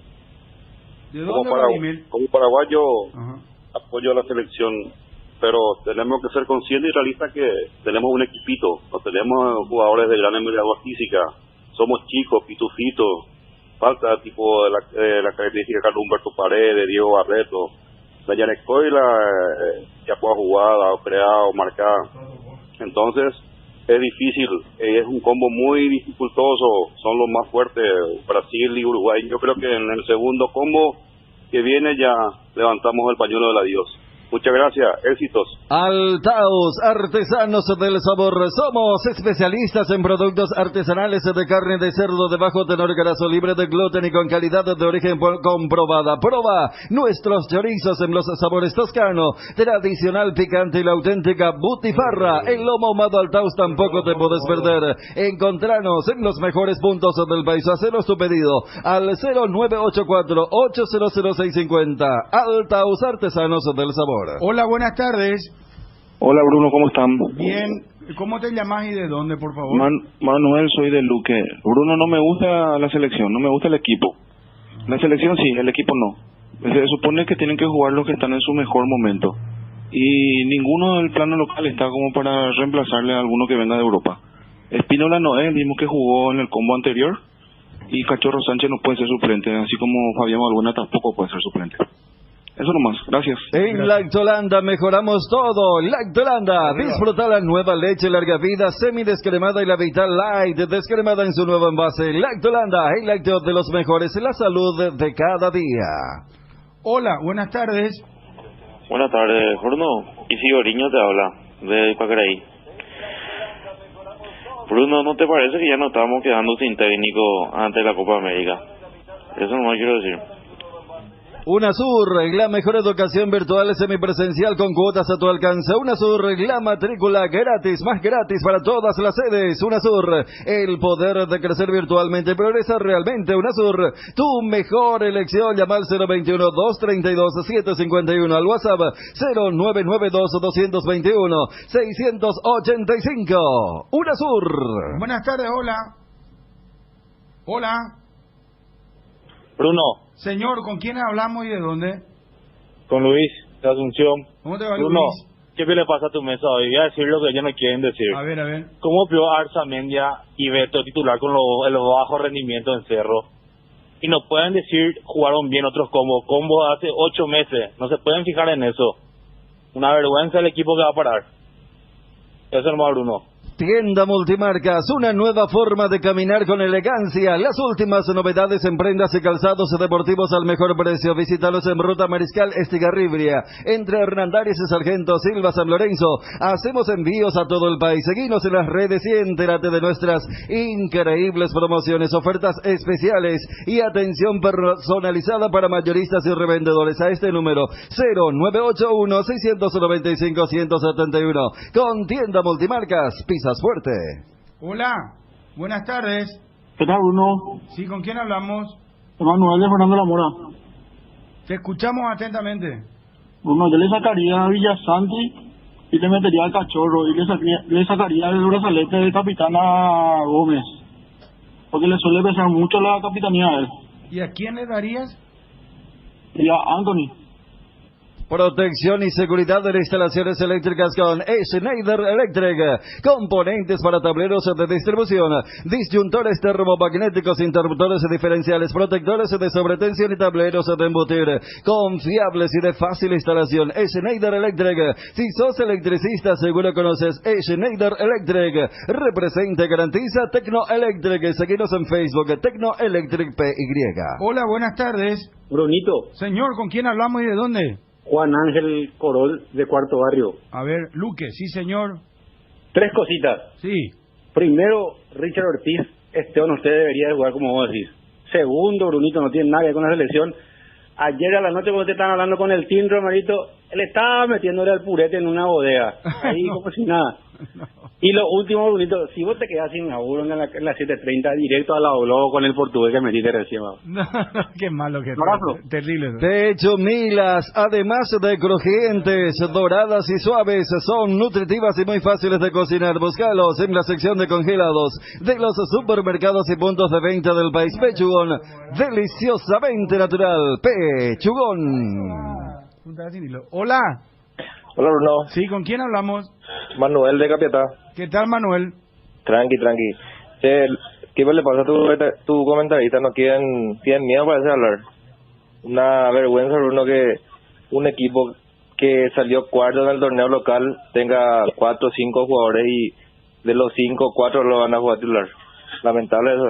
¿De dónde, Vladimir? Como paraguayo, apoyo a la selección, pero tenemos que ser conscientes y realistas que tenemos un equipito, no tenemos jugadores de gran envergadura física, somos chicos, pitufitos, falta tipo la característica de Carlos Humberto Paredes, Diego Barreto, la Janet Coila ya puede jugar, ha creado, marcado, entonces es difícil, es un combo muy dificultoso, son los más fuertes, Brasil y Uruguay. Yo creo que en el segundo combo que viene ya levantamos el pañuelo del adiós. Muchas gracias, éxitos. Altaus, artesanos del sabor. Somos especialistas en productos artesanales de carne de cerdo de bajo tenor graso, libre de gluten y con calidad de origen comprobada. Proba nuestros chorizos en los sabores toscano, tradicional, picante y la auténtica butifarra. El lomo ahumado Altaus tampoco te puedes perder. Encontranos en los mejores puntos del país. Hacenos tu pedido al 0984-800650. Altaus, artesanos del sabor. Hola, buenas tardes. Hola Bruno, ¿cómo están? Bien, ¿cómo te llamas y de dónde, por favor? Manuel, soy de Luque. Bruno, no me gusta la selección, no me gusta el equipo. La selección sí, el equipo no. Se supone que tienen que jugar los que están en su mejor momento. Y ninguno del plano local está como para reemplazarle a alguno que venga de Europa. Espínola no es el mismo que jugó en el combo anterior. Y Cachorro Sánchez no puede ser suplente, así como Fabián Balbuena tampoco puede ser suplente. Eso nomás, gracias. En Lactolanda mejoramos todo. Lactolanda, disfruta la nueva leche larga vida, semidescremada y la Vital Light, descremada en su nuevo envase. Lactolanda, el lácteo de los mejores, la salud de cada día. Hola, buenas tardes. Buenas tardes, Bruno. Isidoriño te habla, de Pacaraí. Bruno, ¿no te parece que ya nos estamos quedando sin técnico ante la Copa América? Eso nomás quiero decir. UNASUR, la mejor educación virtual semipresencial con cuotas a tu alcance. UNASUR, la matrícula gratis, más gratis para todas las sedes. UNASUR, el poder de crecer virtualmente, progresa realmente. UNASUR, tu mejor elección. Llama al 021-232-751, al WhatsApp 0992-221-685. UNASUR. Buenas tardes, hola. Hola. Bruno. Señor, ¿con quién hablamos y de dónde? Con Luis, de Asunción. ¿Cómo te va, Bruno, Luis? ¿qué le pasa a tu mesa hoy? Voy a decir lo que ellos no quieren decir. A ver. ¿Cómo vio Arzamendia y Beto titular con los bajos rendimientos en Cerro? Y no pueden decir jugaron bien otros combos hace 8 meses. No se pueden fijar en eso. Una vergüenza el equipo que va a parar. Eso es más, Bruno. Tienda Multimarcas, una nueva forma de caminar con elegancia. Las últimas novedades en prendas y calzados deportivos al mejor precio. Visítalos en Ruta Mariscal Estigarribia, entre Hernandarias y Sargento Silva San Lorenzo. Hacemos envíos a todo el país. Seguinos en las redes y entérate de nuestras increíbles promociones, ofertas especiales y atención personalizada para mayoristas y revendedores. A este número 0981-695-171. Con Tienda Multimarcas, pisas fuerte. Hola, buenas tardes. ¿Qué tal, Bruno? Sí, ¿con quién hablamos? Manuel de Fernando La Mora. Te escuchamos atentamente. Bruno, yo le sacaría a Villasanti y le metería al Cachorro y le sacaría el brazalete de capitán a Gómez, porque le suele pesar mucho la capitanía a él. ¿Y a quién le darías? Y a Anthony. Protección y seguridad de instalaciones eléctricas con Schneider Electric. Componentes para tableros de distribución, disyuntores termomagnéticos, interruptores diferenciales, protectores de sobretensión y tableros de embutir. Confiables y de fácil instalación. Schneider Electric. Si sos electricista, seguro conoces Schneider Electric. Representa y garantiza Tecno Electric. Seguinos en Facebook, Tecno Electric PY. Hola, buenas tardes. Brunito. Señor, ¿con quién hablamos y de dónde? Juan Ángel Corol, de Cuarto Barrio. A ver, Luque, sí, señor. 3 cositas. Sí. Primero, Richard Ortiz, usted debería de jugar como vos decís. Segundo, Brunito, no tiene nada que ver con la selección. Ayer a la noche cuando te estaban hablando con el Team Romerito, él estaba metiéndole al purete en una bodega. Ahí como si nada. No. Y lo último, Brunito, si vos te quedás sin laburo en la 7:30, directo a la Globo con el portugués que metiste recién. No, qué malo que es. Terrible. Techo Milas, además de crujientes, doradas y suaves, son nutritivas y muy fáciles de cocinar. Búscalos en la sección de congelados de los supermercados y puntos de venta del país. Pechugón, deliciosamente natural. Pechugón. Hola. Hola, Bruno. Sí, ¿con quién hablamos? Manuel de Capiatá. ¿Qué tal, Manuel? Tranqui. ¿Qué le pasa a tu comentarista? ¿No tienen miedo para hablar? Una vergüenza, Bruno, que un equipo que salió cuarto en el torneo local tenga 4 o 5 jugadores y de los 5, 4 lo van a jugar titular. Lamentable eso.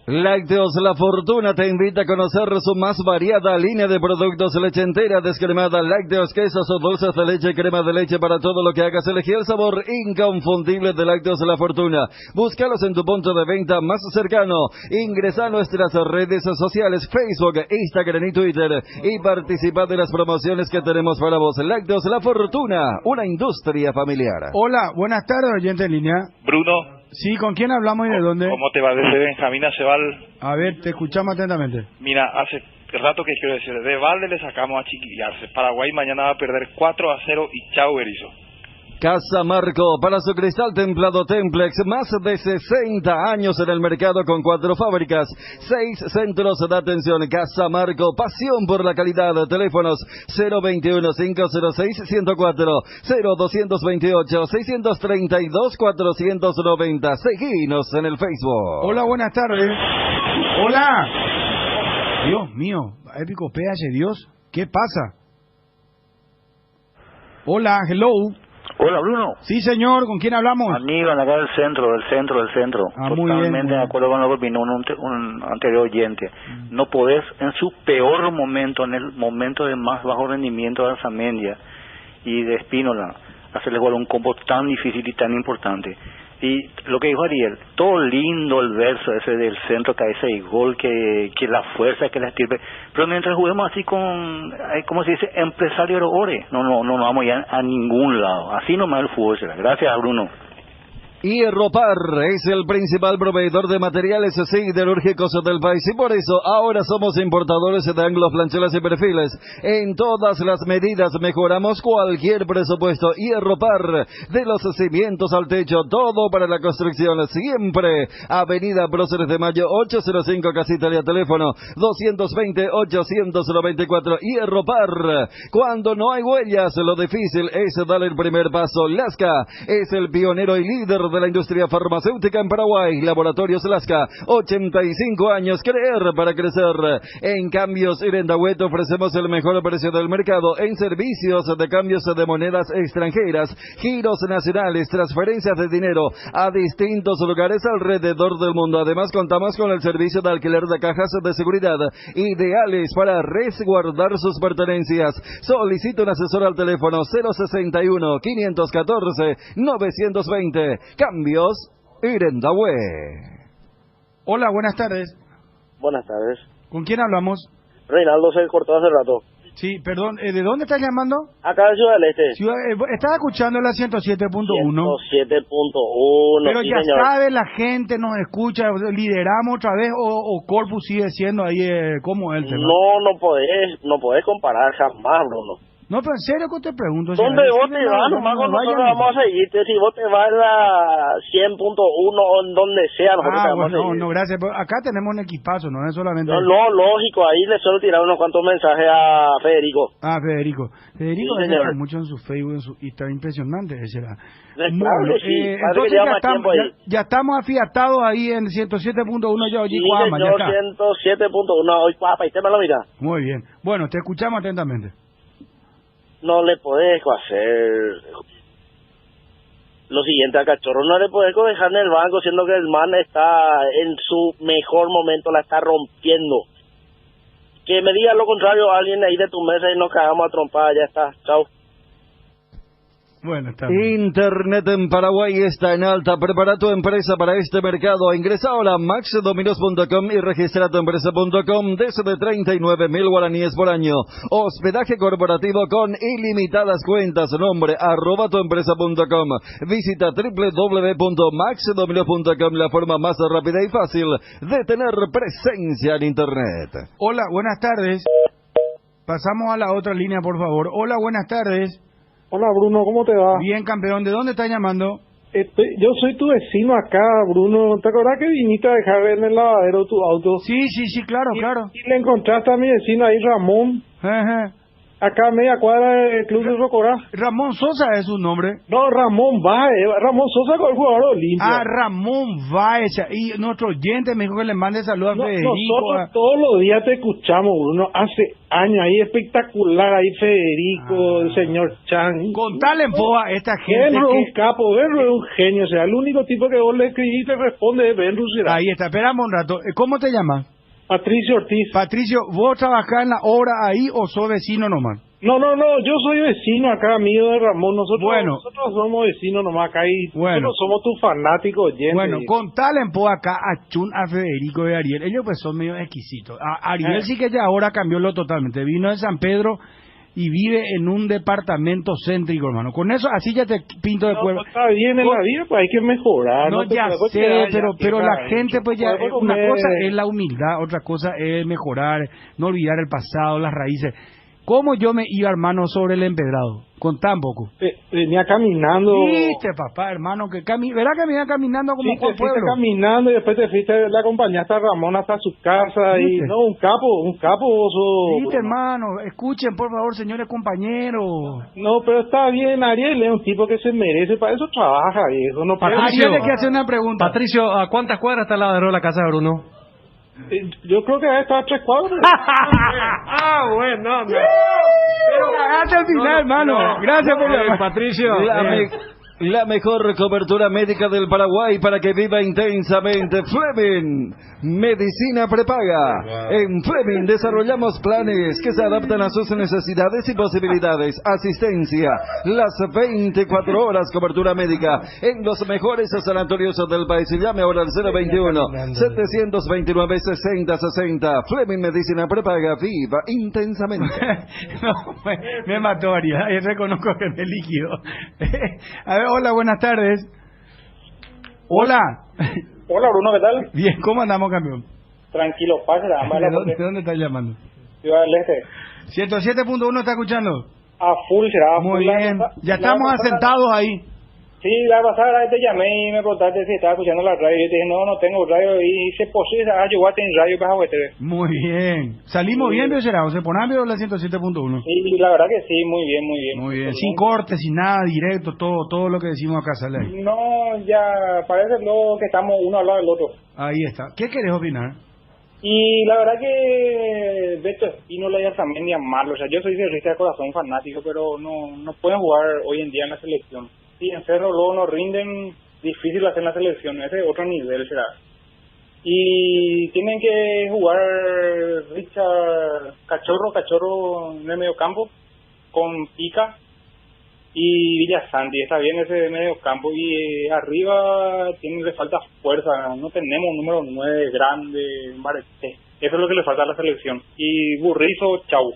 Lácteos La Fortuna te invita a conocer su más variada línea de productos: leche entera, descremada, lácteos, quesos o dulces de leche, crema de leche. Para todo lo que hagas, elegí el sabor inconfundible de Lácteos La Fortuna. Búscalos en tu punto de venta más cercano. Ingresa a nuestras redes sociales, Facebook, Instagram y Twitter, y participa de las promociones que tenemos para vos. Lácteos La Fortuna, una industria familiar. Hola, buenas tardes, oyente en línea. Bruno. Sí, ¿con quién hablamos y de dónde? ¿Cómo te va? Desde Benjamín Aceval. A ver, te escuchamos atentamente. Mira, hace rato que quiero decir, de Valde le sacamos a Chiquillarse. Paraguay mañana va a perder 4-0 y chau, Berizzo. Casa Marco, para su cristal templado Templex, más de 60 años en el mercado con 4 fábricas, 6 centros de atención. Casa Marco, pasión por la calidad. Teléfonos 021-506-104, 0228-632-490. Seguinos en el Facebook. Hola, buenas tardes. Hola. Dios mío, épico PH, Dios, ¿qué pasa? Hola, hello. Hola, Bruno. Sí, señor, ¿con quién hablamos? Aníbal, acá del centro. Totalmente de acuerdo con lo que opinó un anterior oyente. No podés, en su peor momento, en el momento de más bajo rendimiento de Arzamendia y de Espínola, hacerle jugar un combo tan difícil y tan importante. Y lo que dijo Ariel, todo lindo el verso ese del centro, cabeza y gol, que la fuerza, que la estirpe, pero mientras juguemos así con, ¿cómo se dice? Empresario ore, no vamos ya a ningún lado. Así nomás el fútbol será. Gracias, Bruno. Hierropar es el principal proveedor de materiales siderúrgicos del país y por eso ahora somos importadores de ángulos, planchelas y perfiles. En todas las medidas mejoramos cualquier presupuesto. Hierropar, de los cimientos al techo, todo para la construcción. Siempre Avenida Próceres de Mayo 805, Casa Italia, teléfono 220-894. Hierropar, cuando no hay huellas, lo difícil es dar el primer paso. Lasca es el pionero y líder de la industria farmacéutica en Paraguay. Laboratorios Lasca, 85 años, creer para crecer. En Cambios Irendahuet ofrecemos el mejor precio del mercado en servicios de cambios de monedas extranjeras, giros nacionales, transferencias de dinero a distintos lugares alrededor del mundo. Además, contamos con el servicio de alquiler de cajas de seguridad ideales para resguardar sus pertenencias. Solicita un asesor al teléfono 061-514-920. Cambios Irendahuet. Hola, buenas tardes. Buenas tardes. ¿Con quién hablamos? Reinaldo, se cortó hace rato. Sí, perdón, ¿de dónde estás llamando? Acá de Ciudad del Este. ¿Estás escuchando la 107.1? 107.1. Pero sí, ya señor. sabe, la gente nos escucha, lideramos otra vez o Corpus sigue siendo ahí como él. No podés comparar jamás, Bruno. No, pero en serio que te pregunto. ¿Dónde vos te vas? Nomás con nosotros vamos a seguirte. Si vos te vas a la 100.1 o en donde sea, nosotros te vamos a seguir. No, gracias. Pero acá tenemos un equipazo, no es solamente... No, lógico. Ahí le suelo tirar unos cuantos mensajes a Federico. Federico Sí, hace mucho en su Facebook, y está impresionante. Ese era. Claro, sí. Entonces ya estamos afiatados ahí en 107.1. Ya Sí, señor, 107.1. Hoy, papá, y te me lo mira. Muy bien. Bueno, te escuchamos atentamente. No le podés hacer lo siguiente a Cachorro, no le podés dejar en el banco siendo que el man está en su mejor momento, la está rompiendo. Que me diga lo contrario a alguien ahí de tu mesa y nos cagamos a trompada, ya está, chao. Bueno, está bien. Internet en Paraguay está en alta. Prepara tu empresa para este mercado. Ingresa ahora a maxdominos.com y registra tu empresa.com desde 39.000 guaraníes por año. Hospedaje corporativo con ilimitadas cuentas. Nombre @tuempresa.com. Visita www.maxdominos.com, la forma más rápida y fácil de tener presencia en Internet. Hola, buenas tardes. Pasamos a la otra línea, por favor. Hola, buenas tardes. Hola Bruno, ¿cómo te va? Bien, campeón. ¿De dónde estás llamando? Yo soy tu vecino acá, Bruno. ¿Te acordás que viniste a dejar en el lavadero tu auto? Sí, claro. Y le encontraste a mi vecino ahí, Ramón. Acá a media cuadra del Club de Rocorá. Ramón Sosa es su nombre. No, Ramón Baez. Ramón Sosa con el jugador Olimpia. Ramón Baez. Y nuestro oyente me dijo que le mande saludos a Federico. Nosotros todos los días te escuchamos, Bruno. Hace años ahí, espectacular ahí Federico, el señor Chan. Contale en foa a esta gente. Benro es un capo, Benro es un genio. O sea, el único tipo que vos le escribís te responde es Benro. Ahí está, esperame un rato. ¿Cómo te llamas? Patricio Ortiz. Patricio, ¿vos trabajás en la obra ahí o sos vecino nomás? No, yo soy vecino acá, amigo de Ramón. Nosotros somos vecinos nomás acá y nosotros somos tus fanáticos oyentes. Bueno, contale en po acá a Chun, a Federico y a Ariel. Ellos pues son medio exquisitos. Ariel sí que ya ahora cambió lo totalmente. Vino de San Pedro y vive en un departamento céntrico, hermano. Con eso, así ya te pinto de cuerpo. Está bien en la vida, pues hay que mejorar. No, ya sé, pero la gente, pues ya, una cosa es la humildad, otra cosa es mejorar, no olvidar el pasado, las raíces. ¿Cómo yo me iba, hermano, sobre el empedrado? Con tan poco. Venía caminando. Viste, papá, hermano, ¿verdad que venía caminando como por pueblo? Caminando y después le acompañaste a Ramón hasta su casa. ¿Viste? Y no, un capo. Viste, hermano, escuchen, por favor, señores compañeros. No, pero está bien, Ariel es un tipo que se merece, para eso trabaja, viejo. No, Ariel le quiere hacer una pregunta. Patricio, ¿a cuántas cuadras está el lavadero de la casa de Bruno? Yo creo que debe estar a 3 cuadras. Bueno, no. Pero cagaste al final, hermano. Gracias por llamar. Patricio. La mejor cobertura médica del Paraguay para que viva intensamente. Fleming, medicina prepaga. En Fleming desarrollamos planes que se adaptan a sus necesidades y posibilidades. Asistencia, las 24 horas, cobertura médica en los mejores sanatorios del país. Llame ahora al 021-729-6060. Fleming, medicina prepaga. Viva intensamente. No, me mató, Ariel. Reconozco que me líquido. A ver, hola, buenas tardes. Hola. Hola, Bruno, ¿qué tal? Bien, ¿cómo andamos, campeón? Tranquilo, pase. ¿De dónde estás llamando? Ciudad del Este. 107.1 está escuchando. A full será. Muy bien. Ya estamos asentados ahí. Sí, la pasada te llamé y me preguntaste si estaba escuchando la radio. Y te dije, no tengo radio. Y se posible, yo en radio para TV. Muy bien. ¿Salimos bien, será? ¿Se pone bien la 107.1? Sí, la verdad que sí, muy bien, muy bien. Muy bien. Sin cortes, sin nada, directo, todo lo que decimos acá sale ahí. No, ya parece lo que estamos uno al lado del otro. Ahí está. ¿Qué querés opinar? Y la verdad que Beto Espínola y Arzamendi malo. O sea, yo soy cerrista de corazón, fanático, pero no pueden jugar hoy en día en la selección. Si en Cerro luego no rinden, difícil hacer la selección, ese es otro nivel será. Y tienen que jugar Richard Cachorro en el medio campo, con Pica y Villasanti, está bien ese medio campo. Y arriba le falta fuerza, no tenemos un número 9 grande, Marete. Eso es lo que le falta a la selección. Y Burrizo, chau.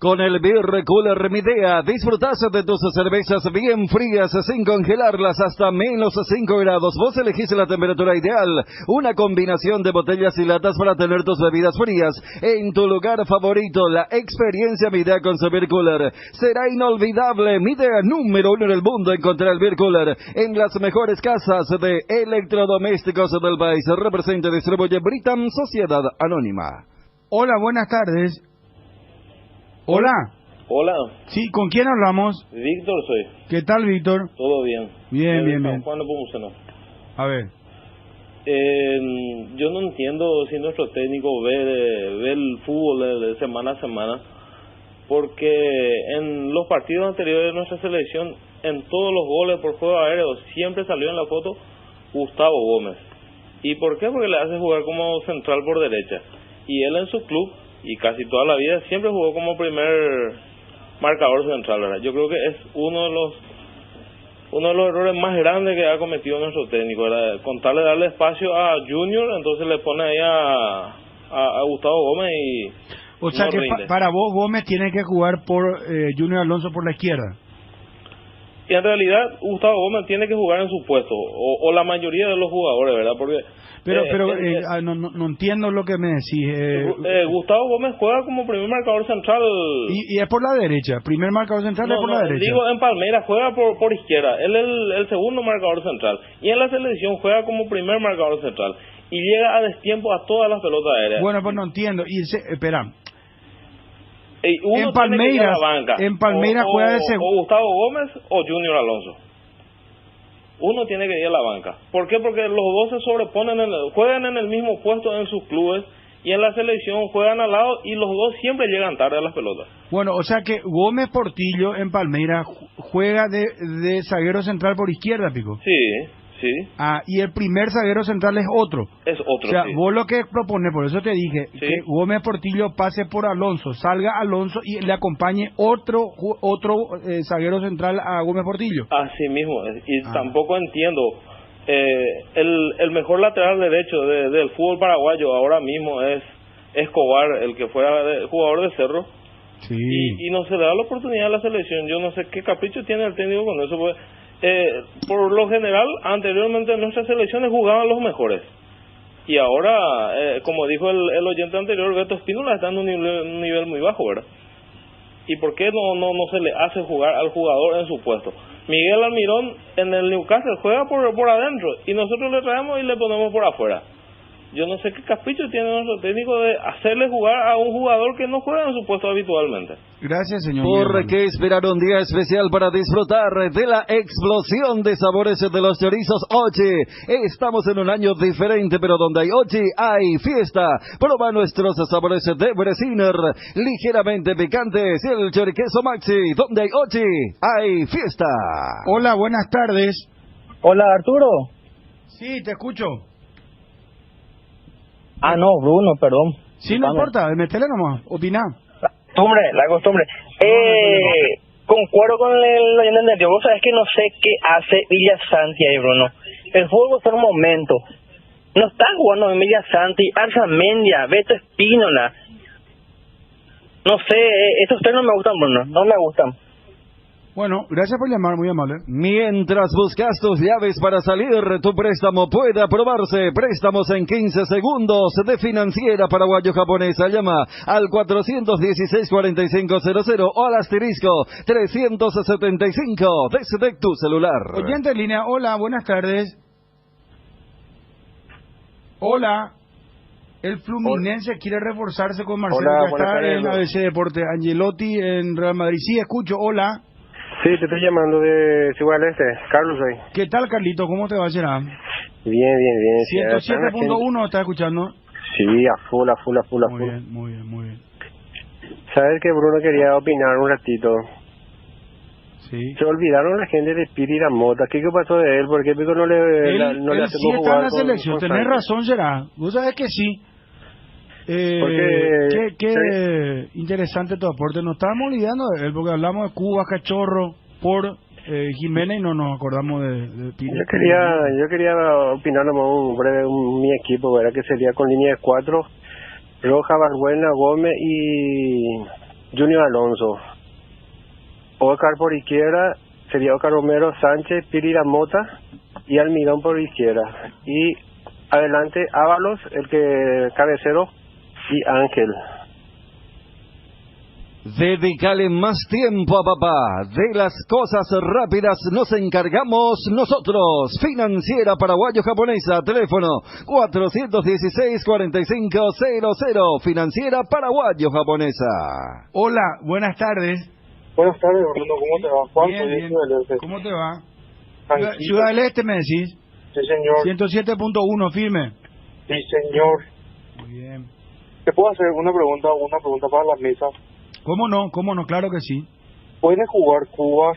Con el Beer Cooler Midea disfrutás de tus cervezas bien frías sin congelarlas hasta menos 5 grados. Vos elegís la temperatura ideal. Una combinación de botellas y latas para tener tus bebidas frías en tu lugar favorito. La experiencia Midea con su Beer Cooler será inolvidable. Midea número 1 en el mundo. Encontrar el Beer Cooler en las mejores casas de electrodomésticos del país. Representa y distribuye Britam Sociedad Anónima. Hola, buenas tardes. Hola. Hola. Sí, ¿con quién hablamos? Víctor soy. ¿Qué tal, Víctor? Todo bien. Bien. Juan Nepomuceno. A ver. Yo no entiendo si nuestro técnico ve el fútbol de semana a semana, porque en los partidos anteriores de nuestra selección, en todos los goles por juego aéreo, siempre salió en la foto Gustavo Gómez. ¿Y por qué? Porque le hace jugar como central por derecha. Y él en su club, y casi toda la vida, siempre jugó como primer marcador central, ¿verdad? Yo creo que es uno de los errores más grandes que ha cometido nuestro técnico, ¿verdad? Con tal de darle espacio a Junior, entonces le pone ahí a Gustavo Gómez y o sea, no que para vos Gómez tiene que jugar por Junior Alonso por la izquierda. Y en realidad Gustavo Gómez tiene que jugar en su puesto, o la mayoría de los jugadores, ¿verdad? Porque no entiendo lo que me decís. Gustavo Gómez juega como primer marcador central. Y es por la derecha, primer marcador central es por la derecha. Digo, en Palmeiras juega por izquierda, él es el segundo marcador central. Y en la selección juega como primer marcador central. Y llega a destiempo a todas las pelotas aéreas. Bueno, pues no entiendo. Espera. En Palmeiras juega de segundo. O Gustavo Gómez o Junior Alonso. Uno tiene que ir a la banca. ¿Por qué? Porque los dos se sobreponen, juegan en el mismo puesto en sus clubes y en la selección juegan al lado y los dos siempre llegan tarde a las pelotas. Bueno, o sea que Gómez Portillo en Palmeiras juega de zaguero central por izquierda, Pico. Sí. Y el primer zaguero central es otro. Es otro, o sea, sí. Vos lo que propones, por eso te dije, que Gómez Portillo pase por Alonso, salga Alonso y le acompañe otro zaguero central a Gómez Portillo. Así mismo, y tampoco entiendo. El mejor lateral derecho del fútbol paraguayo ahora mismo es Escobar, el que fuera jugador de Cerro. Sí. Y no se le da la oportunidad a la selección. Yo no sé qué capricho tiene el técnico con eso, porque por lo general, anteriormente en nuestras selecciones jugaban los mejores. Y ahora, como dijo el oyente anterior, Beto Espínola está en un nivel muy bajo, ¿verdad? ¿Y por qué no se le hace jugar al jugador en su puesto? Miguel Almirón en el Newcastle juega por adentro y nosotros le traemos y le ponemos por afuera. yo no sé qué capricho tiene nuestro técnico de hacerle jugar a un jugador que no juega en su puesto habitualmente. Gracias, señor. ¿Por qué esperar un día especial para disfrutar de la explosión de sabores de los chorizos Ochi? Estamos en un año diferente, pero donde hay Ochi hay fiesta. Prueba nuestros sabores de Bresiner, ligeramente picantes, y el choriqueso Maxi. Donde hay Ochi hay fiesta. Hola, buenas tardes. Hola, Arturo. Sí, te escucho. Ah, no, Bruno, perdón. Sí, no importa, metele nomás, opiná. La costumbre. Concuerdo con el oyente anterior. Vos sabés que no sé qué hace Villasanti ahí, Bruno. El fútbol es un momento. No está jugando en Villasanti, Arzamendia, Beto Espínola. No sé, esos tres no me gustan, Bruno. No me gustan. Bueno, gracias por llamar, muy amable. Mientras buscas tus llaves para salir, tu préstamo puede aprobarse. Préstamos en 15 segundos de Financiera Paraguayo Japonesa. Llama al 416-4500 o al asterisco 375 desde tu celular. Oyente en línea, hola, buenas tardes. Hola. El Fluminense quiere reforzarse con Marcelo Castar en ABC Deporte. Angelotti en Real Madrid. Sí, escucho, hola. Sí, te estoy llamando de Ciudad del Este, Carlos hoy. ¿Qué tal, Carlito? ¿Cómo te va, Gerard? Bien. 107.1, ¿estás escuchando? Sí, a full. Muy bien. ¿Sabes que Bruno quería opinar un ratito? Sí. Se olvidaron la gente de Piri Mota. ¿Qué pasó de él? ¿Por qué Pico no le él hacemos sí está jugar en la selección, tenés razón, Gerard. Vos sabés que sí. Qué interesante tu aporte. Nos estábamos olvidando de él porque hablamos de Cuba, Cachorro, por Jiménez y no nos acordamos de Piri. Yo quería opinar un breve mi equipo, ¿verdad? Que sería con línea de 4, Roja, Barbuena, Gómez y Junior Alonso. Oscar por izquierda sería Oscar Romero, Sánchez, Piri Mota y Almirón por izquierda. Y adelante Ábalos, el que cabecero, y Ángel. Dedícale más tiempo a papá. De las cosas rápidas nos encargamos nosotros. Financiera Paraguayo Japonesa. Teléfono 416-4500. Financiera Paraguayo Japonesa. Hola, buenas tardes. Buenas tardes, Bruno. ¿Cómo te va? Juan, Bien. ¿Cómo te va? Tranquilo. Ciudad del Este, me decís. Sí, señor. 107.1, firme. Sí, señor. Muy bien. ¿Te puedo hacer una pregunta para la mesa? ¿Cómo no? Claro que sí. ¿Puede jugar Cuba,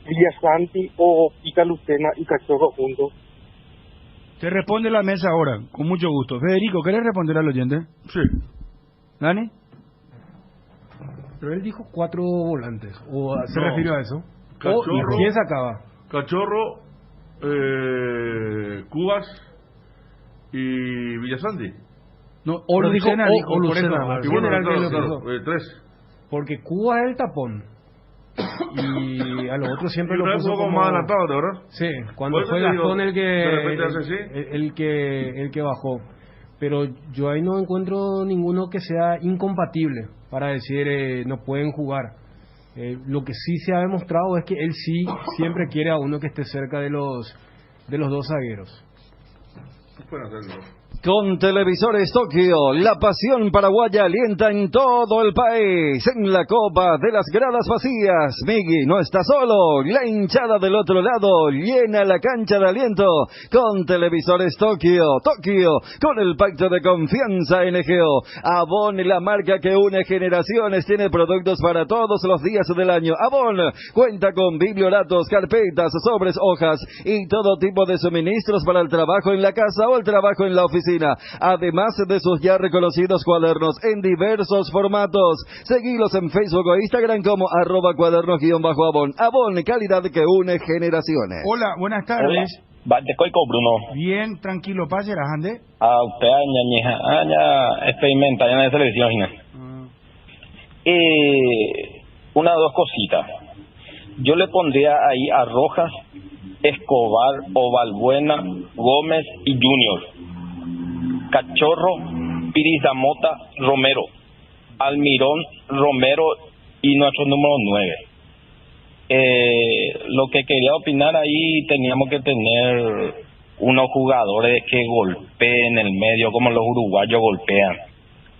Villasanti o Pica Lucena y Cachorro juntos? Te responde la mesa ahora, con mucho gusto. Federico, ¿querés responder al oyente? Sí. ¿Dani? Pero él dijo 4 volantes. ¿O se No. refirió a eso? Cachorro. ¿Quién sacaba? Cachorro, Cubas y Villasanti. No, O Lucena dijo, o por eso. Lucena. Y ¿Quién bueno, era el que lo claro, puso? 3. Porque Cuba es el tapón. Y a los otros siempre lo puso como como más adelantado, ¿verdad? Sí, cuando Por eso fue te digo, Gastón el de repente hace así. el que bajó. Pero yo ahí no encuentro ninguno que sea incompatible para decir no pueden jugar. Lo que sí se ha demostrado es que él sí siempre quiere a uno que esté cerca de los dos zagueros. Pueden hacerlo. Con Televisores Tokio, la pasión paraguaya alienta en todo el país. En la Copa de las Gradas Vacías, Migui no está solo. La hinchada del otro lado llena la cancha de aliento. Con Televisores Tokio, con el pacto de confianza NGO. Avon, la marca que une generaciones, tiene productos para todos los días del año. Avon cuenta con biblioratos, carpetas, sobres, hojas y todo tipo de suministros para el trabajo en la casa o el trabajo en la oficina. Además de sus ya reconocidos cuadernos en diversos formatos. Seguilos en Facebook o Instagram como @cuadernos_Avon. Avon, calidad que une generaciones. Hola, buenas tardes. Te coico, Bruno. Bien, tranquilo, pase, Ande. Usted aña experimenta en la selección. Una o dos cositas. Yo le pondría ahí a Rojas, Escobar, Ovalbuena, Gómez y Junior. Cachorro, Pirizamota, Romero, Almirón, Romero y nuestro número 9. Lo que quería opinar ahí, teníamos que tener unos jugadores que golpeen en el medio como los uruguayos golpean.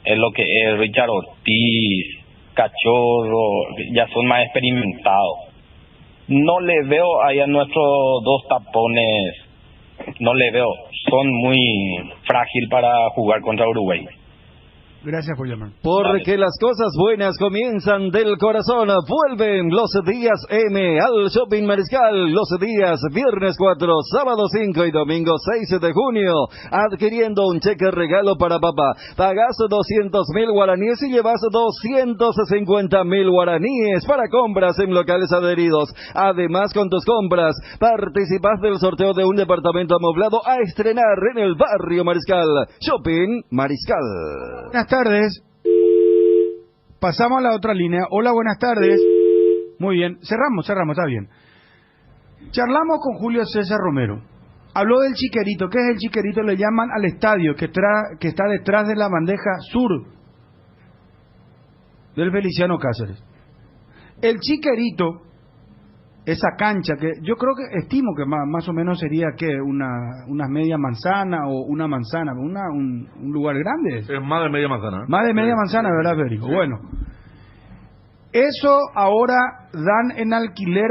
Es lo que es Richard Ortiz, Cachorro, ya son más experimentados. No le veo ahí a nuestros dos tapones, no le veo, son muy frágil para jugar contra Uruguay. Gracias por llamar. Porque las cosas buenas comienzan del corazón. Vuelven los días M al Shopping Mariscal. Los días viernes 4, sábado 5 y domingo 6 de junio. Adquiriendo un cheque regalo para papá. Pagás 200.000 guaraníes y llevas 250.000 guaraníes para compras en locales adheridos. Además, con tus compras, participas del sorteo de un departamento amoblado a estrenar en el barrio Mariscal. Shopping Mariscal. Buenas tardes. Pasamos a la otra línea. Hola, buenas tardes. Muy bien. Cerramos, está bien. Charlamos con Julio César Romero. Habló del chiquerito. ¿Qué es el chiquerito? Le llaman al estadio que está detrás de la bandeja sur del Feliciano Cáceres. El chiquerito, esa cancha que yo creo que estimo que más o menos sería que una media manzana o una manzana, un lugar grande. Es más de media manzana. Más de media manzana, ¿verdad, Federico? Sí. Bueno, eso ahora dan en alquiler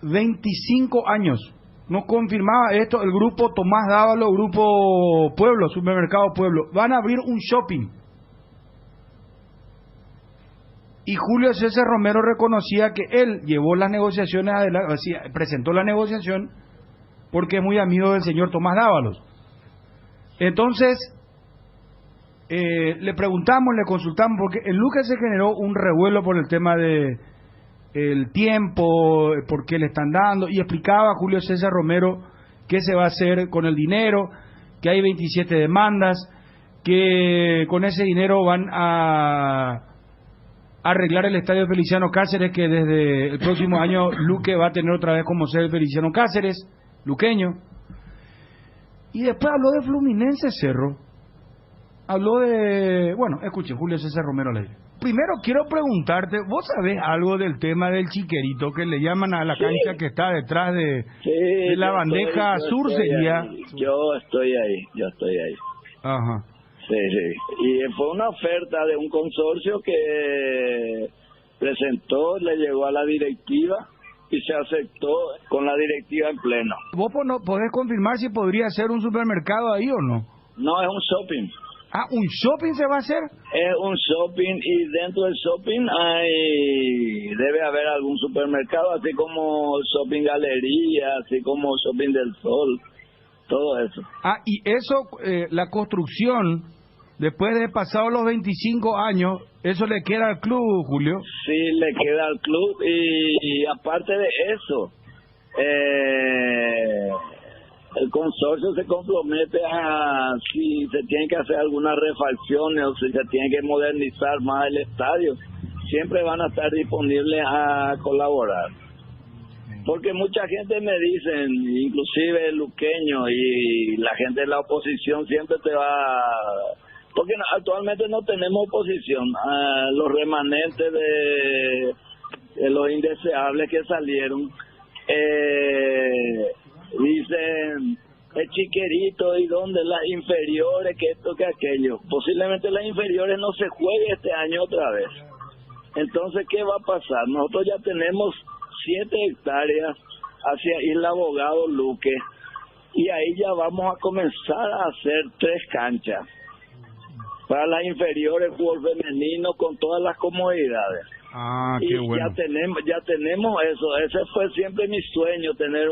25 años. Nos confirmaba esto el grupo Tomás Dávalo, grupo Pueblo, Supermercado Pueblo. Van a abrir un shopping. Y Julio César Romero reconocía que él llevó las negociaciones adelante, presentó la negociación porque es muy amigo del señor Tomás Dávalos. Entonces, le preguntamos, le consultamos, porque en Luque se generó un revuelo por el tema de el tiempo, por qué le están dando, y explicaba a Julio César Romero qué se va a hacer con el dinero, que hay 27 demandas, que con ese dinero van a arreglar el estadio Feliciano Cáceres, que desde el próximo año Luque va a tener otra vez como sede Feliciano Cáceres, luqueño. Y después habló de Fluminense Cerro. Habló de... Bueno, escuche, Julio César Romero le dice. Primero quiero preguntarte, ¿vos sabés algo del tema del chiquerito que le llaman a la cancha que está detrás de la bandeja sur sería? Yo estoy ahí. Ajá. Sí. Y fue una oferta de un consorcio que presentó, le llegó a la directiva y se aceptó con la directiva en pleno. ¿Vos podés confirmar si podría ser un supermercado ahí o no? No, es un shopping. Ah, ¿un shopping se va a hacer? Es un shopping y dentro del shopping debe haber algún supermercado, así como shopping galería, así como shopping del sol, todo eso. Ah, y eso, la construcción, después de pasados los 25 años, ¿eso le queda al club, Julio? Sí, le queda al club y aparte de eso, el consorcio se compromete a si se tienen que hacer algunas refacciones o si se tiene que modernizar más el estadio, siempre van a estar disponibles a colaborar. Porque mucha gente me dicen, inclusive el luqueño y la gente de la oposición siempre te va... Porque actualmente no tenemos oposición. Los remanentes de los indeseables que salieron dicen es chiquerito y donde las inferiores, que esto, que aquello. Posiblemente las inferiores no se juegue este año otra vez. Entonces, ¿qué va a pasar? Nosotros ya tenemos 7 hectáreas hacia Isla Abogado, Luque, y ahí ya vamos a comenzar a hacer 3 canchas para las inferiores, fútbol femenino con todas las comodidades. Ah, qué bueno. Ya tenemos eso. Ese fue siempre mi sueño, tener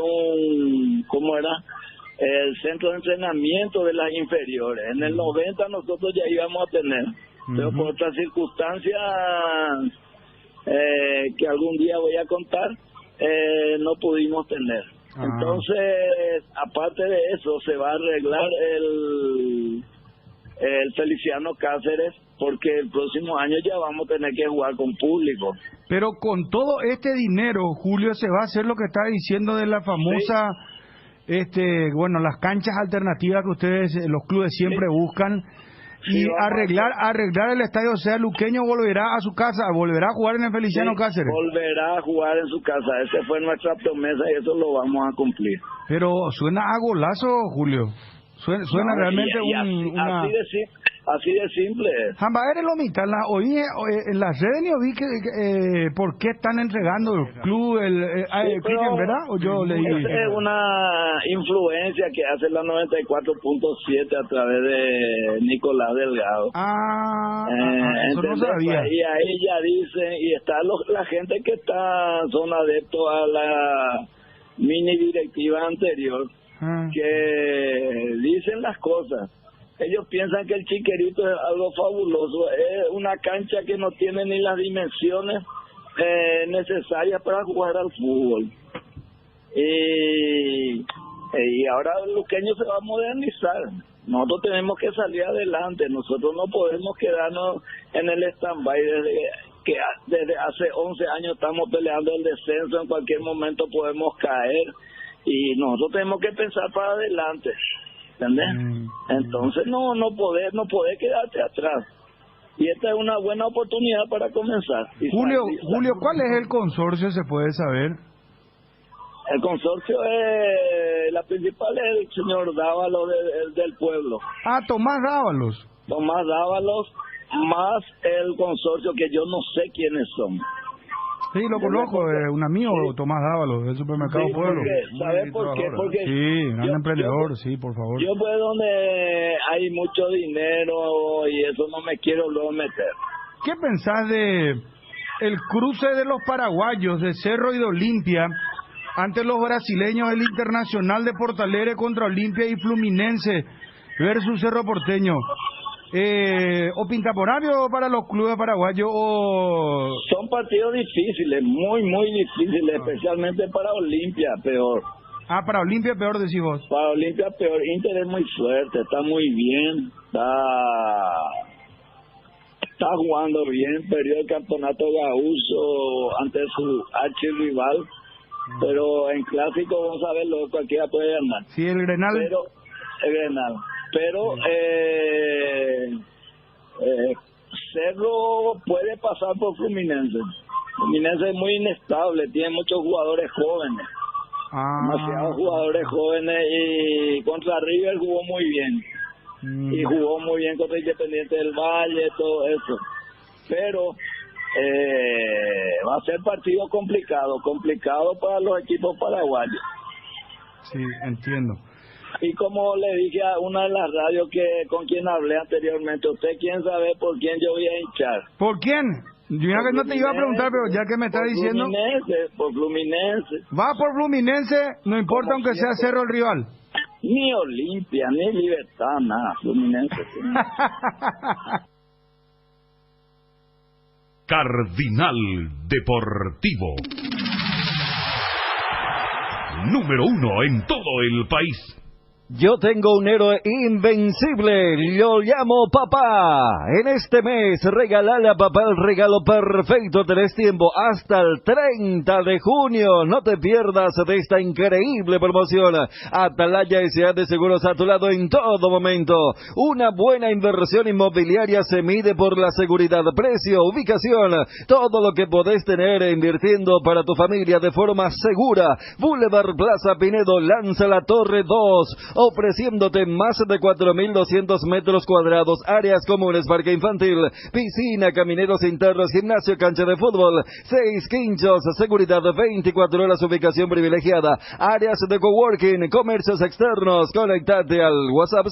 el centro de entrenamiento de las inferiores. En el 90 nosotros ya íbamos a tener, pero por otras circunstancias que algún día voy a contar, no pudimos tener. Entonces, aparte de eso, se va a arreglar el Feliciano Cáceres, porque el próximo año ya vamos a tener que jugar con público. Pero con todo este dinero, Julio, se va a hacer lo que está diciendo de la famosa, las canchas alternativas que ustedes, los clubes siempre buscan. y arreglar el estadio, o sea, Luqueño volverá a su casa, volverá a jugar en el Feliciano Cáceres. Volverá a jugar en su casa, esa fue nuestra promesa y eso lo vamos a cumplir. Pero suena a golazo, Julio. Suena realmente una... Así de simple. Jamba, eres lo mitad. Hoy en las redes yo vi que por qué están entregando el club, Cristian, ¿verdad? O yo leí. Es una influencia que hace la 94.7 a través de Nicolás Delgado. Eso no sabía. Y ahí ya dicen, y está la gente que son adeptos a la mini directiva anterior, que dicen las cosas. Ellos piensan que el Chiquerito es algo fabuloso, es una cancha que no tiene ni las dimensiones necesarias para jugar al fútbol. Y ahora el Luqueño se va a modernizar. Nosotros tenemos que salir adelante, nosotros no podemos quedarnos en el stand-by desde hace 11 años estamos peleando el descenso, en cualquier momento podemos caer y nosotros tenemos que pensar para adelante. ¿Entendés? Entonces no poder quedarte atrás. Y esta es una buena oportunidad para comenzar. Julio, ¿cuál es el consorcio, se puede saber? El consorcio la principal es el señor Dávalos del pueblo. Tomás Dávalos. Tomás Dávalos, más el consorcio que yo no sé quiénes son. Sí, lo conozco, un amigo, sí. Tomás Dávalos, del supermercado Pueblo. ¿Sabes por qué? Porque sí, gran emprendedor, sí, por favor. Yo pues donde hay mucho dinero y eso no me quiero luego meter. ¿Qué pensás de el cruce de los paraguayos de Cerro y de Olimpia ante los brasileños, el Internacional de Porto Alegre contra Olimpia y Fluminense versus Cerro Porteño? ¿O pintaporario para los clubes paraguayos? Son partidos difíciles, muy difíciles, especialmente para Olimpia, peor. Para Olimpia peor, decís vos. Para Olimpia peor. Inter es muy fuerte, está muy bien, está jugando bien, perdió el campeonato Gaúso ante su archirrival, pero en clásico vamos a verlo, cualquiera puede ganar. Sí, el Grenal. Pero Cerro puede pasar por Fluminense. Fluminense es muy inestable, tiene muchos jugadores jóvenes, demasiados jugadores jóvenes, y contra River jugó muy bien, y jugó muy bien contra Independiente del Valle, todo eso. Pero va a ser partido complicado para los equipos paraguayos. Sí, entiendo. Y como le dije a una de las radios con quien hablé anteriormente, ¿usted quién sabe por quién yo voy a hinchar? ¿Por quién? Yo ya que no te iba a preguntar, pero ya que me está diciendo... Por Fluminense. Va por Fluminense, no importa aunque sea Cerro el rival. Ni Olimpia, ni Libertad, nada, Fluminense. Cardinal Deportivo. Número 1 en todo el país. Yo tengo un héroe invencible, lo llamo papá. En este mes, regálale a papá el regalo perfecto. Tenés tiempo hasta el 30 de junio. No te pierdas de esta increíble promoción. Atalaya S.A. de Seguros a tu lado en todo momento. Una buena inversión inmobiliaria se mide por la seguridad, precio, ubicación, todo lo que podés tener invirtiendo para tu familia de forma segura. Boulevard Plaza Pinedo lanza la Torre 2. Ofreciéndote más de 4.200 metros cuadrados, áreas comunes, parque infantil, piscina, camineros internos, gimnasio, cancha de fútbol, 6 quinchos, seguridad 24 horas, ubicación privilegiada, áreas de coworking, comercios externos. Conectate al WhatsApp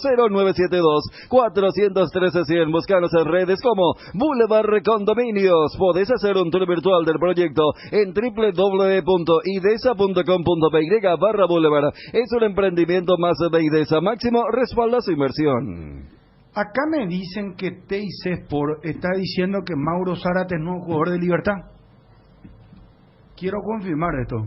0972-413-100. Búscanos en redes como Boulevard Condominios. Podés hacer un tour virtual del proyecto en www.idesa.com.py/Boulevard. Es un emprendimiento más de IDESA. Máximo respalda su inversión. Acá me dicen que TIC Sport está diciendo que Mauro Zárate no es un jugador de Libertad. Quiero confirmar esto.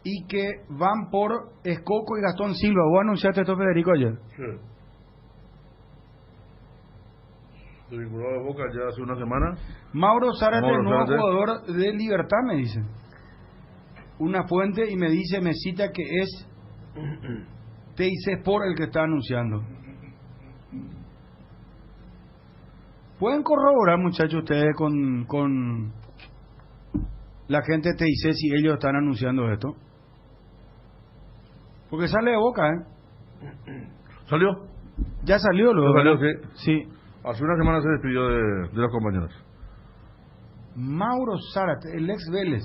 Y que van por Escoco y Gastón Silva. ¿Vos anunciaste esto, Federico, ayer? Sí. Se vinculó a Boca ya hace una semana. Mauro Zárate no es jugador de Libertad, me dicen. una fuente y me cita que es TIC Sport el que está anunciando. ¿Pueden corroborar, muchachos, ustedes con la gente de TIC si ellos están anunciando esto? Porque sale de boca, ¿Salió? Ya salió, luego. ¿Salió? Sí. Hace una semana se despidió de los compañeros. Mauro Zárate, el ex Vélez.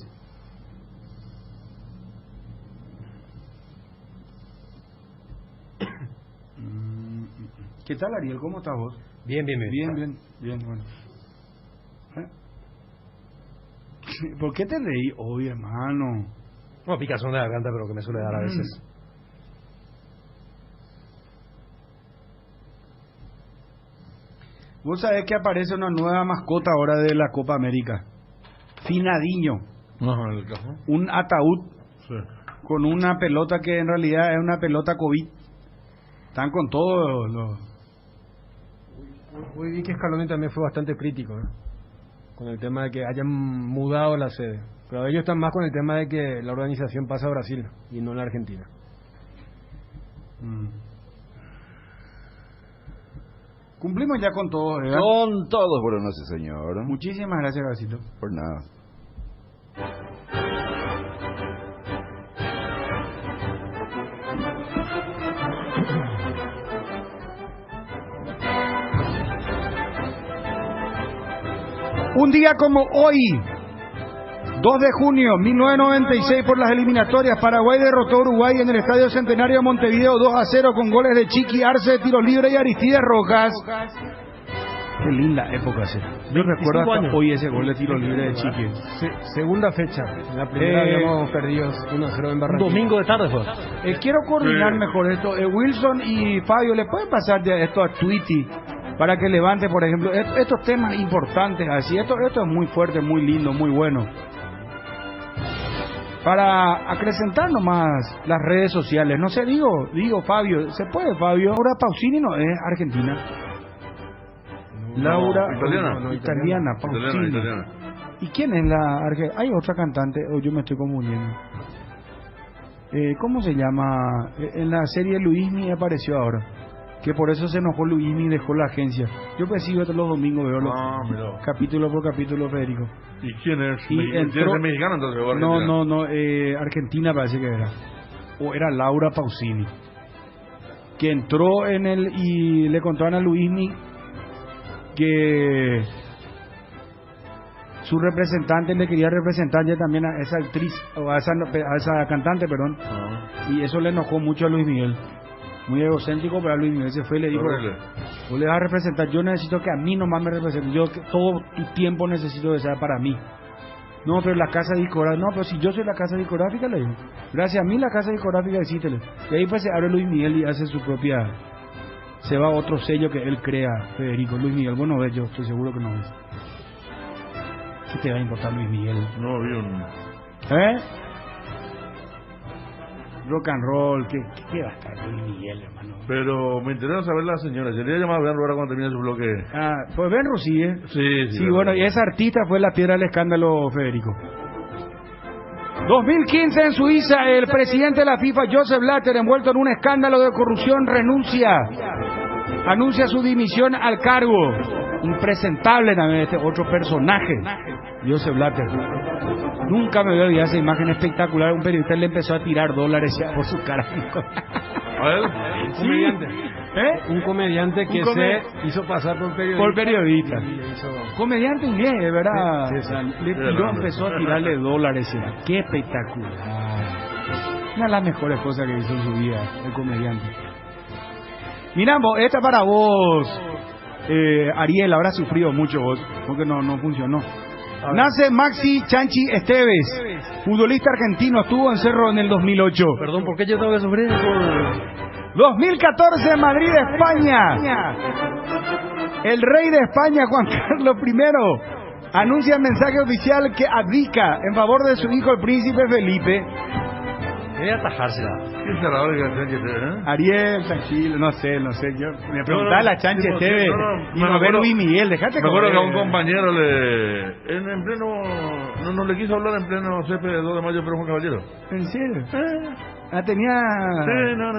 ¿Qué tal, Ariel? ¿Cómo estás vos? Bien, bueno. ¿Por qué te reí hoy, hermano? No, picazón de garganta, pero que me suele dar a veces. Vos sabés que aparece una nueva mascota ahora de la Copa América. Finadiño. Un ataúd con una pelota que en realidad es una pelota COVID. Están con todos los... Hoy vi que Scaloni también fue bastante crítico, con el tema de que hayan mudado la sede. Pero ellos están más con el tema de que la organización pasa a Brasil y no en la Argentina. Cumplimos ya con todo, ¿verdad? Con todos, bueno, no sé, señor. Muchísimas gracias, Gacito. Por nada. Un día como hoy, 2 de junio 1996, por las eliminatorias, Paraguay derrotó a Uruguay en el Estadio Centenario de Montevideo 2-0 con goles de Chiqui Arce de tiro libre y Aristides Rojas. Qué linda época esa. Yo recuerdo hasta hoy ese gol de tiro libre de Chiqui. Segunda fecha. La primera habíamos perdido 1-0 en Barranquilla. Domingo de tarde fue. Quiero coordinar mejor esto. Wilson y Fabio, ¿le pueden pasar ya esto a Twitty? Para que levante, por ejemplo, estos temas importantes así. Esto es muy fuerte, muy lindo, muy bueno. Para acrecentar nomás las redes sociales. No sé, digo, Fabio, ¿se puede, Fabio? Laura Pausini no es argentina. Laura, italiana, Pausini. Italiana. ¿Y quién es la argentina? Hay otra cantante, o yo me estoy confundiendo. ¿Cómo se llama? En la serie Luismi apareció ahora. Que por eso se enojó Luismi y dejó la agencia. Yo pues sigo los domingos, veo los capítulo por capítulo, Federico. ¿Y quién es? ¿Es mexicano entonces? No, Argentina parece que era. O era Laura Pausini. Que entró y le contaron a Luismi que su representante le quería representar ya también a esa actriz, o a esa cantante, perdón. Y eso le enojó mucho a Luis Miguel. Muy egocéntrico, pero Luis Miguel se fue y le dijo: vos le vas a representar, yo necesito que a mí nomás me represente, yo todo tu tiempo necesito que sea para mí. No, pero la casa discográfica, no, pero si yo soy la casa discográfica, le digo, gracias a mí la casa discográfica existe. Y ahí pues se abre Luis Miguel y hace su propia, se va a otro sello que él crea, Federico. Luis Miguel, vos no ves, yo estoy seguro que no ves. ¿Qué te va a importar Luis Miguel? No, vi rock and roll, ¿qué va a estar Luis Miguel, hermano? Pero me interesa saber la señora. ¿Se le ha llamado a Benro ahora cuando termine su bloque? Pues Benro sigue. Sí, bueno, y esa artista fue la piedra del escándalo, Federico. 2015 en Suiza, el presidente de la FIFA, Joseph Blatter, envuelto en un escándalo de corrupción, anuncia su dimisión al cargo. Impresentable también este otro personaje, Joseph Blatter. Nunca me voy a olvidar esa imagen espectacular. Un periodista le empezó a tirar dólares por su cara. ¿A él? Un comediante. Un comediante que se hizo pasar por periodista. Por periodista. Comediante inglés, ¿verdad? Le tiró, empezó a tirarle dólares. Qué espectacular. Una de las mejores cosas que hizo en su vida, el comediante. Mirá, esta para vos, Ariel. Habrá sufrido mucho vos, porque no funcionó. Nace Maxi Chanchi Esteves, futbolista argentino, estuvo en Cerro en el 2008. Perdón, ¿por qué yo tengo que sufrir? 2014, Madrid, España. El rey de España, Juan Carlos I, anuncia en mensaje oficial que abdica en favor de su hijo, el príncipe Felipe. Voy a atajársela. ¿Qué será la Chanchi Esteves? Ariel, tranquilo, no sé. Yo me preguntaba la Chanchi Esteves y no ver Luis Miguel, dejate. Me acuerdo que a un compañero en pleno no le quiso hablar en pleno CP de 2 de mayo, pero Juan Caballero. ¿En serio? Tenía... Sí, no lo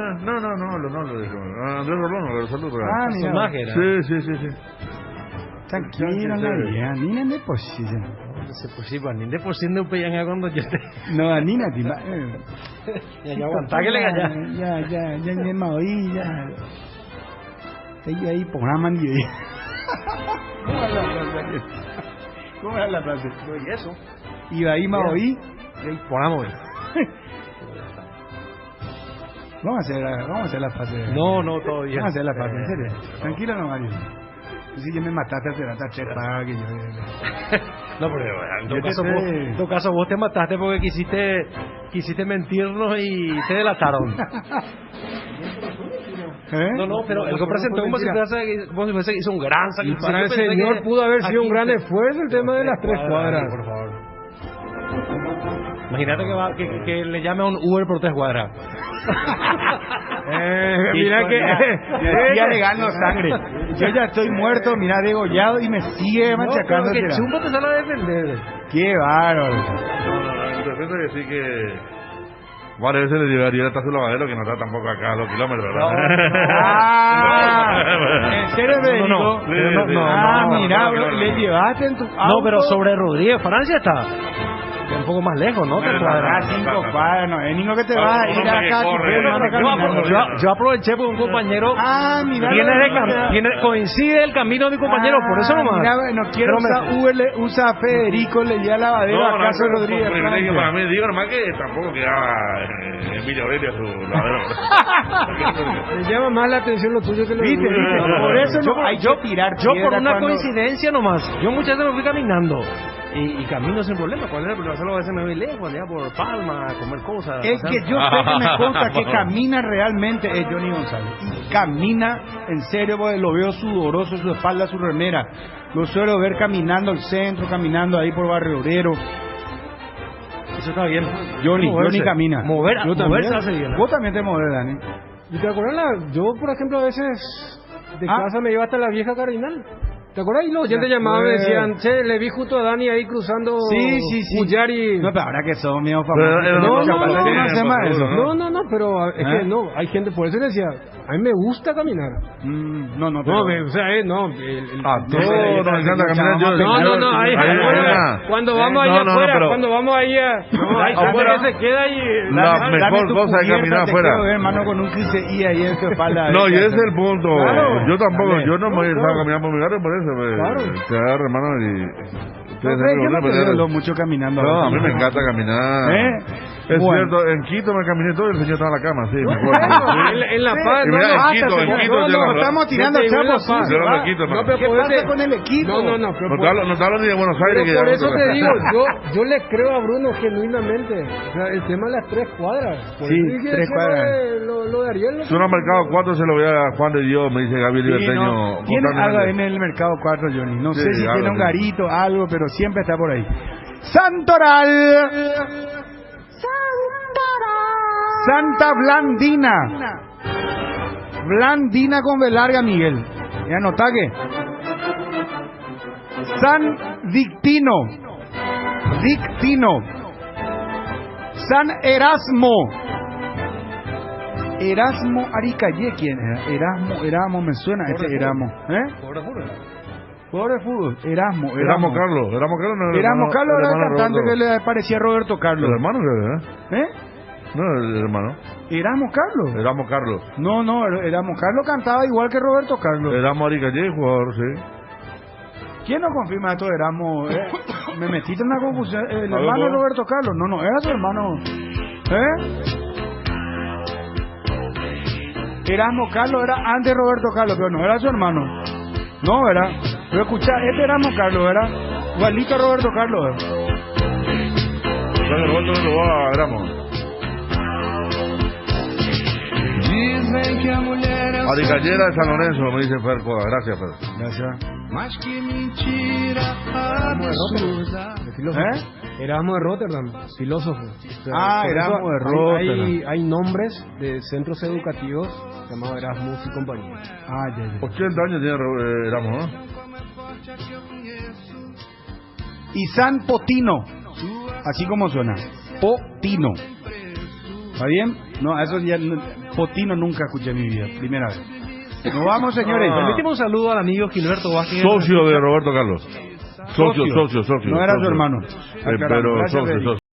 dijo. Andrés Rolón, lo saludo. Sí. Tranquilo, Nina, Nina de posición. Nina de posición de un pellanga cuando yo te... No, Nina, ya aguantá que le galla. Ya, Maoí, ya. Ahí, programan y ahí. ¿Cómo era la frase? Y eso. Y ahí Maoí. Ponamos. Vamos a hacer la fase. No, todavía. Vamos a hacer la fase, en serio. Tranquilo, no, Mario. Si ya me mataste hace rato, chepa, que yo... No, pero en todo caso vos te mataste porque quisiste mentirnos y te delataron. No, pero el que presentó como si fuese hizo un gran sacrificio. Para el señor pudo haber sido un gran esfuerzo el tema de las 3 cuadras. Por favor. Imagínate que le llame a un Uber por 3 cuadras. Mira que ya le gano sangre. Yo ya estoy muerto, mira, degollado y me sigue machacando. Que chumbo te sale a defender. Qué bárbaro. No, decir que varias veces le llevaría hasta su lavadero, que no está tampoco acá a los kilómetros. ¿En serio me dijo? Mira, le llevaste en tu auto. No, pero sobre Rodríguez, Francia está un poco más lejos, ¿no? Pero 5 cuadras, no es niño que te va a ir acá. Yo aproveché porque un compañero coincide el camino de mi compañero, por eso nomás. Mira, no quiero usar Uber, usa a Federico, le lleva lavadero a casa de Rodríguez. Para mí, digo nomás que tampoco quedaba Emilio Aurelia su lavadero. Me llama más la atención lo tuyo que lo ¿Viste? Por eso no hay que tirar. Yo por una coincidencia nomás, yo muchas veces me fui caminando. Y camino sin problema. ¿Cuál era? Porque solo a veces me voy lejos, allá por Palma, a comer cosas. Es que yo sé que me consta que camina realmente es Johnny González. Y camina en serio, porque lo veo sudoroso, su espalda, su remera. Lo suelo ver caminando al centro, caminando ahí por Barrio Obrero. Eso está bien. Johnny camina. Moverse hace bien. Vos también te mueves, Dani. ¿Y te acuerdas? Yo, por ejemplo, a veces de casa me iba hasta la vieja Cardinal. ¿Te acuerdas? Y los oyentes llamaban y me decían, che, le vi justo a Dani ahí cruzando Mullar y... No, pero ahora que son míos famosos. No, pero es que no, hay gente, por eso le decía, a mí me gusta caminar. No, o sea, no. Todos nos encanta caminar. No, cuando vamos allá afuera, cuando vamos allá... hay gente que se queda y... La mejor cosa es caminar afuera. Hermano, con un 15 y ahí en tu espalda. No, y ese es el punto. Yo tampoco, yo no me voy a caminar por mi barrio, por eso te agarra, hermano, y... yo no te veo mucho caminando. No, a mí me encanta caminar. Es cierto, en Quito me caminé todo y el señor estaba en la cama, sí, me acuerdo. En La Paz, en Quito. No, estamos tirando chapos. No, pero ¿qué pasa con el equipo? No. No te hablo ni de Buenos Aires. Por eso te digo, yo le creo a Bruno genuinamente. O sea, el tema de las 3 cuadras. Sí, 3 cuadras. Lo de Ariel. Zona Mercado 4 se lo voy a Juan de Dios, me dice Gabriel Liberteño. Tiene algo en el Mercado 4, Johnny. No sé si tiene un garito, algo, pero siempre está por ahí. Santoral. Santa Blandina. Blandina con B larga, Miguel. ¿Ya notaque? San Victino. San Erasmo Aricalle, ¿quién era? Erasmo me suena, ese Erasmo. Pobre fútbol. Erasmo Carlos. Erasmo Carlos era el cantante que le parecía a Roberto Carlos. ¿El hermano que No, el hermano. ¿Erasmo Carlos? No, Erasmo Carlos cantaba igual que Roberto Carlos. Erasmo Aricalle, jugador, sí. ¿Quién no confirma esto de Erasmo? Me metiste en una confusión. ¿El hermano de Roberto Carlos? No, era su hermano. Erasmo Carlos era antes de Roberto Carlos, pero no era su hermano. No, era. Pero escucha, este Erasmo Carlos era igualito a Roberto Carlos. Roberto no lo va a Erasmo. Aricallera de San Lorenzo, me dice Fer Coda. Gracias, Fer. Gracias. Erasmo de Rotterdam, filósofo. Erasmo de Rotterdam. Hay nombres de centros educativos llamados Erasmus y compañía. Ya. 80 años tiene Erasmo, ¿no? Y San Potino. Así como suena. Potino. ¿Está bien? No, eso ya... Potino nunca escuché en mi vida. Primera vez. Nos vamos, señores. Permíteme un saludo al amigo Gilberto Vázquez. Socio de Roberto Carlos. Socio. No era su hermano. Pero socio.